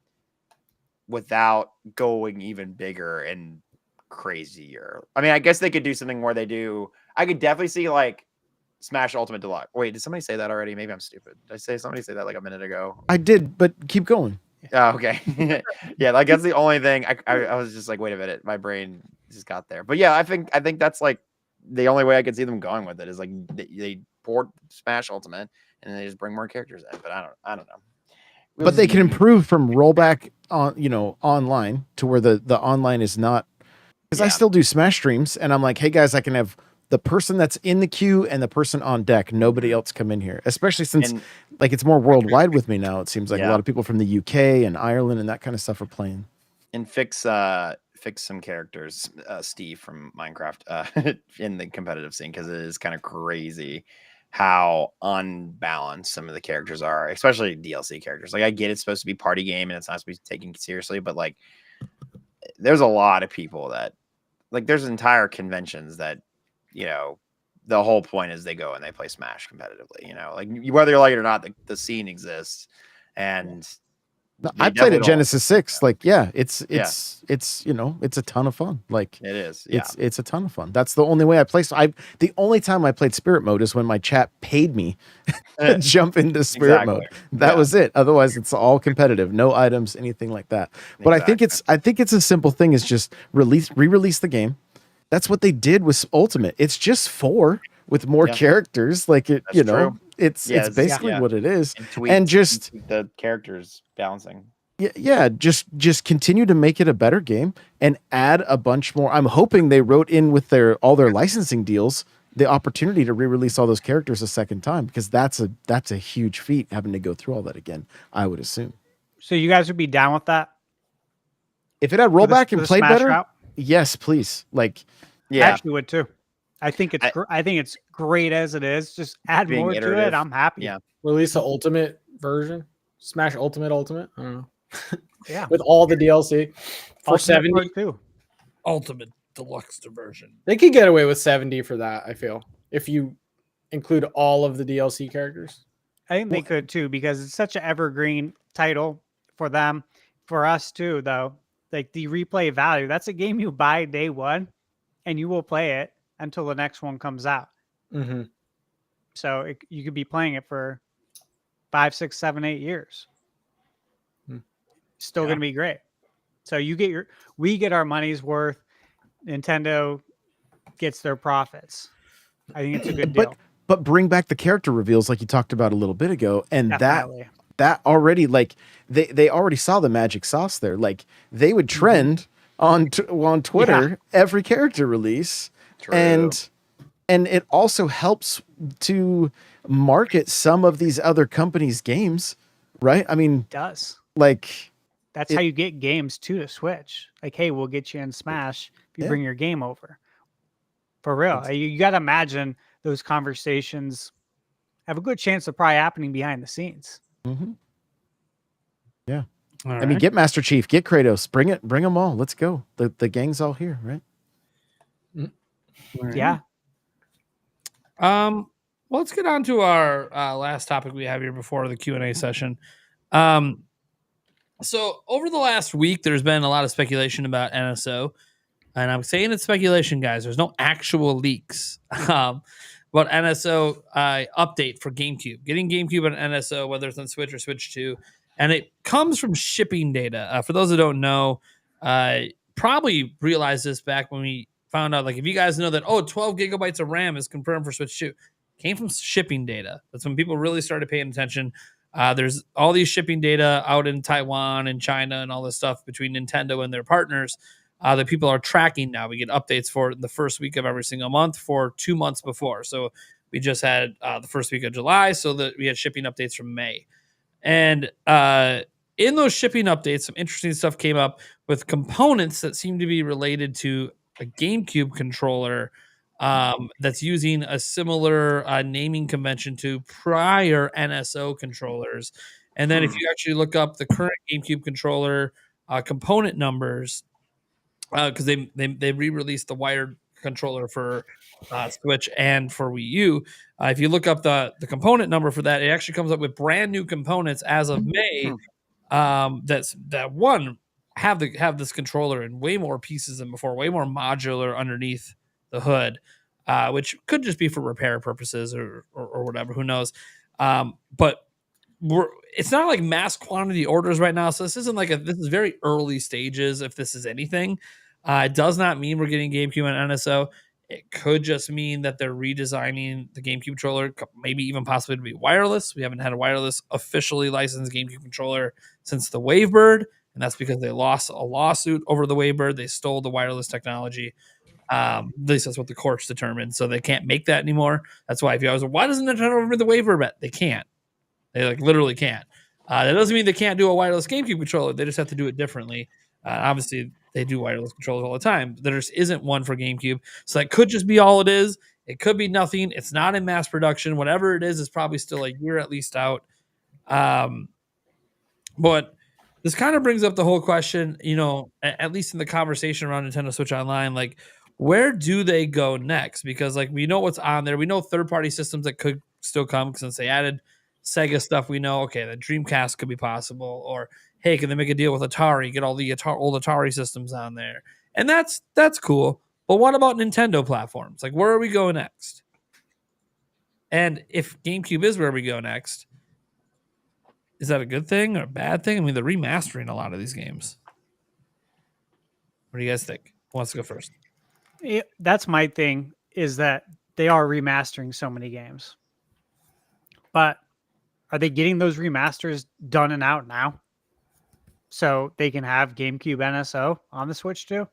without going even bigger and crazier. I mean, I guess they could do something where I could definitely see like Smash Ultimate Deluxe. Wait, did somebody say that already? Maybe I'm stupid. Did somebody say that like a minute ago? I did, but keep going. Oh, okay. Yeah, like that's the only thing. I was just like, wait a minute, my brain just got there. But yeah, I think that's like the only way I could see them going with it is like they port Smash Ultimate and they just bring more characters in. But I don't know. But they can improve from rollback on online to where the online is not, because I still do Smash streams and I'm like, hey guys, I can have the person that's in the queue and the person on deck. Nobody else come in here, especially since it's more worldwide with me now. It seems like a lot of people from the UK and Ireland and that kind of stuff are playing. And fix some characters, Steve from Minecraft, in the competitive scene, because it is kind of crazy how unbalanced some of the characters are, especially DLC characters. Like I get it's supposed to be party game and it's not supposed to be taken seriously, but like there's a lot of people that like there's entire conventions that the whole point is they go and they play Smash competitively. Like whether you like it or not, the scene exists and. I played at Genesis 6. Like, it's a ton of fun. Like it is. It's a ton of fun. That's the only way I play. So the only time I played Spirit Mode is when my chat paid me to jump into Spirit Mode. That was it. Otherwise, it's all competitive. No items, anything like that. But I think it's a simple thing. Is just re-release the game. That's what they did with Ultimate. It's just 4 with more characters. Like it, true. It's basically what it is, and just the characters balancing. Yeah, just continue to make it a better game and add a bunch more. I'm hoping they wrote in with all their licensing deals the opportunity to re-release all those characters a second time, because that's a huge feat having to go through all that again. I would assume. So you guys would be down with that if it had rollback and played better? Route? Yes, please. Like, I actually would too. I think it's great as it is. Just add more to it. I'm happy. Yeah. Release the Ultimate version. Smash Ultimate. I don't know. Yeah. With all the DLC for Ultimate 70. Ultimate Deluxe version. They could get away with 70 for that, I feel. If you include all of the DLC characters. I think they could too, because it's such an evergreen title for them. For us too, though. Like the replay value, that's a game you buy day one and you will play it until the next one comes out. Mm-hmm. So you could be playing it for 5, 6, 7, 8 years. Still going to be great. So we get our money's worth. Nintendo gets their profits. I think it's a good deal. But bring back the character reveals like you talked about a little bit ago, and Definitely. that already, like they already saw the magic sauce there. Like they would trend on Twitter every character release. True. And it also helps to market some of these other companies' games, right? I mean, It does. like That's how you get games to Switch. Like, hey, we'll get you in Smash if you bring your game over. For real. You got to imagine those conversations have a good chance of probably happening behind the scenes. yeah. All I mean, get Master Chief, get Kratos, bring them all. Let's go. The gang's all here, right? Yeah. Well, let's get on to our last topic we have here before the Q&A session. So over the last week, there's been a lot of speculation about NSO, and I'm saying it's speculation, guys. There's no actual leaks. But NSO update for GameCube, getting GameCube and NSO, whether it's on Switch or Switch 2, and it comes from shipping data. For those that don't know, probably realized this back when we found out, like, if you guys know that, 12 gigabytes of RAM is confirmed for Switch 2, came from shipping data. That's when people really started paying attention. There's all these shipping data out in Taiwan and China and all this stuff between Nintendo and their partners that people are tracking now. We get updates for the first week of every single month for 2 months before. So we just had the first week of July, so that we had shipping updates from May. And in those shipping updates, some interesting stuff came up with components that seem to be related to a GameCube controller that's using a similar naming convention to prior NSO controllers. And then if you actually look up the current GameCube controller component numbers, because they re-released the wired controller for Switch and for Wii U. If you look up the component number for that, it actually comes up with brand new components as of May. That have this controller in way more pieces than before, way more modular underneath the hood, which could just be for repair purposes or whatever. Who knows? But it's not like mass quantity orders right now, so this isn't like this is very early stages. If this is anything, it does not mean we're getting GameCube and NSO. It could just mean that they're redesigning the GameCube controller, maybe even possibly to be wireless. We haven't had a wireless officially licensed GameCube controller since the Wavebird, and that's because they lost a lawsuit over the Wavebird. They stole the wireless technology. At least that's what the courts determined. So they can't make that anymore. That's why if you always, why doesn't Nintendo remove the Wavebird? They can't. They literally can't. That doesn't mean they can't do a wireless GameCube controller. They just have to do it differently. Obviously, they do wireless controllers all the time. There just isn't one for GameCube. So that could just be all it is. It could be nothing. It's not in mass production. Whatever it is probably still a year at least out. But this kind of brings up the whole question, at least in the conversation around Nintendo Switch Online, like, where do they go next? Because, like, we know what's on there. We know third-party systems that could still come since they added Sega stuff. We know, okay, the Dreamcast could be possible, or hey, can they make a deal with Atari, get all the old Atari systems on there? And that's cool. But what about Nintendo platforms? Like, where are we going next? And if GameCube is where we go next, is that a good thing or a bad thing? I mean, they're remastering a lot of these games. What do you guys think? Who wants to go first? That's my thing, is that they are remastering so many games. But are they getting those remasters done and out now, so they can have GameCube NSO on the Switch too?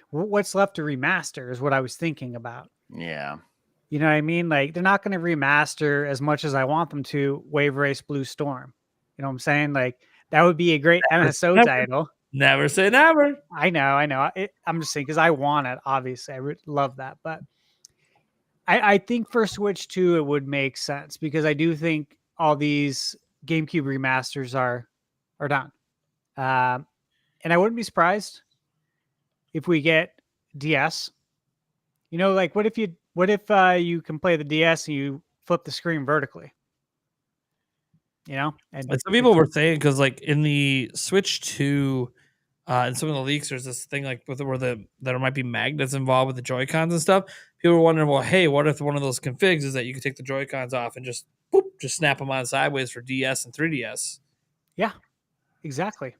What's left to remaster is what I was thinking about. Yeah. You know what I mean? Like, they're not going to remaster as much as I want them to Wave Race Blue Storm. You know what I'm saying? Like, that would be a great NSO title. Never say never. I know. I'm just saying, because I want it, obviously. I would love that. But I think for Switch 2, it would make sense, because I do think all these GameCube remasters are done. And I wouldn't be surprised if we get DS. Like, what if you can play the DS and you flip the screen vertically? And some people were saying, because like in the Switch 2 and some of the leaks, there's this thing like where there might be magnets involved with the Joy-Cons and stuff. People were wondering, well, hey, what if one of those configs is that you can take the Joy-Cons off and just snap them on sideways for DS and 3DS? Yeah, exactly.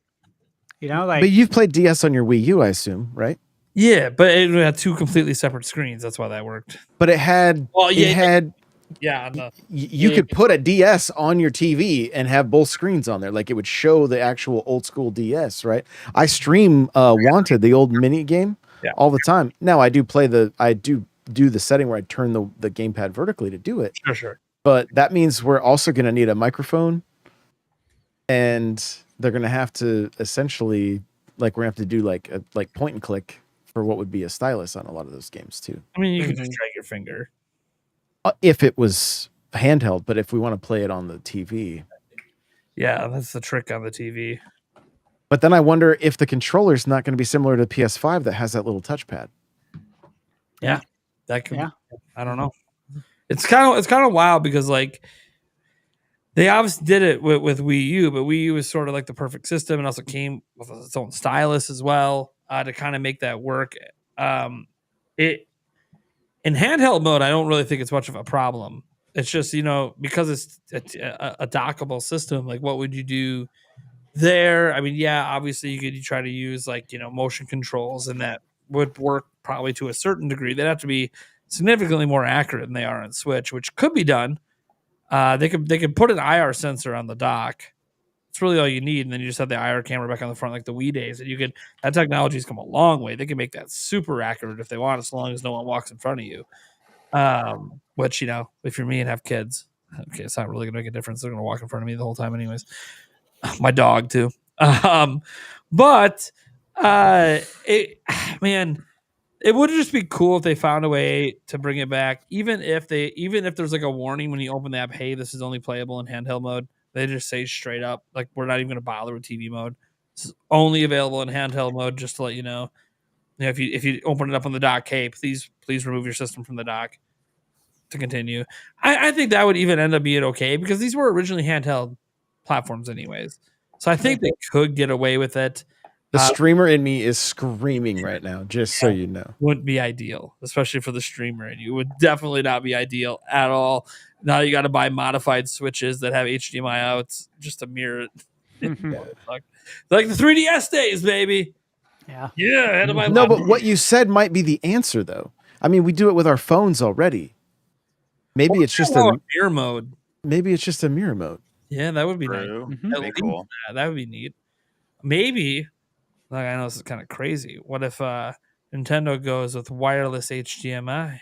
Like, but you've played DS on your Wii U, I assume, right? Yeah, but it had two completely separate screens. That's why that worked. But it had Yeah, on the, you could put a DS on your TV and have both screens on there. Like it would show the actual old school DS, right? I stream Wanted, the old mini game, Yeah. all the time. Now I do do the setting where I turn the gamepad vertically to do it. sure. But that means we're also going to need a microphone, and they're going to have to essentially, like, we're going to have to do like point and click for what would be a stylus on a lot of those games too. I mean, you can just drag your finger. If it was handheld, but if we want to play it on the TV. Yeah, that's the trick on the TV. But then I wonder if the controller is not going to be similar to PS5 that has that little touchpad. Yeah, that could. Yeah. I don't know. It's kind of wild because like they obviously did it with Wii U, but Wii U is sort of like the perfect system, and also came with its own stylus as well to kind of make that work. It in handheld mode, I don't really think it's much of a problem. It's just because it's a dockable system. Like, what would you do there? I mean, yeah, obviously you try to use like motion controls, and that would work probably to a certain degree. They'd have to be significantly more accurate than they are on Switch, which could be done. They could put an IR sensor on the dock. It's really all you need, and then you just have the IR camera back on the front like the Wii days. And that technology's come a long way. They can make that super accurate if they want, as long as no one walks in front of you. Which if you're me and have kids, okay, it's not really gonna make a difference. They're gonna walk in front of me the whole time, anyways. My dog too. But it would just be cool if they found a way to bring it back, even if there's like a warning when you open the app, hey, this is only playable in handheld mode. They just say straight up, like, we're not even going to bother with TV mode. This is only available in handheld mode, just to let you know. If you open it up on the dock, hey, please remove your system from the dock to continue. I think that would even end up being okay, because these were originally handheld platforms anyways. So I think they could get away with it. The streamer in me is screaming right now, just so you know. Wouldn't be ideal, especially for the streamer in you. It would definitely not be ideal at all. Now you got to buy modified switches that have HDMI outs just to mirror it. Like the 3DS days, baby. Yeah. Yeah. I had to buy No, but what you said might be the answer, though. I mean, we do it with our phones already. Maybe it's just a mirror mode. Maybe it's just a mirror mode. Yeah, that would be nice. That'd be cool. That would be neat. Maybe, like, I know this is kind of crazy. What if Nintendo goes with wireless HDMI?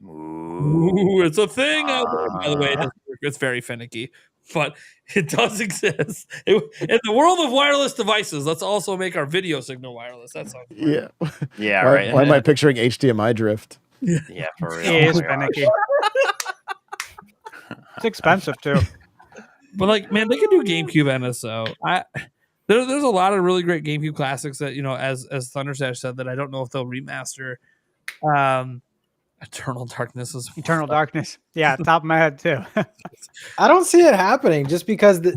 Ooh, it's a thing out there. By the way, it's very finicky, but it does exist. In the world of wireless devices, let's also make our video signal wireless. That's all. Yeah. Yeah, why, right. Why am I picturing HDMI drift? Yeah, for real. It is Oh my finicky. It's expensive too. But like, man, they could do GameCube NSO. There's a lot of really great GameCube classics that as Thundersash said, that I don't know if they'll remaster. Eternal Darkness is Eternal Darkness. Yeah, top of my head too. I don't see it happening, just because the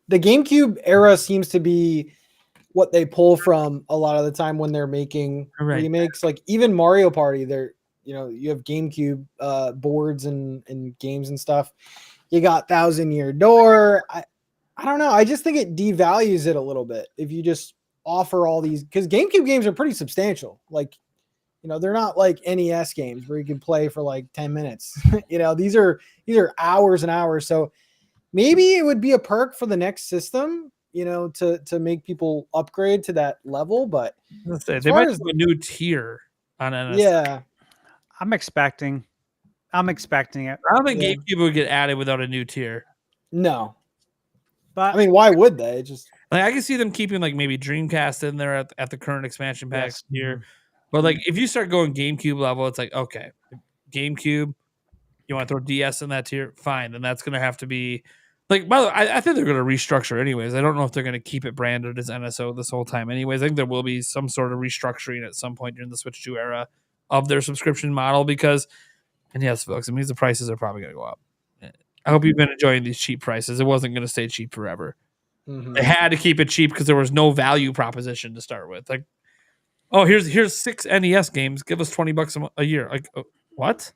GameCube era seems to be what they pull from a lot of the time when they're making remakes. Like even Mario Party, you have GameCube boards and games and stuff. You got Thousand Year Door. I don't know. I just think it devalues it a little bit if you just offer all these, because GameCube games are pretty substantial. Like, they're not like NES games where you can play for like 10 minutes. These are hours and hours. So maybe it would be a perk for the next system, to make people upgrade to that level. But they might have a new tier on NES. Yeah, I'm expecting it. I don't think GameCube would get added without a new tier. No. But I mean, why would they? Like, I can see them keeping like maybe Dreamcast in there at the current expansion pack tier. But like, if you start going GameCube level, it's like, okay, GameCube, you want to throw DS in that tier? Fine. Then that's going to have to be like, by the way, I think they're going to restructure anyways. I don't know if they're going to keep it branded as NSO this whole time anyways. I think there will be some sort of restructuring at some point during the Switch 2 era of their subscription model, because, and yes, folks, it means the prices are probably going to go up. I hope you've been enjoying these cheap prices. It wasn't going to stay cheap forever. Mm-hmm. They had to keep it cheap because there was no value proposition to start with. Like, oh, here's 6 NES games. Give us $20 a year. Like, what?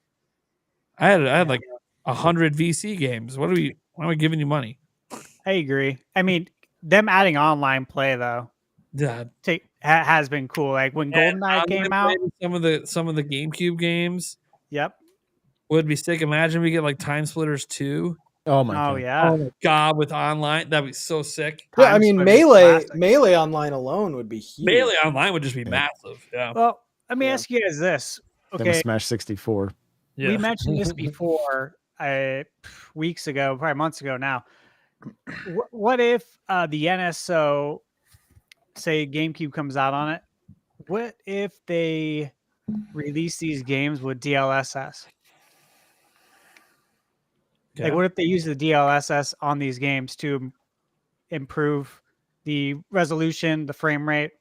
I had like 100 VC games. Why am I giving you money? I agree. I mean, them adding online play though, has been cool. Like when GoldenEye came out, some of the GameCube games. Yep. would be sick. Imagine we get like Time Splitters 2. Oh my Oh god. yeah. Oh my god, with online, that'd be so sick. Yeah, I Time mean Splitters classic. Melee online alone would be huge. Melee online would just be massive. Yeah. Well, let me Yeah. ask you guys this. Then Okay, Smash 64. Yeah. we mentioned this before, weeks ago, probably months ago now. What if the NSO, say GameCube comes out on it? What if they release these games with DLSS? Okay. Like, what if they use the DLSS on these games to improve the resolution, the frame rate,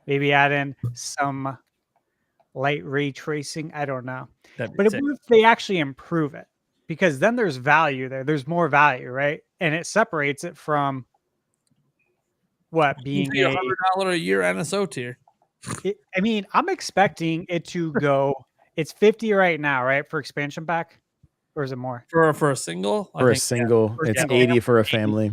maybe add in some light ray tracing? I don't know. That'd be But sick. if they actually improve it, because then there's value there. There's more value, right? And it separates it from what being Be a. $100 a year NSO tier. I mean, I'm expecting it to go. It's 50 right now, right, for expansion pack, or is it more? For a single? I For a think, yeah. single, For a it's single. 80 for a family.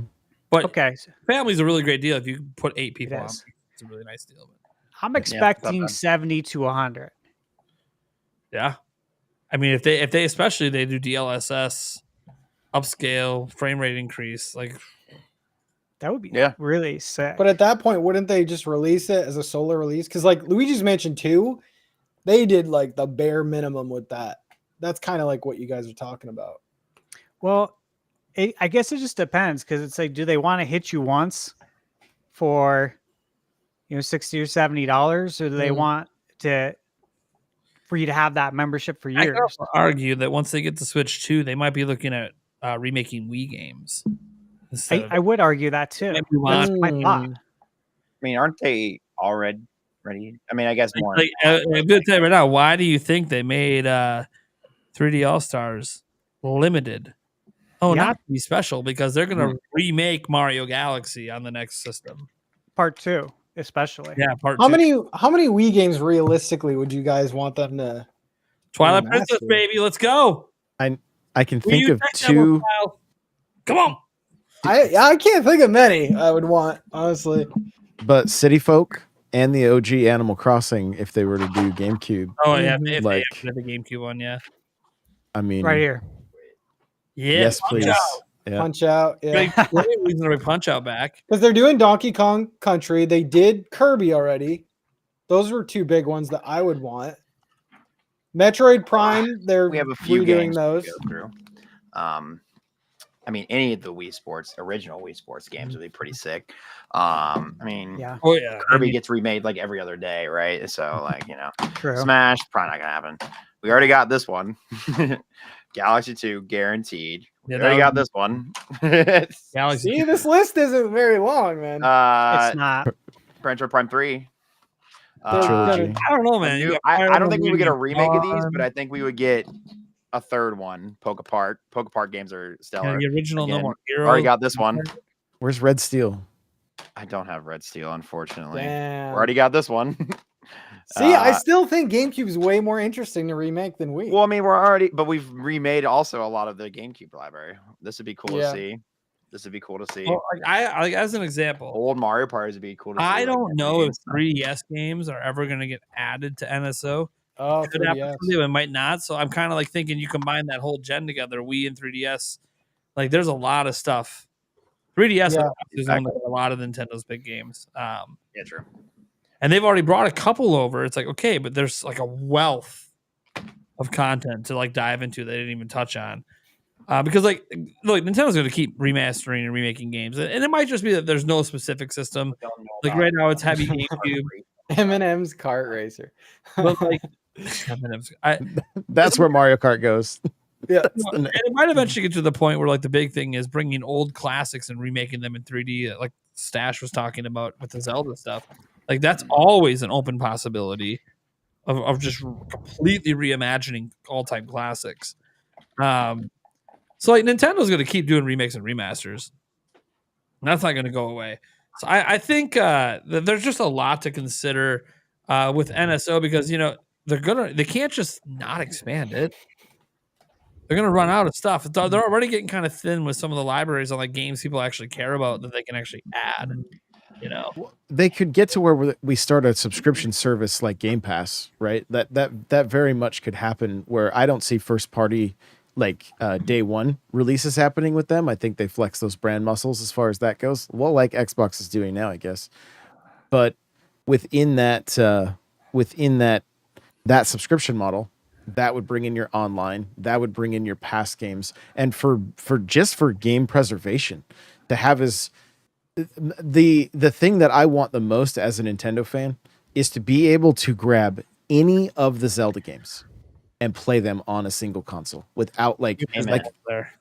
But Okay, so family's a really great deal if you put 8 people on. is. It's a really nice deal. But I'm it's not expecting bad. 70 to 100. yeah. I mean, if they especially they do DLSS, upscale, frame rate increase, like That would be Yeah. really sick. But at that point, wouldn't they just release it as a solo release? Because like Luigi's Mansion 2, they did like the bare minimum with that. That's kind of like what you guys are talking about. Well, I guess it just depends, because it's like, do they want to hit you once for $60 or $70, or do they Mm. want for you to have that membership for I years? could also argue that once they get the Switch 2, they might be looking at remaking Wii games. instead of- I would argue that too. Maybe want- That's my thought. Mm. I mean, aren't they already ready? I mean, I guess more. Like, I'm going to tell you right now, why do you think they made 3D All Stars limited? Oh, Yeah. not to be special, because they're going to remake Mario Galaxy on the next system. Part 2, especially. Yeah, part How 2. many Wii games realistically would you guys want them to? Twilight remaster? Princess, baby, let's go. I can Will think you of take that one, two. Kyle? Come on. I can't think of many I would want, honestly. But City Folk and the OG Animal Crossing, if they were to do GameCube, Oh, yeah. Mhm. If Like- they have the GameCube one, yeah. I mean, Right here. Yeah. yes, Punch please. Out. Yeah. Punch Out, yeah. Great reason to bring Punch Out back. Because they're doing Donkey Kong Country. They did Kirby already. Those were two big ones that I would want. Metroid Prime, they're We have a few redoing games those. to go through. I mean, any of the Wii Sports, original Wii Sports games would be pretty sick. I mean, Yeah, Oh, yeah. Kirby gets remade like every other day, right? So, like, true. Smash, probably not gonna happen. We already got this one. Galaxy 2, guaranteed. Yeah, We already that got this one. Galaxy. See, this list isn't very long, man. It's not. Metroid Prime 3. They're Trilogy. I don't know, man. You got I Fire don't think we would get a Emblem, remake of these, Dawn, but I think we would get a third one. Poke Apart. Poke Apart games are yeah, stellar. the original No Again, More Heroes. Already got this one. Where's Red Steel? I don't have Red Steel, unfortunately. Damn. Already got this one. See, I Uh, still think GameCube is way more interesting to remake than Wii. Well, I mean, but we've remade also a lot of the GameCube library. This would be cool Yeah. to see. This would be cool to see. Well, like as an example, Old Mario Party would be cool to see. I like, don't know if games. 3DS games are ever going to get added to NSO. Oh, Could happen 3DS. someday, but it might not. So I'm kind of like thinking you combine that whole gen together, Wii and 3DS. Like, there's a lot of stuff. 3DS Yeah. is one that got a lot of Nintendo's big games. Yeah, true. And they've already brought a couple over. It's like, okay, but there's like a wealth of content to like dive into they didn't even touch on. Because like, look, Nintendo's going to keep remastering and remaking games, and it might just be that there's no specific system. Like right now, it's heavy GameCube, M&M's Kart Racer. but like, That's where Mario Kart goes. Yeah. and it might eventually get to the point where like the big thing is bringing old classics and remaking them in 3D, like Stash was talking about with the Zelda stuff. Like that's always an open possibility of just completely reimagining all-time classics. So like Nintendo's going to keep doing remakes and remasters. That's not going to go away. So I think that there's just a lot to consider with NSO because they can't just not expand it. They're going to run out of stuff. They're already getting kind of thin with some of the libraries on like games people actually care about that they can actually add. You know, They could get to where we start a subscription service like Game Pass, right? That very much could happen. Where I don't see first party like day one releases happening with them. I think they flex those brand muscles as far as that goes. Well, like Xbox is doing now, I guess. But within that that subscription model, that would bring in your online, that would bring in your past games, and for game preservation, to have as the thing that I want the most as a Nintendo fan is to be able to grab any of the Zelda games and play them on a single console without like there.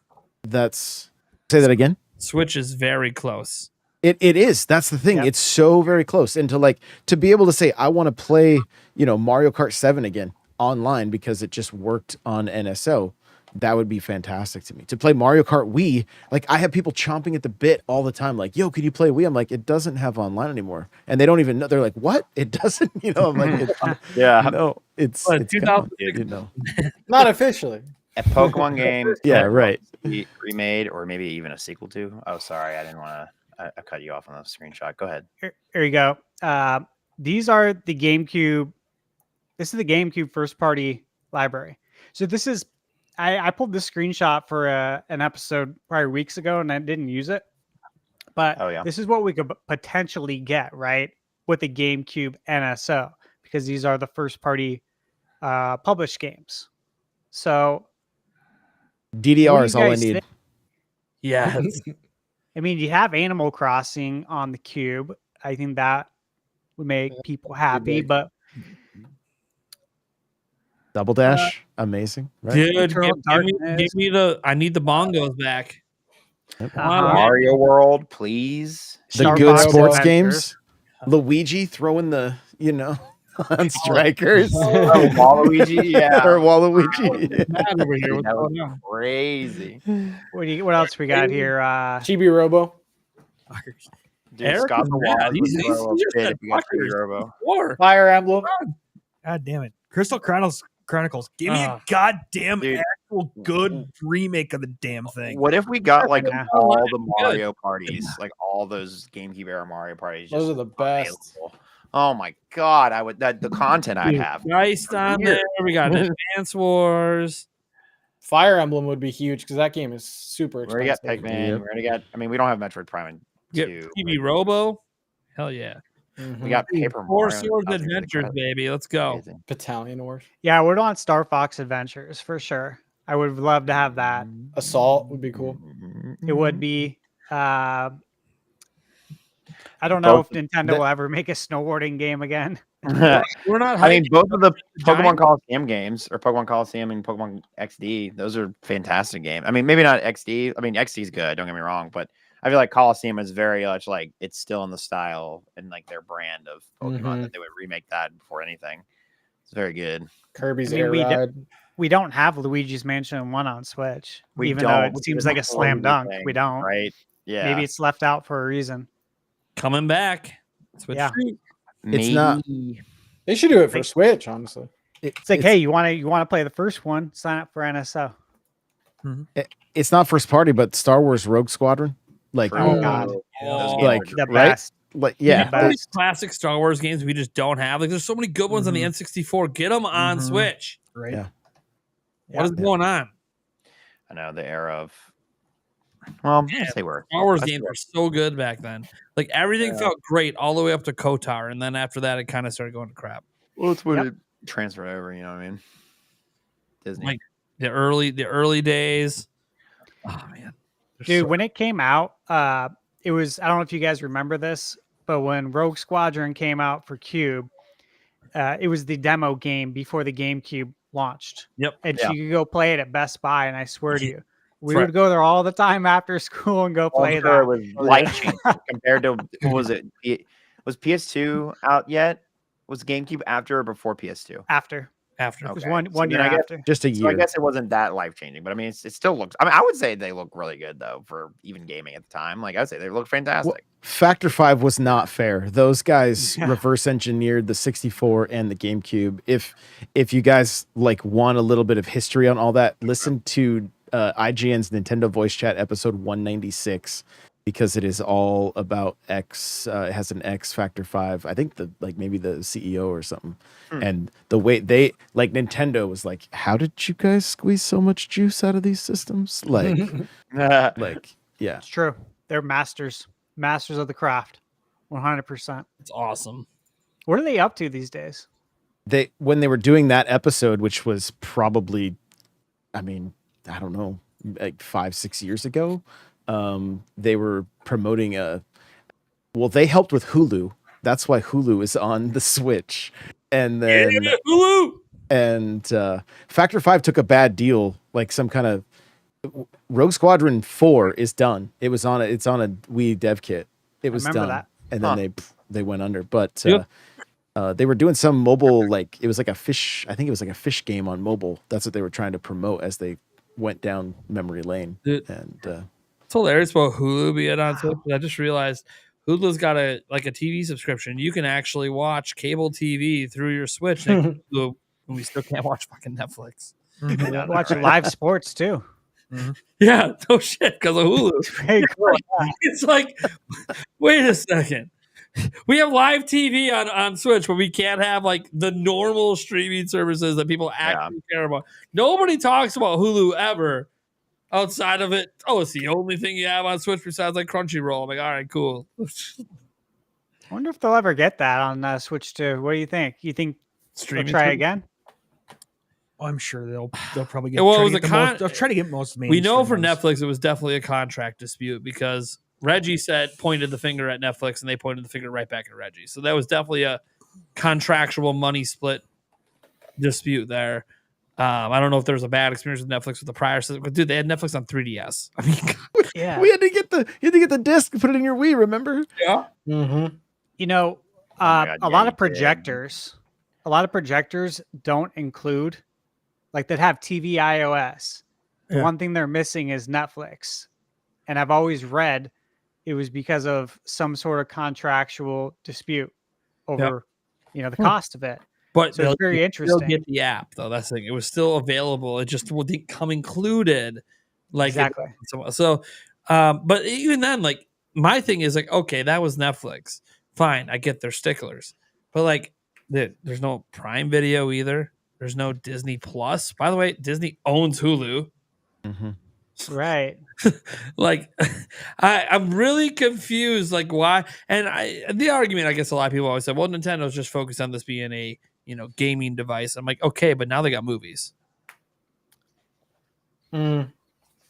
That's say that again. Switch is very close. It is. That's the thing. Yep. It's so very close. And to be able to say, I want to play, Mario Kart 7 again online because it just worked on NSO, that would be fantastic to me. To play Mario Kart Wii, like I have people chomping at the bit all the time, like, yo, could you play Wii? I'm like, it doesn't have online anymore. And they don't even know. They're like, what? It doesn't, I'm like, Yeah. no, it's But gone, 2006 Not officially. A Pokemon game. Yeah, right. Be remade or maybe even a sequel to. Oh, sorry, I didn't want to. I cut you off on the screenshot. Go ahead. Here you go. These are the GameCube. This is the GameCube first party library. So this is, I pulled this screenshot for an episode probably weeks ago and I didn't use it. But Oh, yeah. this is what we could potentially get, right? With the GameCube NSO, because these are the first party published games. So DDR is what do you all I guys need. think? Yeah. I mean, you have Animal Crossing on the Cube. I think that would make people happy, but Double Dash, amazing. Right? Dude, Eternal give me I need the bongos back. Yep. Uh-huh. Mario World, please. The Star good Fox sports Adventures. games. Luigi throwing the, on strikers. Oh, Waluigi, yeah. Or Waluigi. Mad over here. What's That was going on? crazy. What else we got here? Chibi Robo. Dude, Eric Scott is the mad. Waz He's would throw a just fit said if you got fuckers. Robo. War. Fire Emblem. God damn it. Crystal Chronicles. Give me a Ugh. goddamn Dude. actual good remake of the damn thing. What if we got like Yeah. all the Mario parties, like all those GameCube era Mario parties? Those just are the best. available? Oh my god, I would the content I'd have. Christ on there. We got Advance Wars. Fire Emblem would be huge because that game is super We already got expensive. Pikmin. Yep. We already got. I mean, we don't have Metroid Prime Get 2. TV Robo. Hell yeah. Mhm. We got Paper Four Mario. Swords Nothing really Adventures, got baby. Let's go. amazing. Battalion Wars. Yeah, we're on Star Fox Adventures for sure. I would love to have that. Assault would be cool. It would be. I don't know Both- if Nintendo will ever make a snowboarding game again. I We're not. mean, hyping both of the giant- Pokemon Coliseum games, or Pokemon Coliseum and Pokemon XD, those are fantastic games. I mean, maybe not XD. I mean, XD is good. Don't get me wrong, but I feel like Coliseum is very much like it's still in the style and like their brand of Pokemon Mhm. that they would remake that before anything. It's very good. Kirby's I mean, Air we d- Ride. We don't have Luigi's Mansion 1 on Switch, We even don't, though it which seems is like a a slam totally dunk. thing, We don't. right? Yeah, Maybe it's left out for a reason. coming back. Switch Yeah. Street. It's not- They should do it for Switch, honestly. It's like, hey, you want to play the first one? Sign up for NSO. It's not first party, but Star Wars Rogue Squadron. Like, True. Oh, God. Those Oh, games like, are The great. right? best. yeah. All these classic Star Wars games we just don't have. Like, there's so many good ones on the N64. Get them on Mhm. Switch. Right? Yeah. What is going on? I know the era of. Well, Yeah, they were. Star Wars That's games fair. were so good back then. Like everything felt great all the way up to KOTOR, and then after that, it kind of started going to crap. Well, it's when Yep. it transferred over. You know what I mean? Disney. Like the early days. Oh man, They're Dude, so- when it came out, it was, I don't know if you guys remember this, but when Rogue Squadron came out for Cube, it was the demo game before the GameCube launched. Yep. And Yeah. you could go play it at Best Buy, and I swear to you, we Right. would go there all the time after school and go play I'm sure it that. was life changing compared to what was it? Was PS2 out yet? Was GameCube after or before PS2? After. after. It was Okay. one So year then I guess- after. Just a So I year. guess it wasn't that life changing, but I mean, it still looks. I mean, I would say they look really good though for even gaming at the time. Like I would say they look fantastic. Factor 5 was not fair. Those guys Yeah. reverse engineered the 64 and the GameCube. If you guys like want a little bit of history on all that, listen to IGN's Nintendo Voice Chat episode 196. because it is all about X. It has an X Factor 5. I think maybe the CEO or something. And the way they like Nintendo was like, how did you guys squeeze so much juice out of these systems? Like, yeah. It's true. They're masters of the craft. 100%. It's awesome. What are they up to these days? When they were doing that episode, which was probably, I mean, I don't know, like 5-6 years ago, they were promoting they helped with Hulu. That's why Hulu is on the Switch. And then Hulu! And Factor 5 took a bad deal, like some kind of Rogue Squadron 4 is done. It's on a Wii dev kit. It was done. That. And then they went under. But they were doing some mobile, like it was like a fish. I think it was like a fish game on mobile. That's what they were trying to promote as they went down memory lane. And it's hilarious about Hulu being on Switch. I just realized Hulu's got a TV subscription. You can actually watch cable TV through your Switch. And we still can't watch fucking Netflix. Watch live sports too. Yeah, no shit, because of Hulu. It's like, wait a second. We have live TV on Switch, but we can't have like the normal streaming services that people actually care about. Nobody talks about Hulu ever outside of it. Oh, it's the only thing you have on Switch besides like Crunchyroll. I'm like, all right, cool. I wonder if they'll ever get that on Switch too. What do you think? You think they'll try again? Oh, I'm sure they'll probably get. Well, they'll try to get most. We know for Netflix, it was definitely a contract dispute because Reggie pointed the finger at Netflix, and they pointed the finger right back at Reggie. So that was definitely a contractual money split dispute there. I don't know if there was a bad experience with Netflix with the prior system, but dude, they had Netflix on 3DS. I mean, yeah, we had to get the disc and put it in your Wii. Remember? Yeah. Mm-hmm. You know, a lot of projectors don't include, like, that have TV iOS. The one thing they're missing is Netflix, and I've always read it was because of some sort of contractual dispute over, the cost of it. But so it's very interesting. Still get the app though. That's the thing. It was still available. It just didn't come included. Like exactly. But even then, like my thing is like, okay, that was Netflix. Fine, I get their sticklers, but like, there's no Prime Video either. There's no Disney Plus. By the way, Disney owns Hulu. Mm-hmm. Right. Like, I'm really confused. Like, why? And the argument, I guess, a lot of people always said, well, Nintendo's just focused on this being a gaming device. I'm like, okay, but now they got movies. They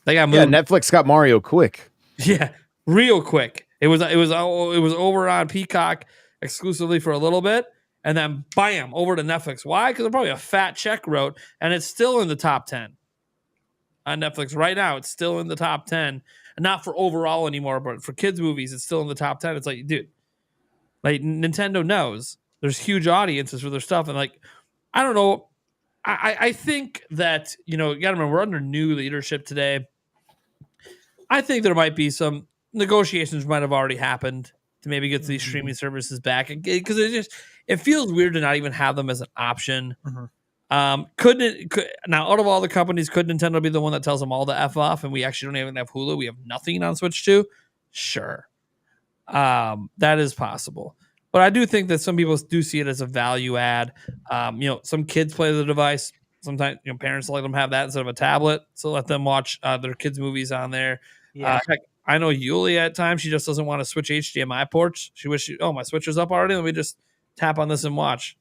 got movies. Yeah, Netflix got Mario quick. Yeah, real quick. It was over on Peacock exclusively for a little bit, and then bam, over to Netflix. Why? Because they're probably a fat check wrote, and it's still in the top 10 on Netflix right now. It's still in the top 10, and not for overall anymore, but for kids movies, it's still in the top 10. It's like, dude, like Nintendo knows there's huge audiences for their stuff, and like, I don't know. I think that you got to remember we're under new leadership today. I think there might be some negotiations might have already happened to maybe get these streaming services back, because it feels weird to not even have them as an option. Now, out of all the companies, could Nintendo be the one that tells them all to F off and we actually don't even have Hulu? We have nothing on Switch 2? Sure. That is possible. But I do think that some people do see it as a value add. Some kids play the device. Sometimes parents let them have that instead of a tablet. So let them watch their kids' movies on there. Yeah. Heck, I know Yuli at times, she just doesn't want to switch HDMI ports. She wishes, my Switch is up already. Let me just tap on this and watch.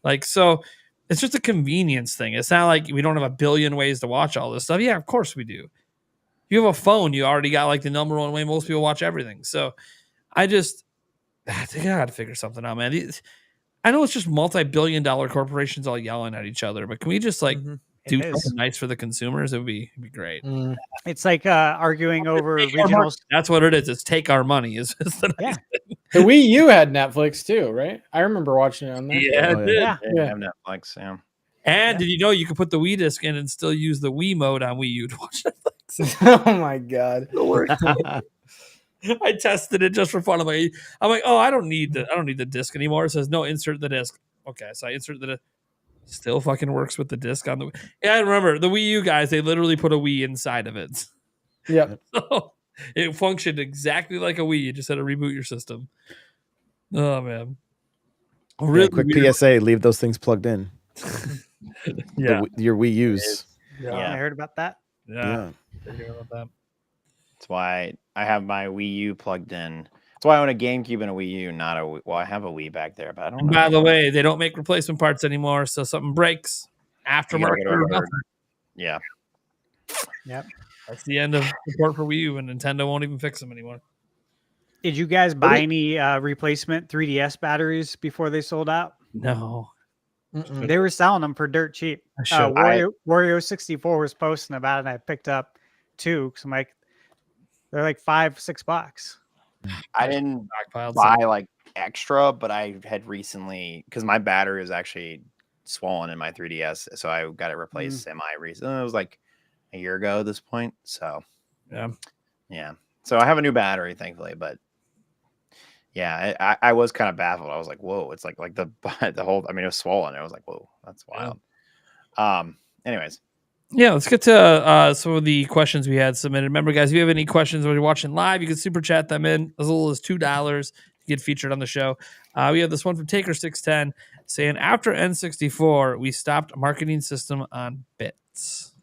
Like, so it's just a convenience thing. It's not like we don't have a billion ways to watch all this stuff. Yeah, of course we do. If you have a phone, you already got like the number one way most people watch everything. So I think I got to figure something out, man. I know it's just multi-billion-dollar corporations all yelling at each other, but can we just like do something nice for the consumers? It'd be great. It's like arguing over regionals. That's what it is. It's take our money. Is the nice thing. The Wii U had Netflix too, right? I remember watching it on there. Yeah, I have Netflix. Yeah. And did you know you could put the Wii disc in and still use the Wii mode on Wii U to watch Netflix? Oh my god! I tested it just for fun. I'm like, oh, I don't need the disc anymore. It says no, insert the disc. Okay, so I insert the disc. Still fucking works with the disc on the. Yeah, I remember the Wii U guys. They literally put a Wii inside of it. Yeah. So It functioned exactly like a Wii. You just had to reboot your system. Oh man. Really quick weird. PSA: leave those things plugged in. Yeah. Your Wii U's. I Yeah. heard about that. Yeah. Yeah. I hear about that. That's why I have my Wii U plugged in. That's why I own a GameCube and a Wii U, not a Wii. Well, I have a Wii back there, but I don't And know. by the way, they don't make replacement parts anymore, so something breaks. You gotta Aftermarket go or to nothing. Yeah. Yep. That's the end of support for Wii U, and Nintendo won't even fix them anymore. Did you guys buy any replacement 3DS batteries before they sold out? No. They were selling them for dirt cheap. I should. Wario 64 was posting about it, and I picked up 2 because I'm like, they're like $5-6. I didn't Stockpiled buy some. like extra, but I had recently, because my battery was actually swollen in my 3DS, so I got it replaced semi recently. It was like a year ago at this point. So yeah. So I have a new battery, thankfully, but yeah, I was kind of baffled. I was like, whoa, it's like the whole, I mean, it was swollen. I was like, whoa, that's wild. Anyways. Yeah, let's get to some of the questions we had submitted. Remember, guys, if you have any questions when you're watching live, you can super chat them in as little as $2 to get featured on the show. We have this one from Taker610 saying, after N64, we stopped marketing system on bits.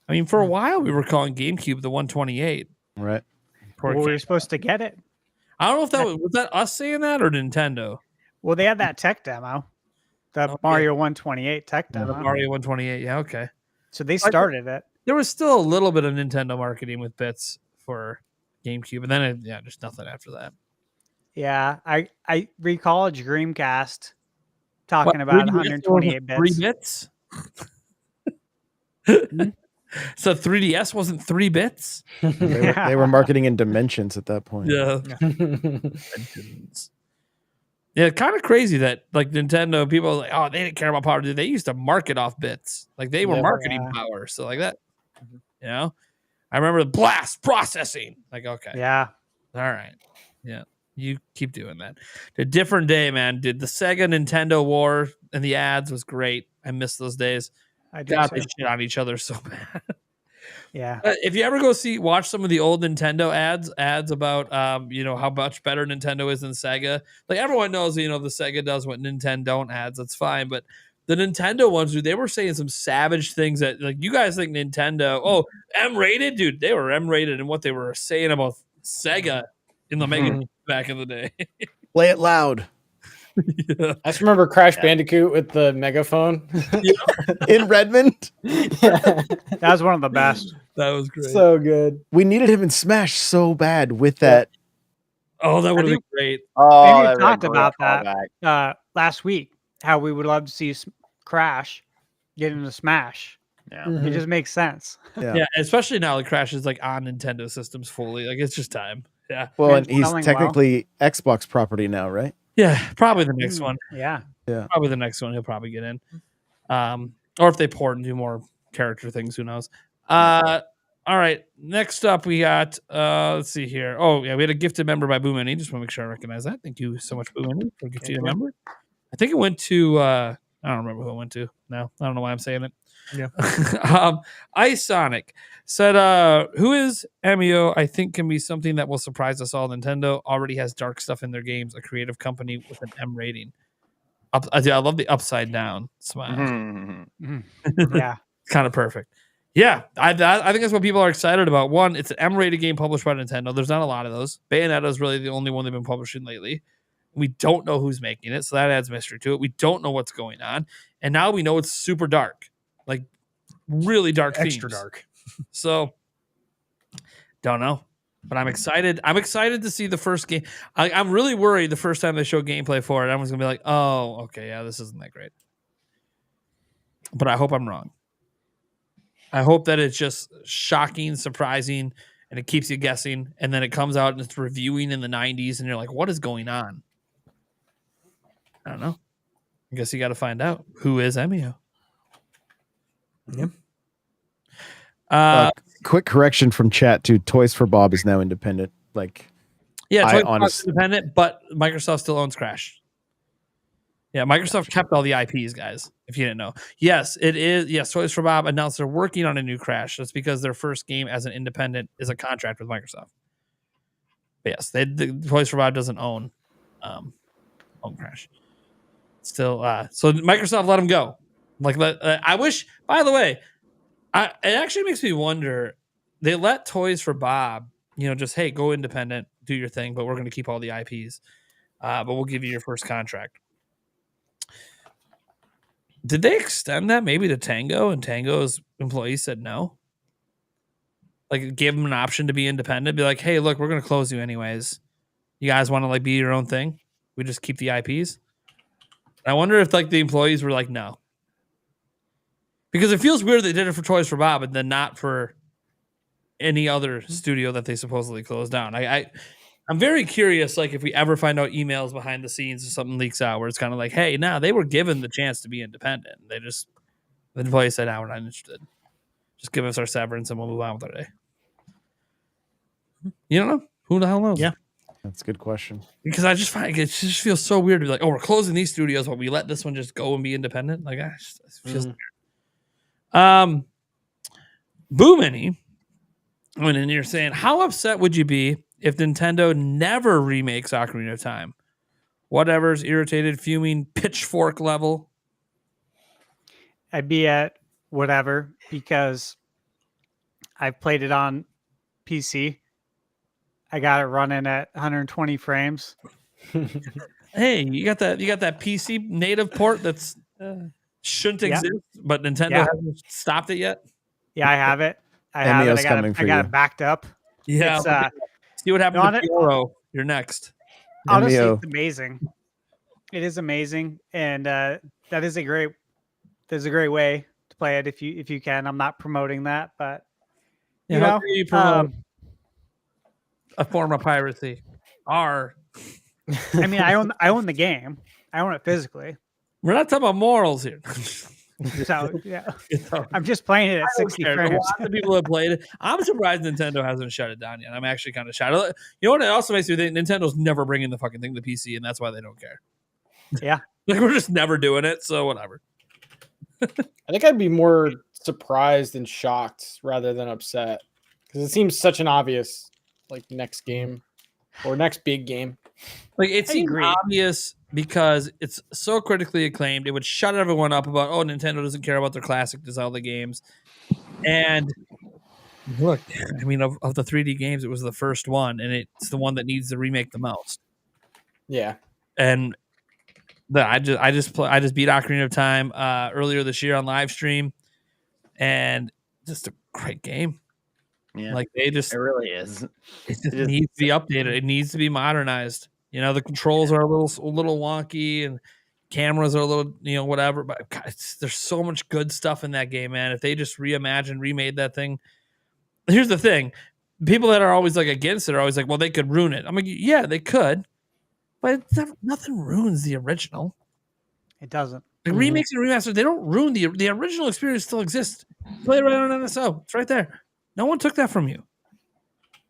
I mean, for a while, we were calling GameCube the 128. Right. Well, we were supposed to get it. I don't know if that was that us saying that or Nintendo. Well, they had that tech demo, the Mario 128 tech demo. The Mario 128. Yeah, okay. So they started it. There was still a little bit of Nintendo marketing with bits for GameCube, and then just nothing after that. Yeah, I recall a Dreamcast talking about 128 bits. 3 bits? So 3DS wasn't 3 bits? They were marketing in dimensions at that point. Yeah. Yeah, kind of crazy that like Nintendo people are like, oh, they didn't care about power. They used to market off bits. Like they were marketing power. So like that, you know, I remember the blast processing. Like, okay. Yeah. All right. Yeah. You keep doing that. A different day, man. Did the Sega Nintendo war and the ads was great. I miss those days. God, they shit on each other so bad. Yeah. If you ever go watch some of the old Nintendo ads about how much better Nintendo is than Sega. Like everyone knows, the Sega does what Nintendo don't ads. That's fine, but the Nintendo ones, dude, they were saying some savage things that like you guys think Nintendo, M-rated, dude. They were M-rated in what they were saying about Sega in the Mega back in the day. Play it loud. I just remember Crash Bandicoot with the megaphone in Redmond. That was one of the best. That was great. So good. We needed him in Smash so bad with that. Oh, that would have been great. Oh, we talked about that last week. How we would love to see Crash get into Smash. Yeah, it just makes sense. Yeah, especially now that Crash is like on Nintendo systems fully. Like it's just time. Yeah. Well, and he's technically Xbox property now, right? Yeah, probably the next one. Yeah. Probably the next one he'll probably get in. Or if they port and do more character things, who knows? All right. Next up, we got let's see here. Oh, yeah, we had a gifted member by Boo Mini. Just want to make sure I recognize that. Thank you so much, Boo Mini, for gifting a member. I think it went to I don't remember who it went to. No, I don't know why I'm saying it. Yeah. Ice Sonic said, who is Emio? I think can be something that will surprise us all. Nintendo already has dark stuff in their games, a creative company with an M rating. I love the upside down smile. Yeah. Kind of perfect. Yeah, I think that's what people are excited about. One, it's an M-rated game published by Nintendo. There's not a lot of those. Bayonetta is really the only one they've been publishing lately. We don't know who's making it, so that adds mystery to it. We don't know what's going on, and now we know it's super dark, like really dark, extra themes. dark. So, don't know, but I'm excited. I'm excited to see the first game. I'm really worried the first time they show gameplay for it, everyone's gonna be like, "Oh, okay, yeah, this isn't that great." But I hope I'm wrong. I hope that it's just shocking, surprising, and it keeps you guessing, and then it comes out and it's reviewing in the 90s, and you're like, "What is going on?" I don't know. I guess you got to find out who is Emio. Yep. Quick correction from chat too. Toys for Bob is now independent. Like, Yeah, I Toys R Us honestly- independent, but Microsoft still owns Crash. Yeah, Microsoft kept all the IPs, guys, if you didn't know. Yes, it is. Yes, Toys for Bob announced they're working on a new Crash. That's because their first game as an independent is a contract with Microsoft. But yes, the Toys for Bob doesn't own Crash. Still, so Microsoft let them go. Like, I wish, by the way, it actually makes me wonder, they let Toys for Bob, just, hey, go independent, do your thing, but we're going to keep all the IPs, but we'll give you your first contract. Did they extend that maybe to Tango, and Tango's employees said no? Like, give them an option to be independent, be like, hey, look, we're going to close you anyways. You guys want to like be your own thing? We just keep the IPs. I wonder if like the employees were like, no. Because it feels weird they did it for Toys for Bob and then not for any other studio that they supposedly closed down. I'm very curious, like if we ever find out emails behind the scenes or something leaks out where it's kind of like, hey, they were given the chance to be independent. The employee said, no, we're not interested. Just give us our severance and we'll move on with our day. You don't know? Who the hell knows? Yeah. That's a good question. Because I just find it just feels so weird to be like, oh, we're closing these studios, but we let this one just go and be independent. Like, it feels weird. Boo Mini. And you're saying, how upset would you be if Nintendo never remakes Ocarina of Time? Whatever's irritated, fuming, pitchfork level. I'd be at whatever because I've played it on PC. I got it running at 120 frames. Hey, you got that PC native port that's shouldn't exist, but Nintendo hasn't stopped it yet. Yeah, I have it. I got it backed up. Yeah. See what happened to Fioro. You're next. Honestly, Emio. it's amazing. It is amazing, and that is a great way to play it if you can. I'm not promoting that, but you know, you promote a form of piracy. I mean, I own the game. I own it physically. We're not talking about morals here. So yeah, I'm just playing it at 60 frames. Lots of people have played it. I'm surprised Nintendo hasn't shut it down yet. I'm actually kind of shocked. You know what? It also makes me think Nintendo's never bringing the fucking thing to PC, and that's why they don't care. Yeah, like we're just never doing it. So whatever. I think I'd be more surprised and shocked rather than upset because it seems such an obvious next game or next big game. Like it seems obvious because it's so critically acclaimed. It would shut everyone up about, oh, Nintendo doesn't care about their classic Zelda games. And look, I mean, of the 3D games, it was the first one, and it's the one that needs the remake the most. Yeah. And I just beat Ocarina of Time earlier this year on live stream, and just a great game. Yeah, like it really is. It just needs to be updated. It needs to be modernized. The controls are a little wonky, and cameras are a little, whatever. But God, there's so much good stuff in that game, man. If they just remade that thing. Here's the thing: people that are always like against it are always like, well, they could ruin it. I'm like, yeah, they could, but nothing ruins the original. It doesn't. Like remakes and remasters, they don't ruin the original experience. Still exists. Play it right on NSO. It's right there. No one took that from you.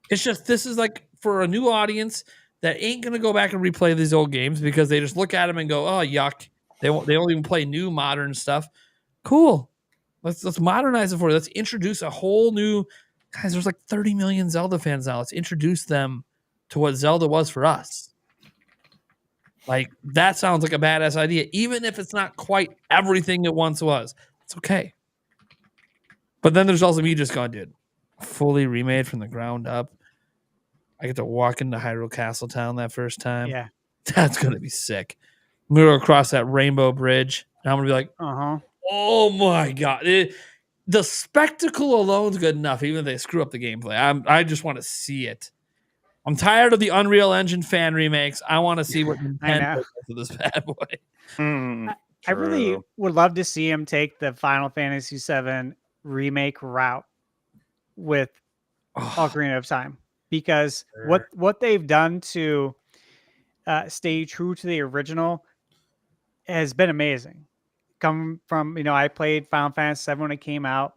It's just this is like for a new audience that ain't gonna go back and replay these old games because they just look at them and go, "Oh, yuck!" They don't even play new modern stuff. Cool. Let's modernize it for you. Let's introduce a whole new guys. There's like 30 million Zelda fans now. Let's introduce them to what Zelda was for us. Like that sounds like a badass idea, even if it's not quite everything it once was. It's okay. But then there's also me just going, dude. Fully remade from the ground up. I get to walk into Hyrule Castle Town that first time. Yeah. That's going to be sick. I'm going to go across that rainbow bridge. And I'm going to be like, oh my God. The spectacle alone is good enough, even if they screw up the gameplay. I just want to see it. I'm tired of the Unreal Engine fan remakes. I want to see what Nintendo does to this bad boy. I really would love to see him take the Final Fantasy VII remake route with Ocarina of Time, because what they've done to stay true to the original has been amazing. Coming from, I played Final Fantasy VII when it came out,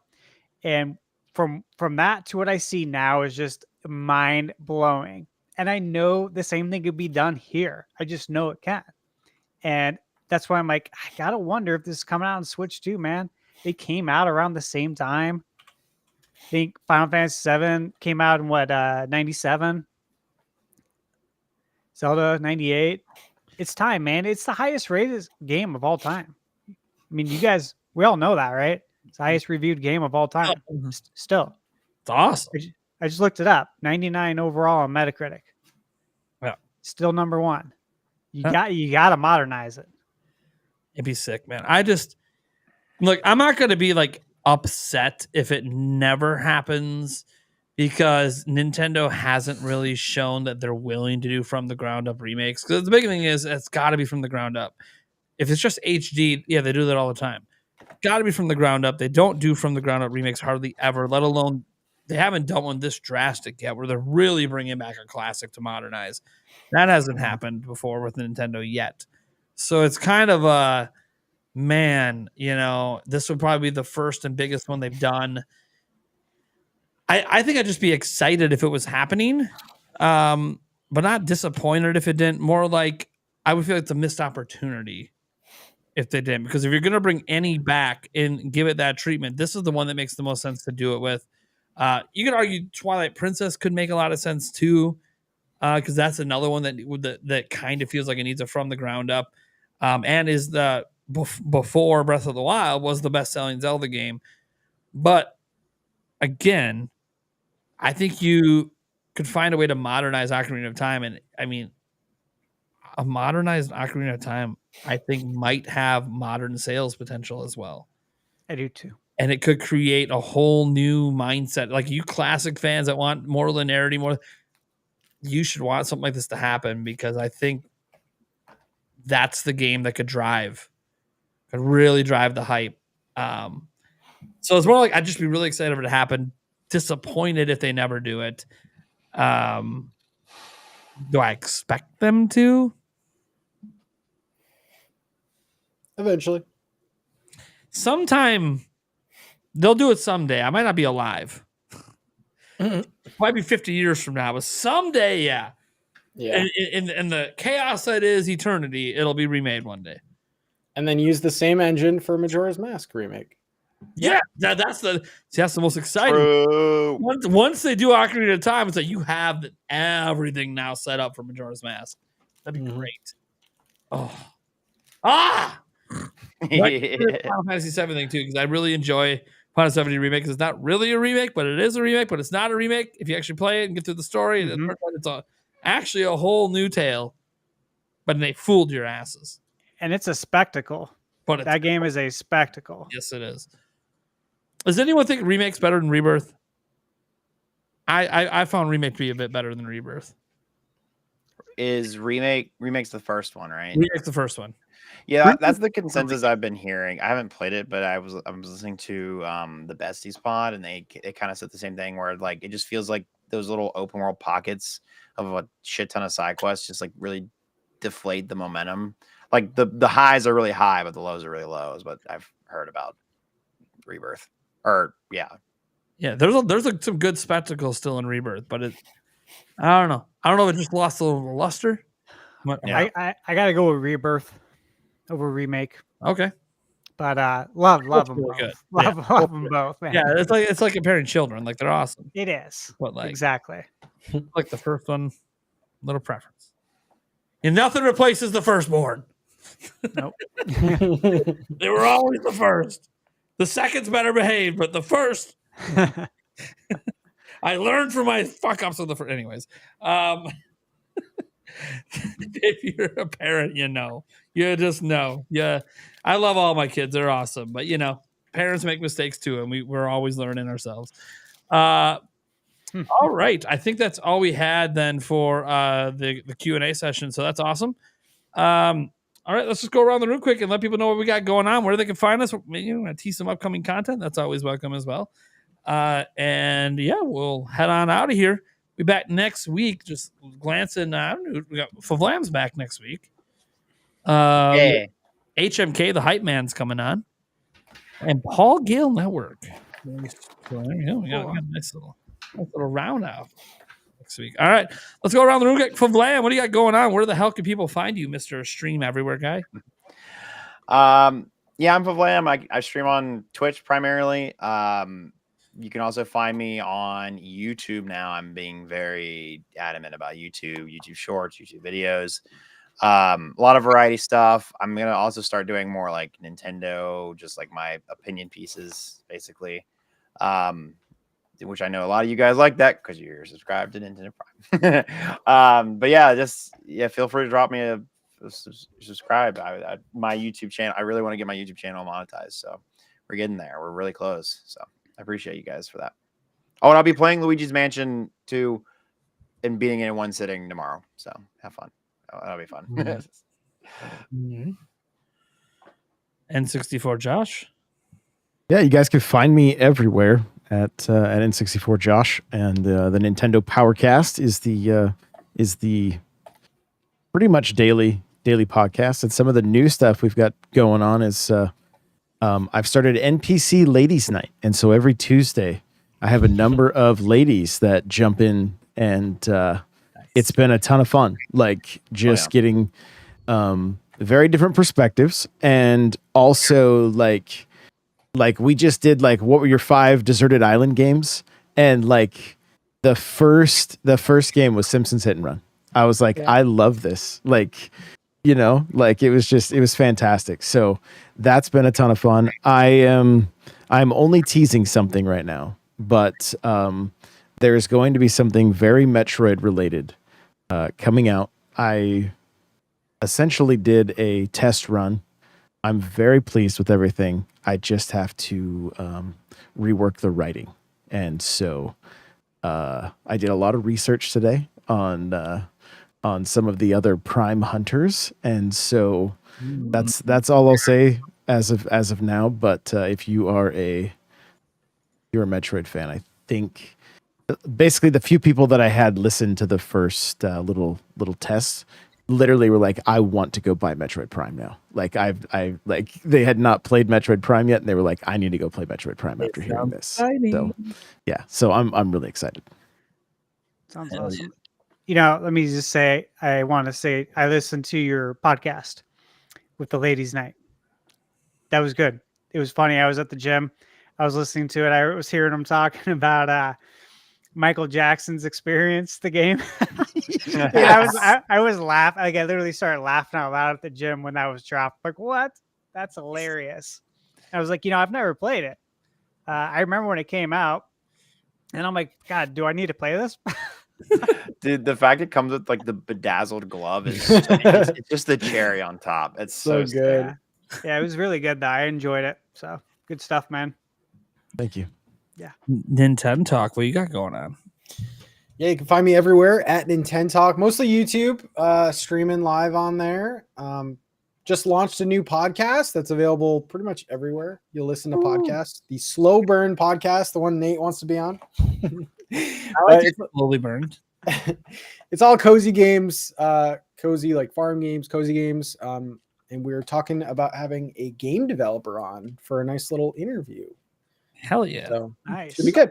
and from that to what I see now is just mind blowing. And I know the same thing could be done here. I just know it can. And that's why I'm like, I gotta wonder if this is coming out on Switch too, man. They came out around the same time. I think Final Fantasy VII came out in what 97, Zelda 98. It's time, man. It's the highest rated game of all time. I mean, you guys, we all know that, right? It's the highest reviewed game of all time. Still, It's awesome. I just looked it up. 99 overall on Metacritic. Yeah. Still number one. You Huh. got to modernize it. It'd be sick, man. I just look, I'm not going to be like upset if it never happens because Nintendo hasn't really shown that they're willing to do from the ground up remakes. Because the big thing is it's got to be from the ground up. If it's just HD, yeah, they do that all the time. Got to be from the ground up. They don't do from the ground up remakes hardly ever, let alone they haven't done one this drastic yet where they're really bringing back a classic to modernize. That hasn't happened before with Nintendo yet. So it's kind of a, man, you know, this would probably be the first and biggest one they've done. I think I'd just be excited if it was happening, but not disappointed if it didn't. More like I would feel like it's a missed opportunity if they didn't. Because if you're going to bring any back and give it that treatment, this is the one that makes the most sense to do it with. You could argue Twilight Princess could make a lot of sense too, because that's another one that kind of feels like it needs a from the ground up, and is the before Breath of the Wild was the best-selling Zelda game. But again, I think you could find a way to modernize Ocarina of Time. And I mean, a modernized Ocarina of Time, I think, might have modern sales potential as well. I do too. And it could create a whole new mindset. Like you classic fans that want more linearity, you should want something like this to happen because I think that's the game that could really drive the hype. So it's more like I'd just be really excited if it happened. Disappointed if they never do it. Do I expect them to? Eventually. Sometime they'll do it someday. I might not be alive. Might be 50 years from now, but someday, yeah. Yeah. And the chaos that is eternity, it'll be remade one day. And then use the same engine for Majora's Mask remake. Yeah, that's the most exciting. True. Once they do Ocarina of Time, it's like you have everything now set up for Majora's Mask. That'd be great. Oh, Final Fantasy VII thing too, because I really enjoy Final Fantasy remake. Because it's not really a remake, but it is a remake. But it's not a remake if you actually play it and get through the story. It's actually a whole new tale. But they fooled your asses. And it's a spectacle. But that game is a spectacle. Yes, it is. Does anyone think remake's better than Rebirth? I found remake to be a bit better than Rebirth. Is remake's the first one, right? Remake's the first one. Yeah, that's the consensus I've been hearing. I haven't played it, but I was listening to the Besties pod, and they kind of said the same thing where like it just feels like those little open world pockets of a shit ton of side quests just like really deflate the momentum. Like the highs are really high, but the lows are really low, is what I've heard about Rebirth. Or yeah, there's some good spectacles still in Rebirth, but I don't know. I don't know if it just lost a little luster. But, yeah. I gotta go with Rebirth over remake. Okay, but love them both. Good. Love them both, man. Yeah, it's like comparing children. Like they're awesome. It is. But like exactly. Like the first one, little preference. And nothing replaces the firstborn. Nope. They were always the first. The second's better behaved, but the first. I learned from my fuck ups of the first. Anyways, if you're a parent, you just know. Yeah, I love all my kids; they're awesome. But parents make mistakes too, and we're always learning ourselves. All right, I think that's all we had then for the Q&A session. So that's awesome. All right, let's just go around the room quick and let people know what we got going on, where they can find us. Tease some upcoming content. That's always welcome as well. And yeah, we'll head on out of here. Be back next week. Just glancing. We got Favlam's back next week. Yeah. HMK, the hype man's coming on, and Paul Gale Network. So there we go. We got a nice little round out next week. All right, let's go around the room. Favlam, what do you got going on? Where the hell can people find you, Mr. Stream Everywhere guy? Yeah, I'm Pavlam. I stream on Twitch primarily. You can also find me on YouTube now. I'm being very adamant about YouTube Shorts, YouTube videos. A lot of variety stuff. I'm gonna also start doing more like Nintendo, just like my opinion pieces, basically. Which I know a lot of you guys like that because you're subscribed to Nintendo Prime. But yeah, feel free to drop me a subscribe. My YouTube channel. I really want to get my YouTube channel monetized, so we're getting there. We're really close. So I appreciate you guys for that. Oh, and I'll be playing Luigi's Mansion 2 and beating it in one sitting tomorrow. So have fun. Oh, that'll be fun. Mm-hmm. N64 Josh. Yeah, you guys can find me everywhere at N64 Josh, and the Nintendo Powercast is the pretty much daily podcast. And some of the new stuff we've got going on is I've started NPC Ladies Night, and so every Tuesday I have a number of ladies that jump in, and it's been a ton of fun. Like just getting very different perspectives, and also like we just did like what were your 5 deserted island games, and like the first game was Simpsons Hit and Run. I was like, I love this. Like, you know, like it was fantastic. So that's been a ton of fun. I'm only teasing something right now, but there's going to be something very Metroid related coming out. I essentially did a test run. I'm very pleased with everything. I just have to rework the writing. And so I did a lot of research today on some of the other Prime hunters. And so that's all I'll say as of now. But if you're a Metroid fan, I think basically the few people that I had listened to the first little tests literally were like, I want to go buy Metroid Prime now. Like I like they had not played Metroid Prime yet, and they were like, I need to go play Metroid Prime after hearing this. So yeah, so I'm really excited. Sounds awesome. You know, let me just say, I want to say I listened to your podcast with the ladies' night. That was good. It was funny. I was at the gym. I was listening to it. I was hearing them talking about Michael Jackson's Experience, the game. Dude, I was laughing. Like, I literally started laughing out loud at the gym when that was dropped. Like, what? That's hilarious. I was like, you know, I've never played it. I remember when it came out, and I'm like, God, do I need to play this? Dude, the fact it comes with like the bedazzled glove is it's just the cherry on top. It's so good. Yeah, it was really good though. I enjoyed it. So good stuff, man. Thank you. Yeah. Nintendo Talk, what you got going on? Yeah, you can find me everywhere at Nintendo Talk, mostly YouTube, streaming live on there. Just launched a new podcast that's available pretty much everywhere you'll listen to podcasts. The Slow Burn Podcast, the one Nate wants to be on. I like it slowly burned. It's all cozy games, cozy like farm games, cozy games. And we're talking about having a game developer on for a nice little interview. Hell yeah. So, Nice. should be good.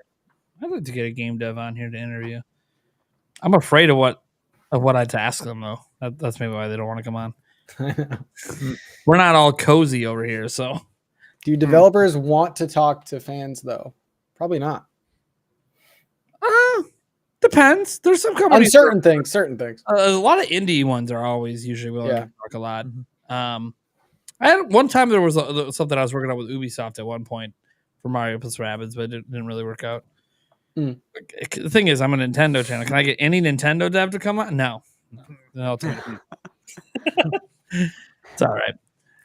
I'd like to get a game dev on here to interview. I'm afraid of what I'd ask them though. That's maybe why they don't want to come on. We're not all cozy over here, so. Do developers want to talk to fans though? Probably not. Depends. There's some companies. On certain things. A lot of indie ones are always usually willing to talk a lot. I had one time there was something I was working on with Ubisoft at one point for Mario plus Rabbids, but it didn't really work out. The thing is, I'm a Nintendo channel. Can I get any Nintendo dev to come on? No. It's all right.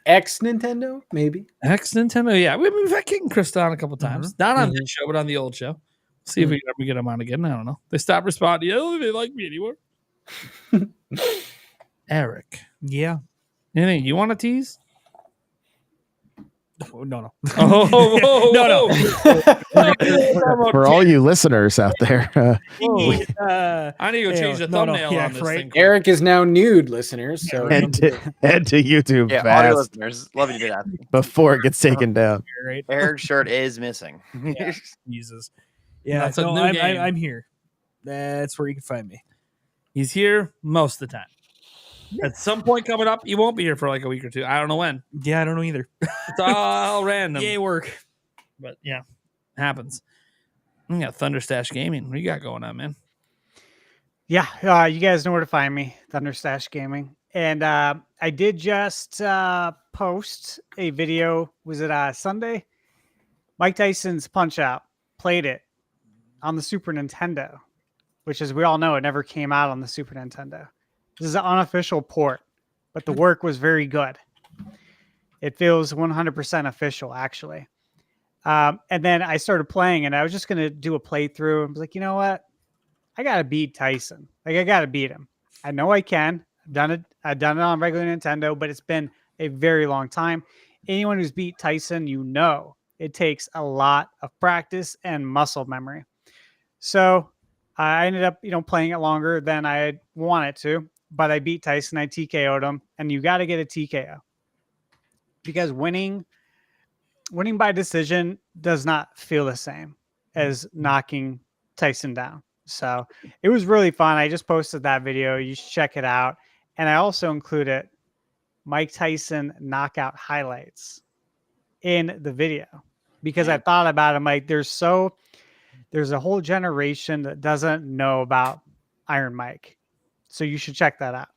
X Nintendo, maybe. X Nintendo, yeah. We've had Kate and Chris on a couple times. Not on this show, but on the old show. See if we can ever get them on again. I don't know. They stopped responding. I don't think they like me anymore. Eric. Yeah. Anything you want to tease? No. No. For all you listeners out there, I need to go change the thumbnail on this thing. Eric is now nude, listeners. So head to YouTube audio fast listeners, love you to do that before it gets taken down. Right. Eric's shirt is missing. Jesus. Yeah, That's a so new game. I'm here. That's where you can find me. He's here most of the time. At some point coming up, you won't be here for like a week or two. I don't know when. Yeah, I don't know either. It's all random. Yay, work. But yeah, happens. We got Thunderstash Gaming. What you got going on, man? Yeah, you guys know where to find me, Thunderstash Gaming. And I did just post a video. Was it Sunday? Mike Tyson's Punch Out. Played it on the Super Nintendo, which, as we all know, it never came out on the Super Nintendo. This is an unofficial port, but the work was very good. It feels 100% official, actually. And then I started playing, and I was just going to do a playthrough. I was like, you know what? I got to beat Tyson. Like, I got to beat him. I know I can. I've done it on regular Nintendo, but it's been a very long time. Anyone who's beat Tyson, you know it takes a lot of practice and muscle memory. So I ended up, playing it longer than I wanted to, but I beat Tyson. I TKO'd him, and you got to get a TKO because winning by decision does not feel the same as knocking Tyson down. So it was really fun. I just posted that video. You should check it out. And I also included Mike Tyson knockout highlights in the video because I thought about him. Like there's a whole generation that doesn't know about Iron Mike. So you should check that out.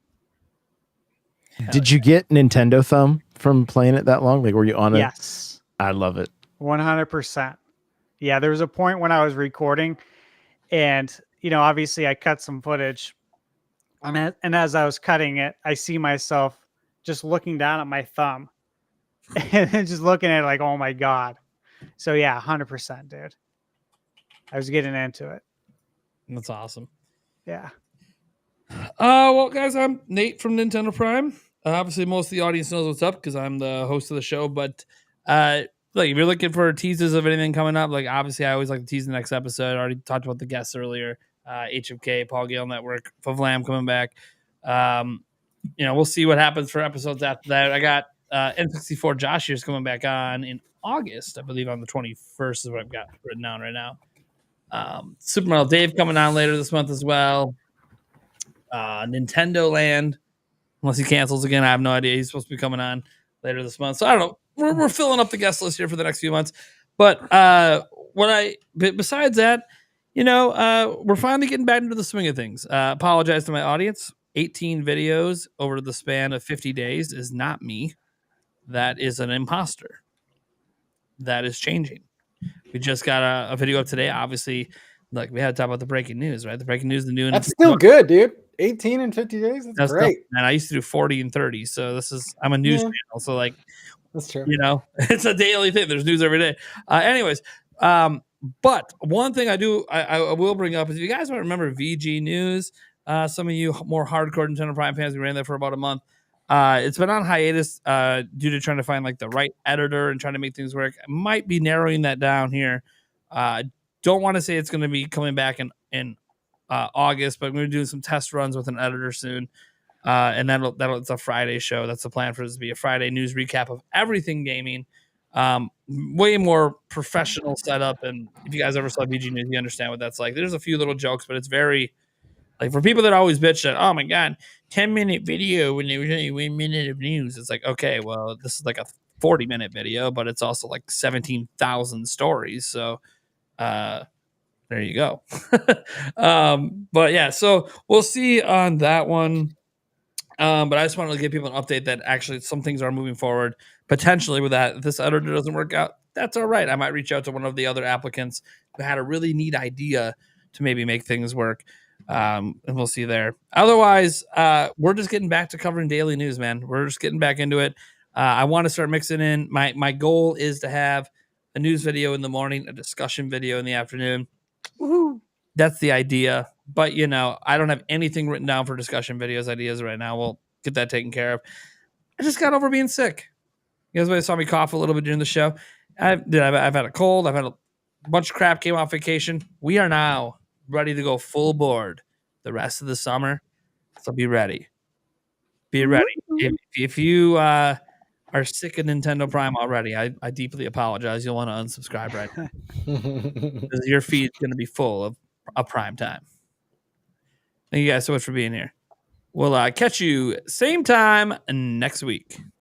Did you get Nintendo thumb from playing it that long? Like, were you on it? Yes. I love it. 100%. Yeah, there was a point when I was recording and, obviously I cut some footage. And as I was cutting it, I see myself just looking down at my thumb and just looking at it like, oh my God. So yeah, 100%, dude. I was getting into it. That's awesome. Yeah. Well, guys, I'm Nate from Nintendo Prime. Obviously, most of the audience knows what's up because I'm the host of the show. But if you're looking for teasers of anything coming up, like obviously I always like to tease the next episode. I already talked about the guests earlier. HMK, Paul Gale Network, Favlam coming back. We'll see what happens for episodes after that. I got N64 Josh here's coming back on in August, I believe on the 21st is what I've got written down right now. Super Mario Dave coming on later this month as well. Nintendo Land, unless he cancels again, I have no idea. He's supposed to be coming on later this month. So I don't know. We're filling up the guest list here for the next few months. But besides that, we're finally getting back into the swing of things. Apologize to my audience. 18 videos over the span of 50 days is not me. That is an imposter. That is changing. We just got a video up today. Obviously, like we had to talk about the breaking news, right? The breaking news, the new. That's still good, dude. 18 in 50 days. That's great. And I used to do 40 and 30. So I'm a news channel. So that's true. It's a daily thing. There's news every day. But one thing I will bring up is if you guys might remember VG News, some of you more hardcore Nintendo Prime fans, we ran that for about a month. It's been on hiatus due to trying to find like the right editor and trying to make things work. I might be narrowing that down here. Don't want to say it's going to be coming back in August, but I'm going to do some test runs with an editor soon. And it's a Friday show. That's the plan for this to be a Friday news recap of everything gaming. Way more professional setup. And if you guys ever saw VG News, you understand what that's like. There's a few little jokes, but it's very like for people that always bitch that, oh my God, 10-minute video when there was only 1 minute of news. It's like, okay, well, this is like a 40-minute video, but it's also like 17,000 stories. So, there you go. But yeah, so we'll see on that one. But I just wanted to give people an update that actually some things are moving forward potentially with that. If this editor doesn't work out, that's all right. I might reach out to one of the other applicants who had a really neat idea to maybe make things work. And we'll see there. Otherwise, we're just getting back to covering daily news, man. We're just getting back into it. I want to start mixing in. My goal is to have a news video in the morning, a discussion video in the afternoon. Woohoo! That's the idea. But, I don't have anything written down for discussion videos ideas right now. We'll get that taken care of. I just got over being sick. You guys might have saw me cough a little bit during the show. I've had a cold. I've had a bunch of crap, came off vacation. We are now ready to go full board the rest of the summer. So be ready. Be ready. If you are sick of Nintendo Prime already, I deeply apologize. You'll want to unsubscribe right now. Because your feed's going to be full of Prime time. Thank you guys so much for being here. We'll catch you same time next week.